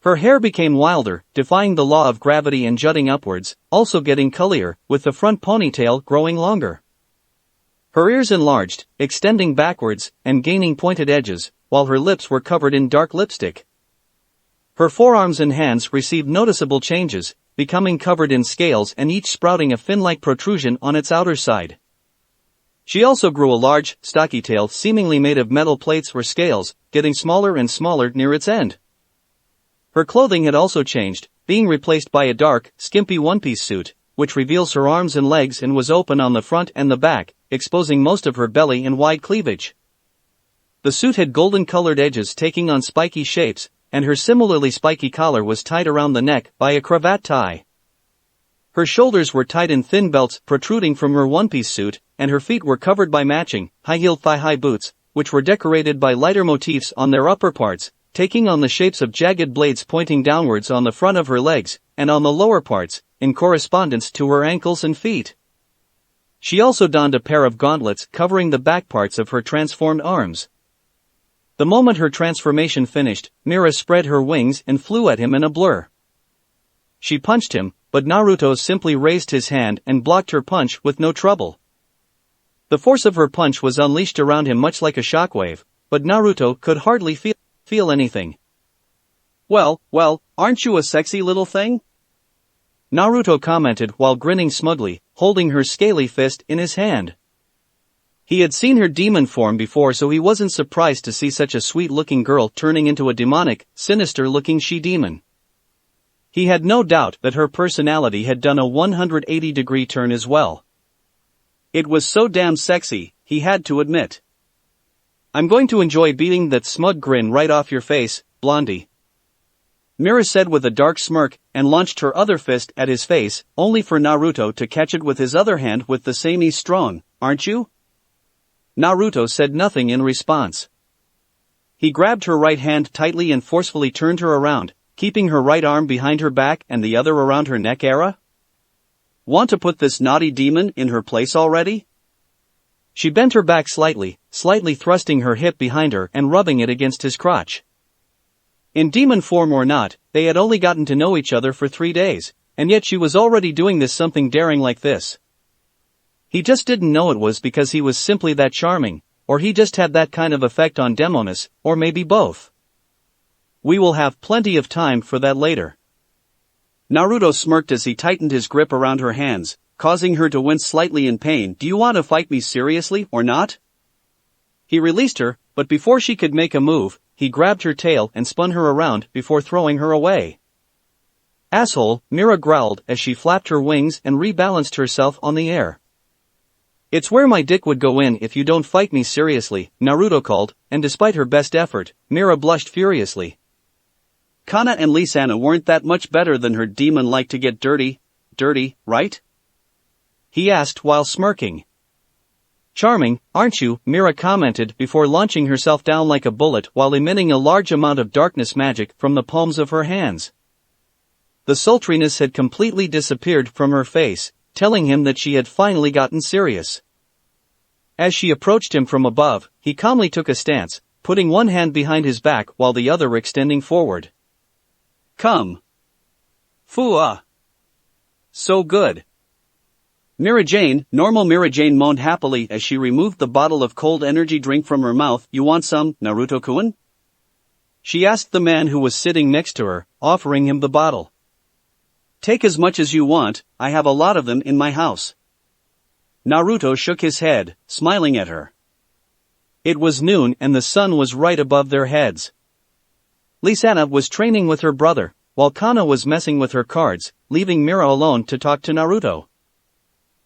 [SPEAKER 1] Her hair became wilder, defying the law of gravity and jutting upwards, also getting curlier, with the front ponytail growing longer. Her ears enlarged, extending backwards, and gaining pointed edges, while her lips were covered in dark lipstick. Her forearms and hands received noticeable changes, becoming covered in scales and each sprouting a fin-like protrusion on its outer side. She also grew a large, stocky tail seemingly made of metal plates or scales, getting smaller and smaller near its end. Her clothing had also changed, being replaced by a dark, skimpy one-piece suit, which reveals her arms and legs and was open on the front and the back, exposing most of her belly and wide cleavage. The suit had golden-colored edges taking on spiky shapes, and her similarly spiky collar was tied around the neck by a cravat tie. Her shoulders were tied in thin belts protruding from her one-piece suit, and her feet were covered by matching, high-heeled thigh-high boots, which were decorated by lighter motifs on their upper parts, taking on the shapes of jagged blades pointing downwards on the front of her legs, and on the lower parts, in correspondence to her ankles and feet. She also donned a pair of gauntlets covering the back parts of her transformed arms. The moment her transformation finished, Mira spread her wings and flew at him in a blur. She punched him, but Naruto simply raised his hand and blocked her punch with no trouble. The force of her punch was unleashed around him much like a shockwave, but Naruto could hardly feel anything. Well, aren't you a sexy little thing? Naruto commented while grinning smugly, holding her scaly fist in his hand. He had seen her demon form before, so he wasn't surprised to see such a sweet-looking girl turning into a demonic, sinister-looking she-demon. He had no doubt that her personality had done a 180-degree turn as well. It was so damn sexy, he had to admit. I'm going to enjoy beating that smug grin right off your face, Blondie. Mira said with a dark smirk, and launched her other fist at his face, only for Naruto to catch it with his other hand with the same ease. Strong, aren't you? Naruto said nothing in response. He grabbed her right hand tightly and forcefully turned her around, keeping her right arm behind her back and the other around her neck. Want to put this naughty demon in her place already? She bent her back slightly thrusting her hip behind her and rubbing it against his crotch. In demon form or not, they had only gotten to know each other for 3 days, and yet she was already doing something daring like this. He just didn't know it was because he was simply that charming, or he just had that kind of effect on Demonis, or maybe both. We will have plenty of time for that later. Naruto smirked as he tightened his grip around her hands, causing her to wince slightly in pain. Do you want to fight me seriously or not? He released her, but before she could make a move, he grabbed her tail and spun her around before throwing her away. Asshole, Mira growled as she flapped her wings and rebalanced herself on the air. It's where my dick would go in if you don't fight me seriously, Naruto called, and despite her best effort, Mira blushed furiously. Kana and Lisana weren't that much better than her demon like to get dirty, right? He asked while smirking. Charming, aren't you? Mira commented before launching herself down like a bullet while emitting a large amount of darkness magic from the palms of her hands. The sultriness had completely disappeared from her face, telling him that she had finally gotten serious. As she approached him from above, he calmly took a stance, putting one hand behind his back while the other extending forward. Come. Fua. So good. Normal Mira Jane moaned happily as she removed the bottle of cold energy drink from her mouth. You want some, Naruto-kun? She asked the man who was sitting next to her, offering him the bottle. Take as much as you want, I have a lot of them in my house. Naruto shook his head, smiling at her. It was noon and the sun was right above their heads. Lisana was training with her brother, while Kana was messing with her cards, leaving Mira alone to talk to Naruto.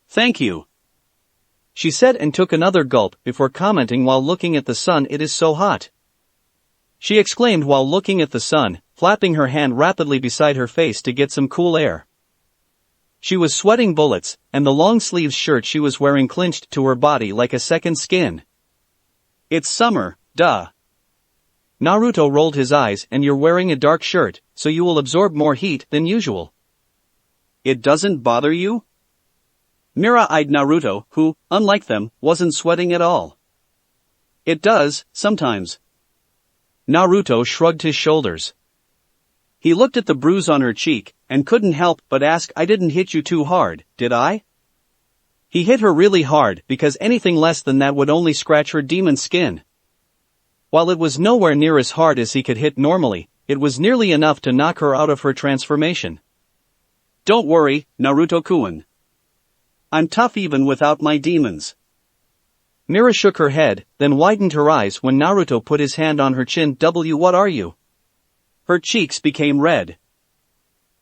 [SPEAKER 1] Thank you. She said and took another gulp before commenting while looking at the sun. It is so hot. She exclaimed while looking at the sun, flapping her hand rapidly beside her face to get some cool air. She was sweating bullets, and the long-sleeved shirt she was wearing clinched to her body like a second skin. It's summer, duh. Naruto rolled his eyes. And you're wearing a dark shirt, so you will absorb more heat than usual. It doesn't bother you? Mira eyed Naruto, who, unlike them, wasn't sweating at all. It does, sometimes. Naruto shrugged his shoulders. He looked at the bruise on her cheek, and couldn't help but ask, I didn't hit you too hard, did I? He hit her really hard because anything less than that would only scratch her demon skin. While it was nowhere near as hard as he could hit normally, it was nearly enough to knock her out of her transformation. Don't worry, Naruto-kun. I'm tough even without my demons. Mira shook her head, then widened her eyes when Naruto put his hand on her chin. What are you? Her cheeks became red.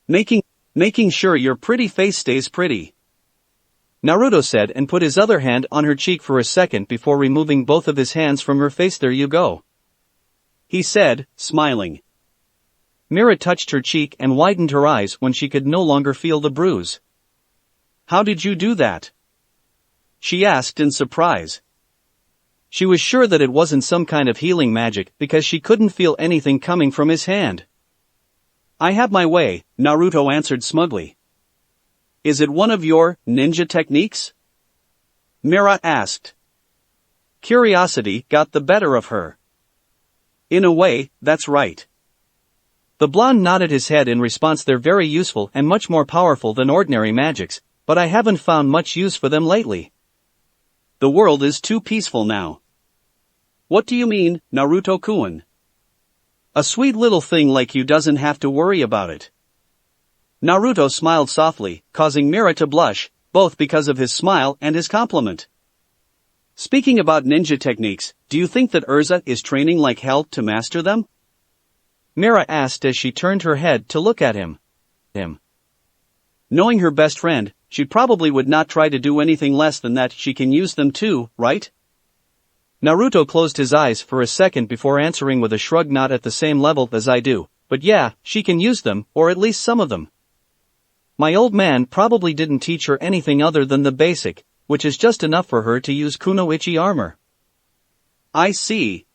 [SPEAKER 1] Making sure your pretty face stays pretty. Naruto said and put his other hand on her cheek for a second before removing both of his hands from her face. There you go. He said, smiling. Mira touched her cheek and widened her eyes when she could no longer feel the bruise. How did you do that? She asked in surprise. She was sure that it wasn't some kind of healing magic because she couldn't feel anything coming from his hand. I have my way, Naruto answered smugly. Is it one of your ninja techniques? Mira asked. Curiosity got the better of her. In a way, that's right. The blonde nodded his head in response. They're very useful and much more powerful than ordinary magics, but I haven't found much use for them lately. The world is too peaceful now. What do you mean, Naruto-kun? A sweet little thing like you doesn't have to worry about it. Naruto smiled softly, causing Mira to blush, both because of his smile and his compliment. Speaking about ninja techniques, do you think that Erza is training like hell to master them? Mira asked as she turned her head to look at him. Knowing her best friend, she probably would not try to do anything less than that. She can use them too, right? Naruto closed his eyes for a second before answering with a shrug. Not at the same level as I do, but yeah, she can use them, or at least some of them. My old man probably didn't teach her anything other than the basic, which is just enough for her to use kunoichi armor. I see.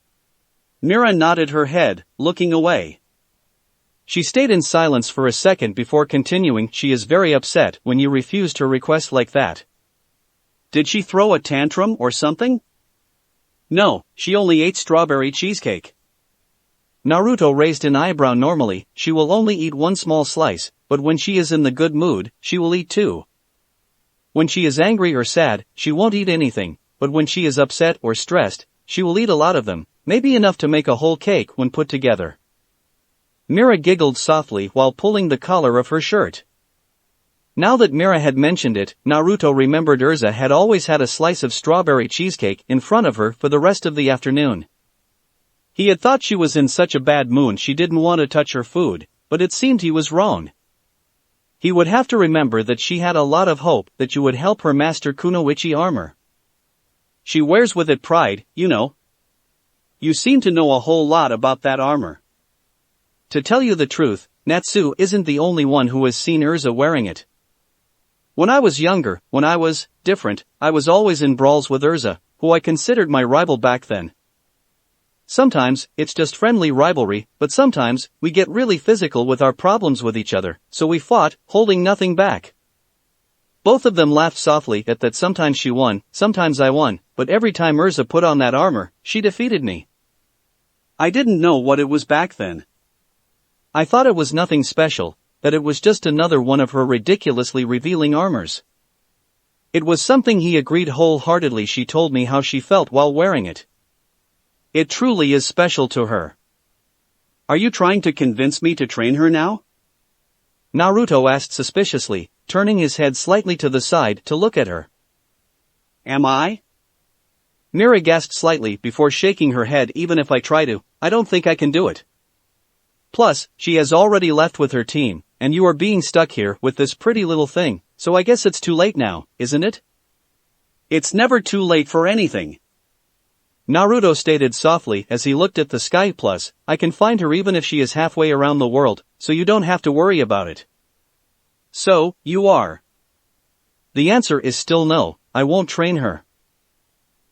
[SPEAKER 1] Mira nodded her head, looking away. She stayed in silence for a second before continuing. She is very upset when you refused her request like that. Did she throw a tantrum or something? No, she only ate strawberry cheesecake. Naruto raised an eyebrow. Normally, she will only eat one small slice, but when she is in the good mood, she will eat two. When she is angry or sad, she won't eat anything, but when she is upset or stressed, she will eat a lot of them, maybe enough to make a whole cake when put together. Mira giggled softly while pulling the collar of her shirt. Now that Mira had mentioned it, Naruto remembered Erza had always had a slice of strawberry cheesecake in front of her for the rest of the afternoon. He had thought she was in such a bad mood she didn't want to touch her food, but it seemed he was wrong. He would have to remember that she had a lot of hope that you would help her master kunoichi armor. She wears with it pride, you know. You seem to know a whole lot about that armor. To tell you the truth, Natsu isn't the only one who has seen Erza wearing it. When I was younger, when I was different, I was always in brawls with Erza, who I considered my rival back then. Sometimes, it's just friendly rivalry, but sometimes, we get really physical with our problems with each other, so we fought, holding nothing back. Both of them laughed softly at that. Sometimes she won, sometimes I won, but every time Erza put on that armor, she defeated me. I didn't know what it was back then. I thought it was nothing special, that it was just another one of her ridiculously revealing armors. It was something he agreed wholeheartedly. She told me how she felt while wearing it. It truly is special to her. Are you trying to convince me to train her now? Naruto asked suspiciously, turning his head slightly to the side to look at her. Am I? Mira gasped slightly before shaking her head. Even if I try to, I don't think I can do it. Plus, she has already left with her team, and you are being stuck here with this pretty little thing, so I guess it's too late now, isn't it? It's never too late for anything. Naruto stated softly as he looked at the sky. Plus, I can find her even if she is halfway around the world, so you don't have to worry about it. So, you are? The answer is still no, I won't train her.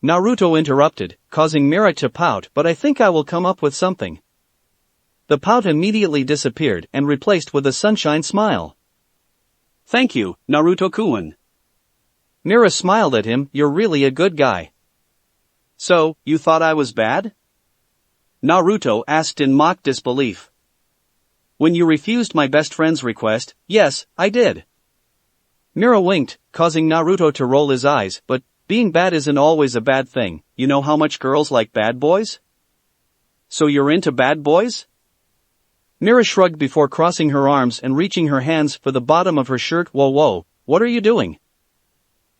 [SPEAKER 1] Naruto interrupted, causing Mira to pout. But I think I will come up with something. The pout immediately disappeared and replaced with a sunshine smile. Thank you, Naruto-kun. Mira smiled at him. You're really a good guy. So, you thought I was bad? Naruto asked in mock disbelief. When you refused my best friend's request, yes, I did. Mira winked, causing Naruto to roll his eyes. But being bad isn't always a bad thing. You know how much girls like bad boys? So you're into bad boys? Mira shrugged before crossing her arms and reaching her hands for the bottom of her shirt. Whoa, what are you doing?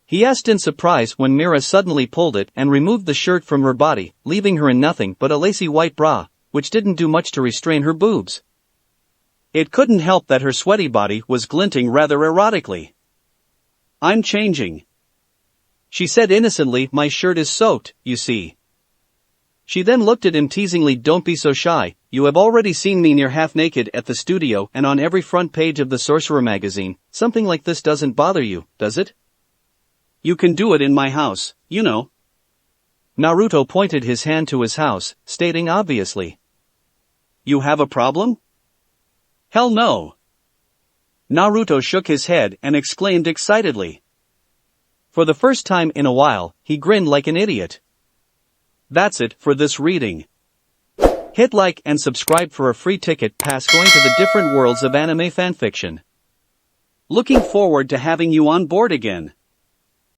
[SPEAKER 1] He asked in surprise when Mira suddenly pulled it and removed the shirt from her body, leaving her in nothing but a lacy white bra, which didn't do much to restrain her boobs. It couldn't help that her sweaty body was glinting rather erotically. I'm changing. She said innocently. My shirt is soaked, you see. She then looked at him teasingly. Don't be so shy, you have already seen me near half naked at the studio and on every front page of the Sorcerer magazine. Something like this doesn't bother you, does it? You can do it in my house, you know. Naruto pointed his hand to his house, stating obviously. You have a problem? Hell no. Naruto shook his head and exclaimed excitedly. For the first time in a while, he grinned like an idiot. That's it for this reading. Hit like and subscribe for a free ticket pass going to the different worlds of anime fanfiction. Looking forward to having you on board again.